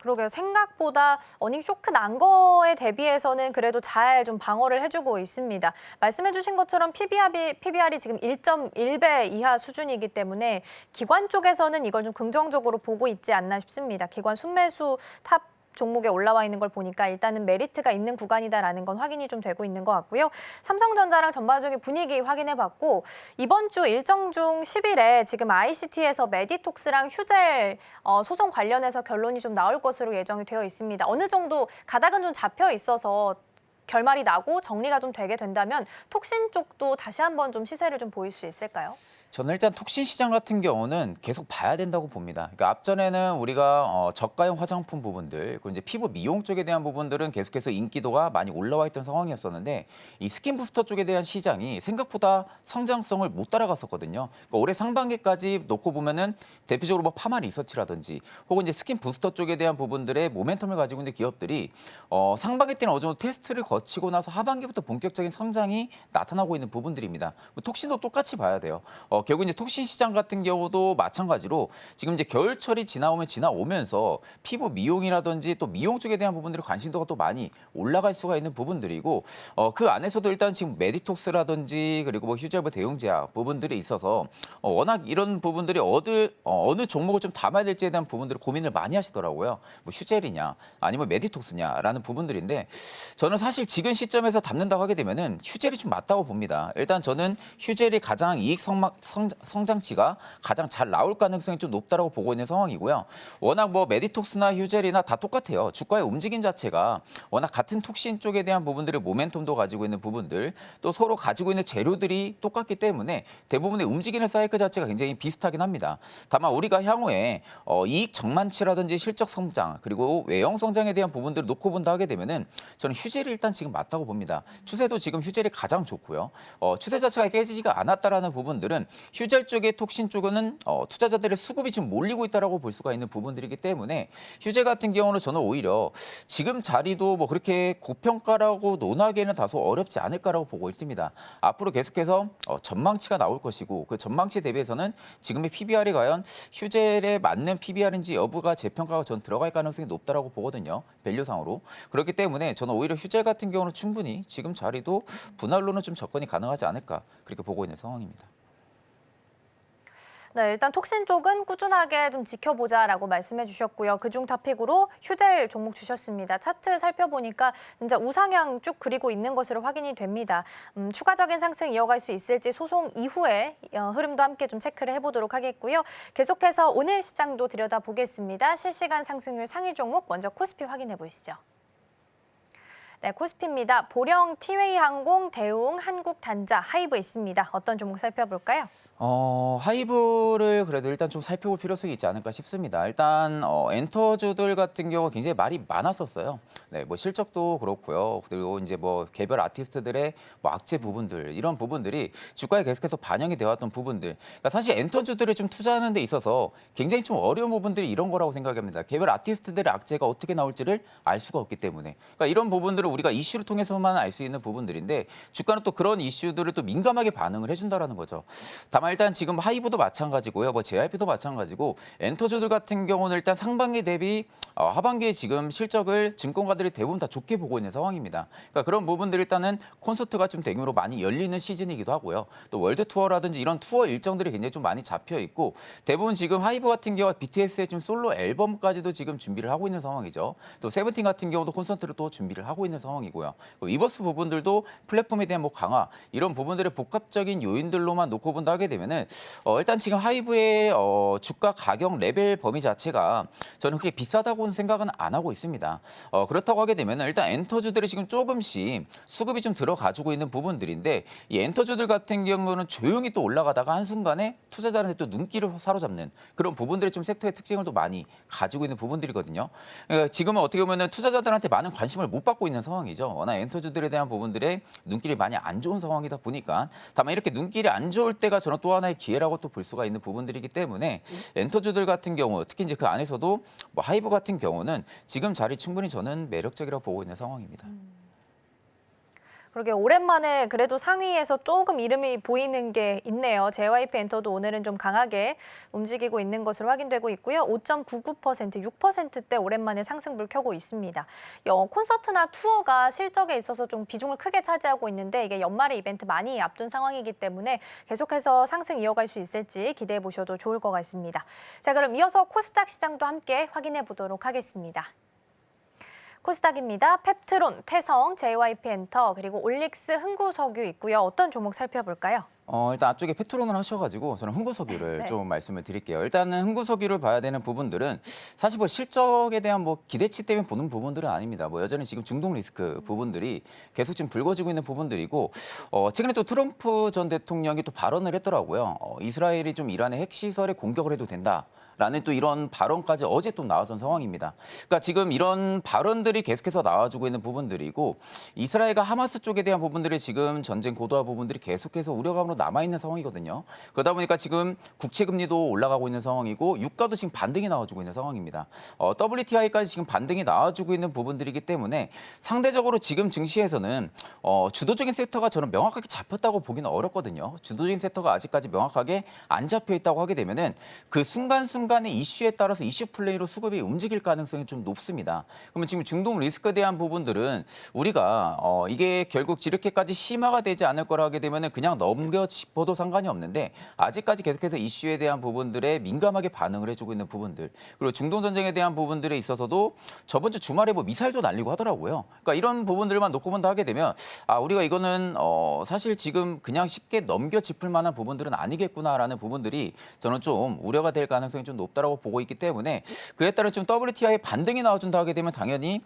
그러게요. 생각보다 어닝 쇼크 난 거에 대비해서는 그래도 잘 좀 방어를 해주고 있습니다. 말씀해주신 것처럼 PBR이 지금 1.1배 이하 수준이기 때문에 기관 쪽에서는 이걸 좀 긍정적으로 보고 있지 않나 싶습니다. 기관 순매수 탑 종목에 올라와 있는 걸 보니까 일단은 메리트가 있는 구간이다라는 건 확인이 좀 되고 있는 것 같고요. 삼성전자랑 전반적인 분위기 확인해봤고, 이번 주 일정 중 10일에 지금 ICT에서 메디톡스랑 휴젤 소송 관련해서 결론이 좀 나올 것으로 예정이 되어 있습니다. 어느 정도 가닥은 좀 잡혀 있어서 결말이 나고 정리가 좀 되게 된다면 톡신 쪽도 다시 한번 좀 시세를 좀 보일 수 있을까요? 저는 일단 톡신 시장 같은 경우는 계속 봐야 된다고 봅니다. 그러니까 앞전에는 우리가 저가형 화장품 부분들, 그리고 이제 피부 미용 쪽에 대한 부분들은 계속해서 인기도가 많이 올라와 있던 상황이었었는데, 이 스킨 부스터 쪽에 대한 시장이 생각보다 성장성을 못 따라갔었거든요. 그러니까 올해 상반기까지 놓고 보면은 대표적으로 뭐 파마 리서치라든지 혹은 이제 스킨 부스터 쪽에 대한 부분들의 모멘텀을 가지고 있는 기업들이 상반기 때는 어느 정도 테스트를 거치고 나서 하반기부터 본격적인 성장이 나타나고 있는 부분들입니다. 뭐 톡신도 똑같이 봐야 돼요. 결국 이제 톡신 시장 같은 경우도 마찬가지로 지금 이제 겨울철이 지나오면서 피부 미용이라든지 또 미용 쪽에 대한 부분들이 관심도가 또 많이 올라갈 수가 있는 부분들이고, 그 안에서도 일단 지금 메디톡스라든지 그리고 뭐 휴젤부 대용제약 부분들이 있어서 워낙 이런 부분들이 어느 종목을 좀 담아야 될지에 대한 부분들을 고민을 많이 하시더라고요. 뭐 휴젤이냐 아니면 메디톡스냐라는 부분들인데, 저는 사실 지금 시점에서 담는다고 하게 되면은 휴젤이 좀 맞다고 봅니다. 일단 저는 휴젤이 가장 이익 성장치가 가장 잘 나올 가능성이 좀 높다라고 보고 있는 상황이고요. 워낙 뭐 메디톡스나 휴젤이나 다 똑같아요. 주가의 움직임 자체가 워낙 같은 톡신 쪽에 대한 부분들의 모멘텀도 가지고 있는 부분들, 또 서로 가지고 있는 재료들이 똑같기 때문에 대부분의 움직이는 사이클 자체가 굉장히 비슷하긴 합니다. 다만 우리가 향후에 이익 정만치라든지 실적 성장 그리고 외형 성장에 대한 부분들을 놓고 본다 하게 되면은 저는 휴젤이 일단 지금 맞다고 봅니다. 추세도 지금 휴젤이 가장 좋고요. 추세 자체가 깨지지가 않았다라는 부분들은 휴젤 쪽의 톡신 쪽은 투자자들의 수급이 지금 몰리고 있다라고 볼 수가 있는 부분들이기 때문에 휴젤 같은 경우는 저는 오히려 지금 자리도 뭐 그렇게 고평가라고 논하기에는 다소 어렵지 않을까라고 보고 있습니다. 앞으로 계속해서 전망치가 나올 것이고, 그 전망치 대비해서는 지금의 PBR이 과연 휴젤에 맞는 PBR인지 여부가 재평가가 전 들어갈 가능성이 높다라고 보거든요. 밸류상으로. 그렇기 때문에 저는 오히려 휴젤 같은 경우는 충분히 지금 자리도 분할로는 좀 접근이 가능하지 않을까, 그렇게 보고 있는 상황입니다. 네, 일단 톡신 쪽은 꾸준하게 좀 지켜보자라고 말씀해 주셨고요. 그중 탑픽으로 휴젤 종목 주셨습니다. 차트 살펴보니까 진짜 우상향 쭉 그리고 있는 것으로 확인이 됩니다. 추가적인 상승 이어갈 수 있을지 소송 이후에 흐름도 함께 좀 체크를 해보도록 하겠고요. 계속해서 오늘 시장도 들여다보겠습니다. 실시간 상승률 상위 종목 먼저 코스피 확인해 보시죠. 네, 코스피입니다. 보령, 티웨이 항공, 대웅, 한국단자, 하이브 있습니다. 어떤 종목 살펴볼까요? 하이브를 그래도 일단 좀 살펴볼 필요성이 있지 않을까 싶습니다. 일단 엔터주들 같은 경우 굉장히 말이 많았었어요. 네, 뭐 실적도 그렇고요. 그리고 이제 뭐 개별 아티스트들의 뭐 악재 부분들 이런 부분들이 주가에 계속해서 반영이 되어왔던 부분들. 그러니까 사실 엔터주들을 좀 투자하는 데 있어서 굉장히 좀 어려운 부분들이 이런 거라고 생각합니다. 개별 아티스트들의 악재가 어떻게 나올지를 알 수가 없기 때문에. 그러니까 이런 부분들을 우리가 이슈를 통해서만 알 수 있는 부분들인데 주가는 또 그런 이슈들을 또 민감하게 반응을 해준다라는 거죠. 다만 일단 지금 하이브도 마찬가지고요. 뭐 JYP도 마찬가지고 엔터주들 같은 경우는 일단 상반기 대비 하반기에 지금 실적을 증권가들이 대부분 다 좋게 보고 있는 상황입니다. 그러니까 그런 부분들 일단은 콘서트가 좀 대규모로 많이 열리는 시즌이기도 하고요. 또 월드 투어라든지 이런 투어 일정들이 굉장히 좀 많이 잡혀 있고 대부분 지금 하이브 같은 경우 BTS의 지금 솔로 앨범까지도 지금 준비를 하고 있는 상황이죠. 또 세븐틴 같은 경우도 콘서트를 또 준비를 하고 있는 상황이고요. 위버스 부분들도 플랫폼에 대한 뭐 강화 이런 부분들의 복합적인 요인들로만 놓고 본다 하게 되면은 일단 지금 하이브의 주가 가격 레벨 범위 자체가 저는 그렇게 비싸다고는 생각은 안 하고 있습니다. 그렇다고 하게 되면은 일단 엔터주들이 지금 조금씩 수급이 좀 들어가지고 있는 부분들인데 이 엔터주들 같은 경우는 조용히 또 올라가다가 한순간에 투자자한테 또 눈길을 사로잡는 그런 부분들이 좀 섹터의 특징을 또 많이 가지고 있는 부분들이거든요. 지금은 어떻게 보면은 투자자들한테 많은 관심을 못 받고 있는 상황이죠. 워낙 엔터주들에 대한 부분들의 눈길이 많이 안 좋은 상황이다 보니까 다만 이렇게 눈길이 안 좋을 때가 저는 또 하나의 기회라고 또 볼 수가 있는 부분들이기 때문에 엔터주들 같은 경우 특히 이제 그 안에서도 뭐 하이브 같은 경우는 지금 자리 충분히 저는 매력적이라고 보고 있는 상황입니다. 그러게 오랜만에 그래도 상위에서 조금 이름이 보이는 게 있네요. JYP 엔터도 오늘은 좀 강하게 움직이고 있는 것으로 확인되고 있고요. 5.99%, 6%대 오랜만에 상승불 켜고 있습니다. 콘서트나 투어가 실적에 있어서 좀 비중을 크게 차지하고 있는데 이게 연말의 이벤트 많이 앞둔 상황이기 때문에 계속해서 상승 이어갈 수 있을지 기대해 보셔도 좋을 것 같습니다. 자, 그럼 이어서 코스닥 시장도 함께 확인해 보도록 하겠습니다. 코스닥입니다. 펩트론, 태성, JYP 엔터, 그리고 올릭스, 흥구석유 있고요. 어떤 종목 살펴볼까요? 일단 앞쪽에 페트론을 하셔가지고 저는 흥구석유를 네. 좀 말씀을 드릴게요. 일단은 흥구석유를 봐야 되는 부분들은 사실 뭐 실적에 대한 뭐 기대치 때문에 보는 부분들은 아닙니다. 뭐 여전히 지금 중동 리스크 부분들이 계속 지금 불거지고 있는 부분들이고 최근에 또 트럼프 전 대통령이 또 발언을 했더라고요. 이스라엘이 좀 이란의 핵시설에 공격을 해도 된다. 라는 또 이런 발언까지 어제 또 나왔던 상황입니다. 그러니까 지금 이런 발언들이 계속해서 나와주고 있는 부분들이고 이스라엘과 하마스 쪽에 대한 부분들이 지금 전쟁 고도화 부분들이 계속해서 우려감으로 남아있는 상황이거든요. 그러다 보니까 지금 국채 금리도 올라가고 있는 상황이고 유가도 지금 반등이 나와주고 있는 상황입니다. WTI까지 지금 반등이 나와주고 있는 부분들이기 때문에 상대적으로 지금 증시에서는 주도적인 섹터가 저는 명확하게 잡혔다고 보기는 어렵거든요. 주도적인 섹터가 아직까지 명확하게 안 잡혀 있다고 하게 되면은 그 순간의 이슈에 따라서 이슈 플레이로 수급이 움직일 가능성이 좀 높습니다. 그러면 지금 중동 리스크에 대한 부분들은 우리가 이게 결국 이렇게까지 심화가 되지 않을 거라 하게 되면은 그냥 넘겨 짚어도 상관이 없는데 아직까지 계속해서 이슈에 대한 부분들에 민감하게 반응을 해주고 있는 부분들 그리고 중동 전쟁에 대한 부분들에 있어서도 저번 주 주말에 뭐 미사일도 날리고 하더라고요. 그러니까 이런 부분들만 놓고 본다 하게 되면 우리가 이거는 사실 지금 그냥 쉽게 넘겨 짚을 만한 부분들은 아니겠구나라는 부분들이 저는 좀 우려가 될 가능성이 좀 높다라고 보고 있기 때문에 그에 따른 좀 WTI 반등이 나와준다 하게 되면 당연히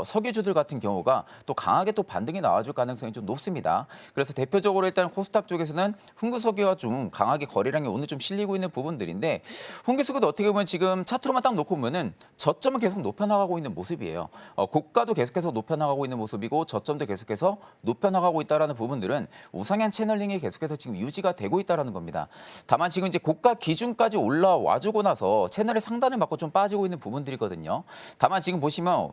석유주들 같은 경우가 또 강하게 또 반등이 나와줄 가능성이 좀 높습니다. 그래서 대표적으로 일단 코스닥 쪽에서는 흥구석유가 좀 강하게 거래량이 오늘 좀 실리고 있는 부분들인데 흥구석유도 어떻게 보면 지금 차트로만 딱 놓고 보면은 저점은 계속 높여나가고 있는 모습이에요. 고가도 계속해서 높여나가고 있는 모습이고 저점도 계속해서 높여나가고 있다라는 부분들은 우상향 채널링이 계속해서 지금 유지가 되고 있다라는 겁니다. 다만 지금 이제 고가 기준까지 올라와주고 나서 채널의 상단을 맞고 좀 빠지고 있는 부분들이거든요. 다만 지금 보시면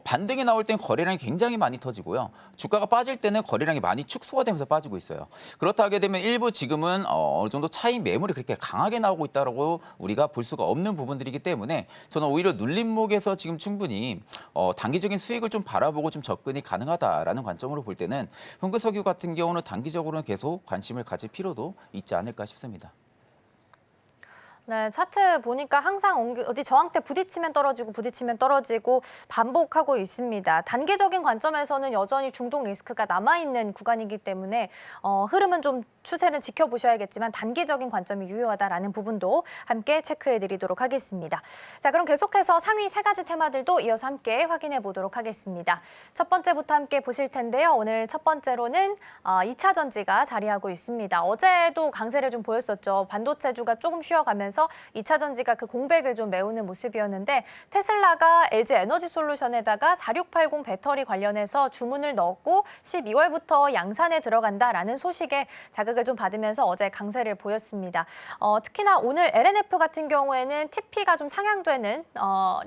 반등이 나올 때는 거래량이 굉장히 많이 터지고요. 주가가 빠질 때는 거래량이 많이 축소가 되면서 빠지고 있어요. 그렇다 하게 되면 일부 지금은 어느 정도 차익 매물이 그렇게 강하게 나오고 있다고 우리가 볼 수가 없는 부분들이기 때문에 저는 오히려 눌림목에서 지금 충분히 단기적인 수익을 좀 바라보고 좀 접근이 가능하다라는 관점으로 볼 때는 흥구석유 같은 경우는 단기적으로는 계속 관심을 가질 필요도 있지 않을까 싶습니다. 네, 차트 보니까 항상 어디 저항대 부딪히면 떨어지고 반복하고 있습니다. 단기적인 관점에서는 여전히 중독 리스크가 남아있는 구간이기 때문에 흐름은 좀 추세는 지켜보셔야겠지만 단기적인 관점이 유효하다라는 부분도 함께 체크해드리도록 하겠습니다. 자, 그럼 계속해서 상위 3가지 테마들도 이어서 함께 확인해 보도록 하겠습니다. 첫 번째부터 함께 보실 텐데요. 오늘 첫 번째로는 2차 전지가 자리하고 있습니다. 어제도 강세를 좀 보였었죠. 반도체주가 조금 쉬어가면서 2차 전지가 그 공백을 좀 메우는 모습이었는데 테슬라가 LG 에너지 솔루션에다가 4680 배터리 관련해서 주문을 넣었고 12월부터 양산에 들어간다라는 소식에 자극을 좀 받으면서 어제 강세를 보였습니다. 특히나 오늘 LNF 같은 경우에는 TP가 좀 상향되는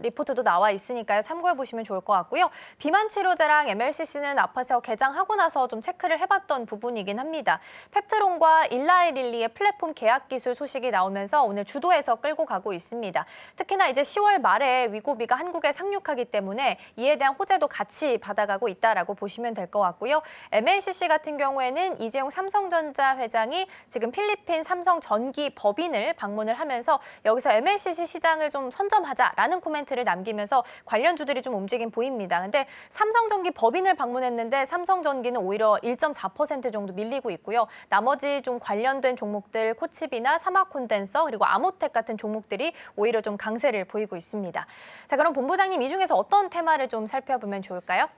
리포트도 나와 있으니까요. 참고해 보시면 좋을 것 같고요. 비만 치료제랑 MLCC는 앞에서 개장하고 나서 좀 체크를 해봤던 부분이긴 합니다. 펩트론과 일라이릴리의 플랫폼 계약 기술 소식이 나오면서 오늘 주도해서 끌고 가고 있습니다. 특히나 이제 10월 말에 위고비가 한국에 상륙하기 때문에 이에 대한 호재도 같이 받아가고 있다라고 보시면 될 것 같고요. MLCC 같은 경우에는 이재용 삼성전자 회장이 지금 필리핀 삼성 전기 법인을 방문을 하면서 여기서 MLCC 시장을 좀 선점하자라는 코멘트를 남기면서 관련주들이 좀 움직임 보입니다. 근데 삼성전기 법인을 방문했는데 삼성전기는 오히려 1.4% 정도 밀리고 있고요. 나머지 좀 관련된 종목들 코치비나 사마콘덴서 그리고 아모텍 같은 종목들이 오히려 좀 강세를 보이고 있습니다. 자, 그럼 본부장님 이 중에서 어떤 테마를 좀 살펴보면 좋을까요?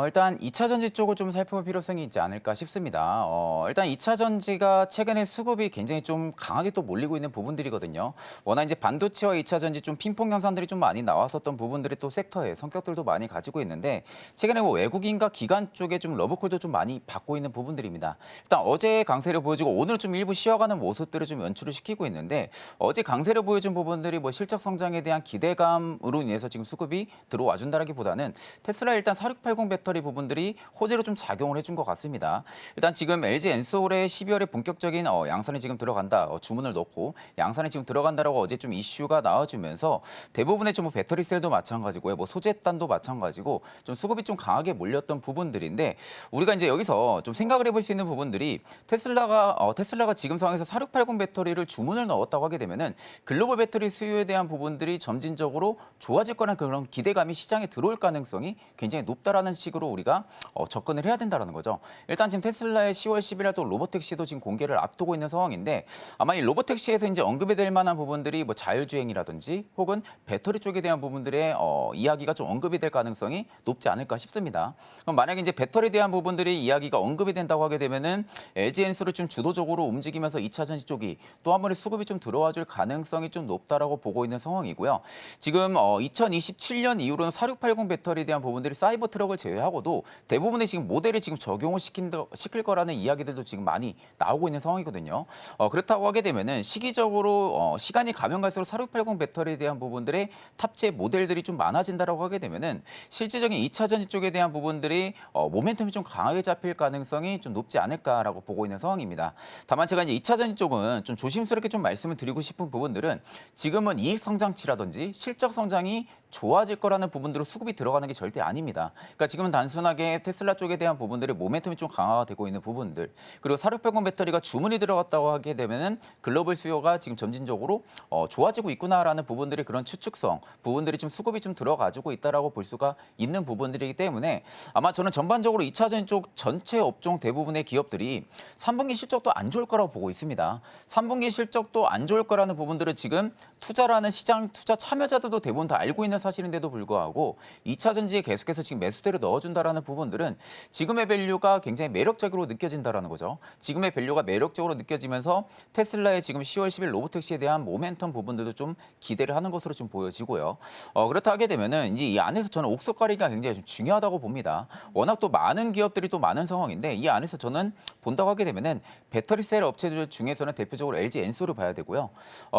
일단 2차 전지 쪽을 좀 살펴볼 필요성이 있지 않을까 싶습니다. 일단 2차 전지가 최근에 수급이 굉장히 좀 강하게 또 몰리고 있는 부분들이거든요. 워낙 이제 반도체와 2차 전지 좀 핑퐁 현상들이 좀 많이 나왔었던 부분들이 또 섹터의 성격들도 많이 가지고 있는데 최근에 뭐 외국인과 기관 쪽에 좀 러브콜도 좀 많이 받고 있는 부분들입니다. 일단 어제 강세를 보여주고 오늘 좀 일부 쉬어가는 모습들을 좀 연출을 시키고 있는데 어제 강세를 보여준 부분들이 뭐 실적 성장에 대한 기대감으로 인해서 지금 수급이 들어와 준다라기보다는 테슬라 일단 4680 배터리 부분들이 호재로 좀 작용을 해준 것 같습니다. 일단 지금 LG 엔솔의 12월에 본격적인 양산에 지금 들어간다, 주문을 넣고 양산에 지금 들어간다라고 어제 좀 이슈가 나와주면서 대부분의 좀 배터리 셀도 마찬가지고요, 뭐 소재단도 마찬가지고 좀 수급이 좀 강하게 몰렸던 부분들인데 우리가 이제 여기서 좀 생각을 해볼 수 있는 부분들이 테슬라가 지금 상황에서 4680 배터리를 주문을 넣었다고 하게 되면은 글로벌 배터리 수요에 대한 부분들이 점진적으로 좋아질 거라는 그런 기대감이 시장에 들어올 가능성이 굉장히 높다라는 식으로 우리가 접근을 해야 된다는 거죠. 일단 지금 테슬라의 10월 10일 또 로보택시도 지금 공개를 앞두고 있는 상황인데 아마 이 로보택시에서 이제 언급이 될 만한 부분들이 뭐 자율주행이라든지 혹은 배터리 쪽에 대한 부분들의 이야기가 좀 언급이 될 가능성이 높지 않을까 싶습니다. 그럼 만약에 이제 배터리에 대한 부분들이 이야기가 언급이 된다고 하게 되면은 LG 엔솔을 좀 주도적으로 움직이면서 2차 전지 쪽이 또 한 번에 수급이 좀 들어와 줄 가능성이 좀 높다라고 보고 있는 상황이고요. 지금 2027년 이후로는 4680 배터리에 대한 부분들이 사이버 트럭을 제외하고도 대부분의 지금 모델이 지금 적용을 시킬 거라는 이야기들도 지금 많이 나오고 있는 상황이거든요. 그렇다고 하게 되면은 시기적으로 시간이 가면 갈수록 4680 배터리에 대한 부분들의 탑재 모델들이 좀 많아진다라고 하게 되면은 실질적인 2차 전지 쪽에 대한 부분들이 모멘텀이 좀 강하게 잡힐 가능성이 좀 높지 않을까라고 보고 있는 상황입니다. 다만 제가 이제 2차 전지 쪽은 좀 조심스럽게 좀 말씀을 드리고 싶은 부분들은 지금은 이익 성장치라든지 실적 성장이 좋아질 거라는 부분들로 수급이 들어가는 게 절대 아닙니다. 그러니까 지금은 단순하게 테슬라 쪽에 대한 부분들의 모멘텀이 좀 강화가 되고 있는 부분들, 그리고 4680 배터리가 주문이 들어갔다고 하게 되면은 글로벌 수요가 지금 점진적으로 좋아지고 있구나라는 부분들이 그런 추측성 부분들이 좀 수급이 좀 들어가지고 있다라고 볼 수가 있는 부분들이기 때문에 아마 저는 전반적으로 2차 전지 쪽 전체 업종 대부분의 기업들이 3분기 실적도 안 좋을 거라고 보고 있습니다. 3분기 실적도 안 좋을 거라는 부분들을 지금 투자라는 시장 투자 참여자들도 대부분 다 알고 있는 사실인데도 불구하고 2차 전지에 계속해서 지금 매수대를 넣어준다라는 부분들은 지금의 밸류가 굉장히 매력적으로 느껴진다라는 거죠. 지금의 밸류가 매력적으로 느껴지면서 테슬라의 지금 10월 10일 로보택시에 대한 모멘텀 부분들도 좀 기대를 하는 것으로 좀 보여지고요. 그렇다 하게 되면은 이제 이 안에서 저는 옥석 가리기가 굉장히 좀 중요하다고 봅니다. 워낙 또 많은 기업들이 또 많은 상황인데 이 안에서 저는 본다고 하게 되면은 배터리 셀 업체들 중에서는 대표적으로 LG 엔솔을 봐야 되고요.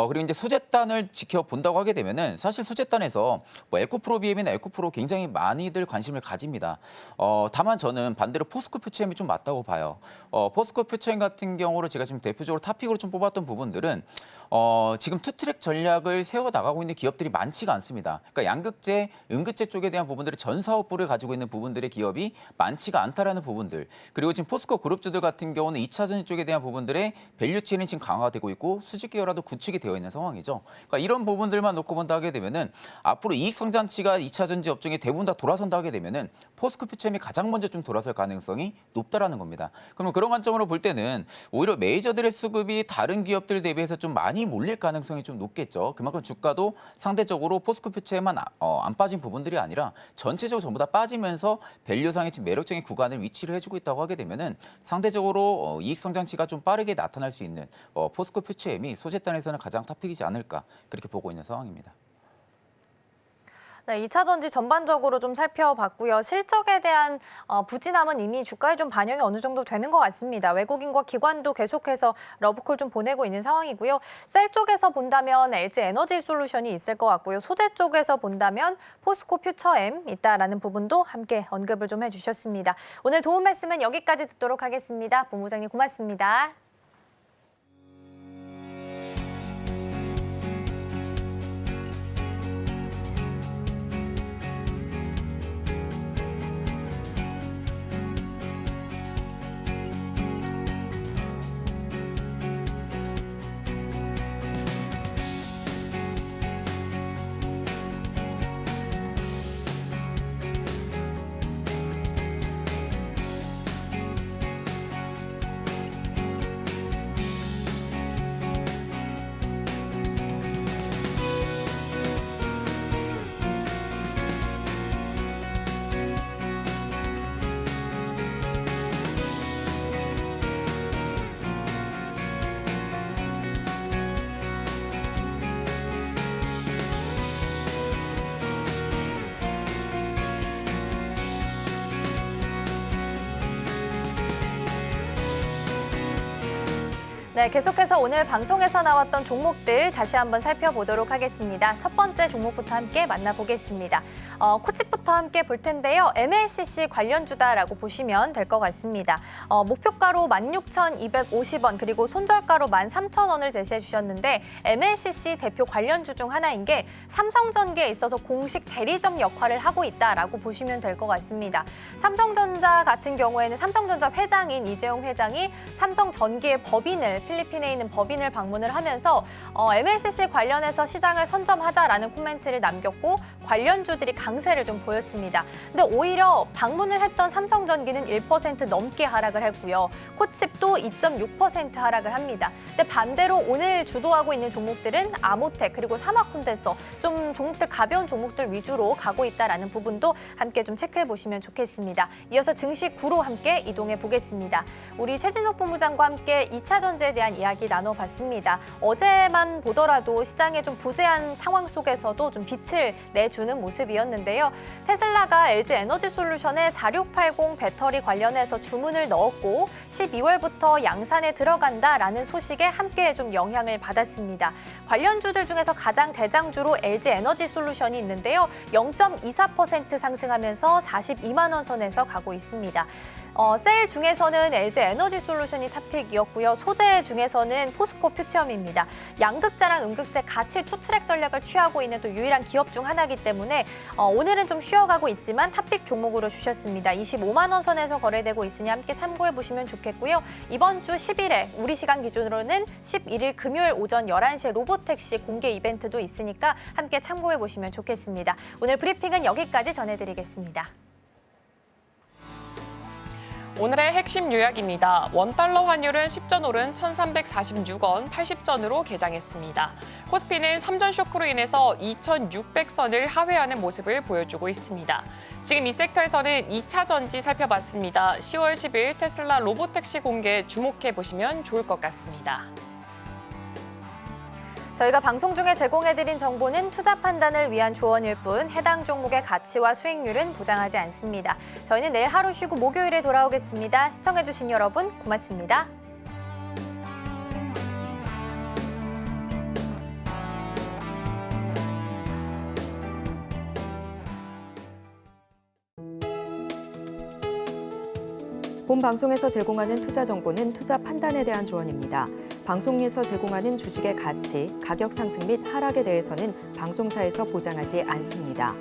그리고 이제 소재단을 지켜본다고 하게 되면은 사실 소재단에서 뭐 에코프로 BM이나 에코프로 굉장히 많이들 관심을 가집니다. 다만 저는 반대로 포스코 퓨처엠이 좀 맞다고 봐요. 포스코 퓨처엠 같은 경우로 제가 지금 대표적으로 탑픽으로 좀 뽑았던 부분들은 지금 투트랙 전략을 세워 나가고 있는 기업들이 많지가 않습니다. 그러니까 양극재, 음극재 쪽에 대한 부분들의 전 사업부를 가지고 있는 부분들의 기업이 많지가 않다라는 부분들. 그리고 지금 포스코 그룹주들 같은 경우는 2차 전지 쪽에 대한 부분들의 밸류체인이 지금 강화되고 있고 수직 기여라도 구축이 되어 있는 상황이죠. 그러니까 이런 부분들만 놓고 본다 하게 되면은 앞으로 이익 성장치가 2차 전지 업종에 대부분 다 돌아선다 하게 되면은 포스코 퓨처엠이 가장 먼저 좀 돌아설 가능성이 높다라는 겁니다. 그러면 그런 관점으로 볼 때는 오히려 메이저들의 수급이 다른 기업들 대비해서 좀 많이 몰릴 가능성이 좀 높겠죠. 그만큼 주가도 상대적으로 포스코 퓨처에만 안 빠진 부분들이 아니라 전체적으로 전부 다 빠지면서 밸류상의 지금 매력적인 구간을 위치를 해주고 있다고 하게 되면은 상대적으로 이익 성장치가 좀 빠르게 나타날 수 있는 포스코 퓨처엠이 소재단에서는 가장 탑픽이지 않을까 그렇게 보고 있는 상황입니다. 네, 2차 전지 전반적으로 좀 살펴봤고요. 실적에 대한 부진함은 이미 주가에 좀 반영이 어느 정도 되는 것 같습니다. 외국인과 기관도 계속해서 러브콜 좀 보내고 있는 상황이고요. 셀 쪽에서 본다면 LG 에너지 솔루션이 있을 것 같고요. 소재 쪽에서 본다면 포스코 퓨처엠 있다라는 부분도 함께 언급을 좀 해주셨습니다. 오늘 도움 말씀은 여기까지 듣도록 하겠습니다. 본부장님 고맙습니다. 네, 계속해서 오늘 방송에서 나왔던 종목들 다시 한번 살펴보도록 하겠습니다. 첫 번째 종목부터 함께 만나보겠습니다. 코치부터 함께 볼 텐데요. MLCC 관련주다라고 보시면 될 것 같습니다. 목표가로 16,250원 그리고 손절가로 13,000원을 제시해 주셨는데 MLCC 대표 관련주 중 하나인 게 삼성전기에 있어서 공식 대리점 역할을 하고 있다라고 보시면 될 것 같습니다. 삼성전자 같은 경우에는 삼성전자 회장인 이재용 회장이 삼성전기의 법인을 필리핀에 있는 법인을 방문을 하면서 MLCC 관련해서 시장을 선점하자라는 코멘트를 남겼고 관련주들이 강세를 좀 보였습니다. 근데 오히려 방문을 했던 삼성전기는 1% 넘게 하락을 했고요. 코칩도 2.6% 하락을 합니다. 근데 반대로 오늘 주도하고 있는 종목들은 아모텍 그리고 삼화콘덴서 좀 종목들 가벼운 종목들 위주로 가고 있다라는 부분도 함께 좀 체크해 보시면 좋겠습니다. 이어서 증시 구로 함께 이동해 보겠습니다. 우리 최진욱 본부장과 함께 2차 전지에 대한 이야기 나눠봤습니다. 어제만 보더라도 시장에 좀 부재한 상황 속에서도 좀 빛을 내주는 모습이었는데요. 테슬라가 LG 에너지 솔루션에 4680 배터리 관련해서 주문을 넣었고 12월부터 양산에 들어간다라는 소식에 함께 좀 영향을 받았습니다. 관련주들 중에서 가장 대장주로 LG 에너지 솔루션이 있는데요. 0.24% 상승하면서 42만 원 선에서 가고 있습니다. 셀 중에서는 LG 에너지 솔루션이 탑픽이었고요. 소재 중에서는 포스코 퓨처엠입니다. 양극재랑 음극재 같이 투트랙 전략을 취하고 있는 또 유일한 기업 중 하나이기 때문에 오늘은 좀 쉬어가고 있지만 탑픽 종목으로 주셨습니다. 25만 원 선에서 거래되고 있으니 함께 참고해 보시면 좋겠고요. 이번 주 10일에 우리 시간 기준으로는 11일 금요일 오전 11시에 로보택시 공개 이벤트도 있으니까 함께 참고해 보시면 좋겠습니다. 오늘 브리핑은 여기까지 전해드리겠습니다. 오늘의 핵심 요약입니다. 원달러 환율은 10전 오른 1,346원 80전으로 개장했습니다. 코스피는 3전 쇼크로 인해서 2,600선을 하회하는 모습을 보여주고 있습니다. 지금 이 섹터에서는 2차 전지 살펴봤습니다. 10월 10일 테슬라 로보택시 공개 주목해 보시면 좋을 것 같습니다. 저희가 방송 중에 제공해드린 정보는 투자 판단을 위한 조언일 뿐 해당 종목의 가치와 수익률은 보장하지 않습니다. 저희는 내일 하루 쉬고 목요일에 돌아오겠습니다. 시청해주신 여러분 고맙습니다. 본 방송에서 제공하는 투자 정보는 투자 판단에 대한 조언입니다. 방송에서 제공하는 주식의 가치, 가격 상승 및 하락에 대해서는 방송사에서 보장하지 않습니다.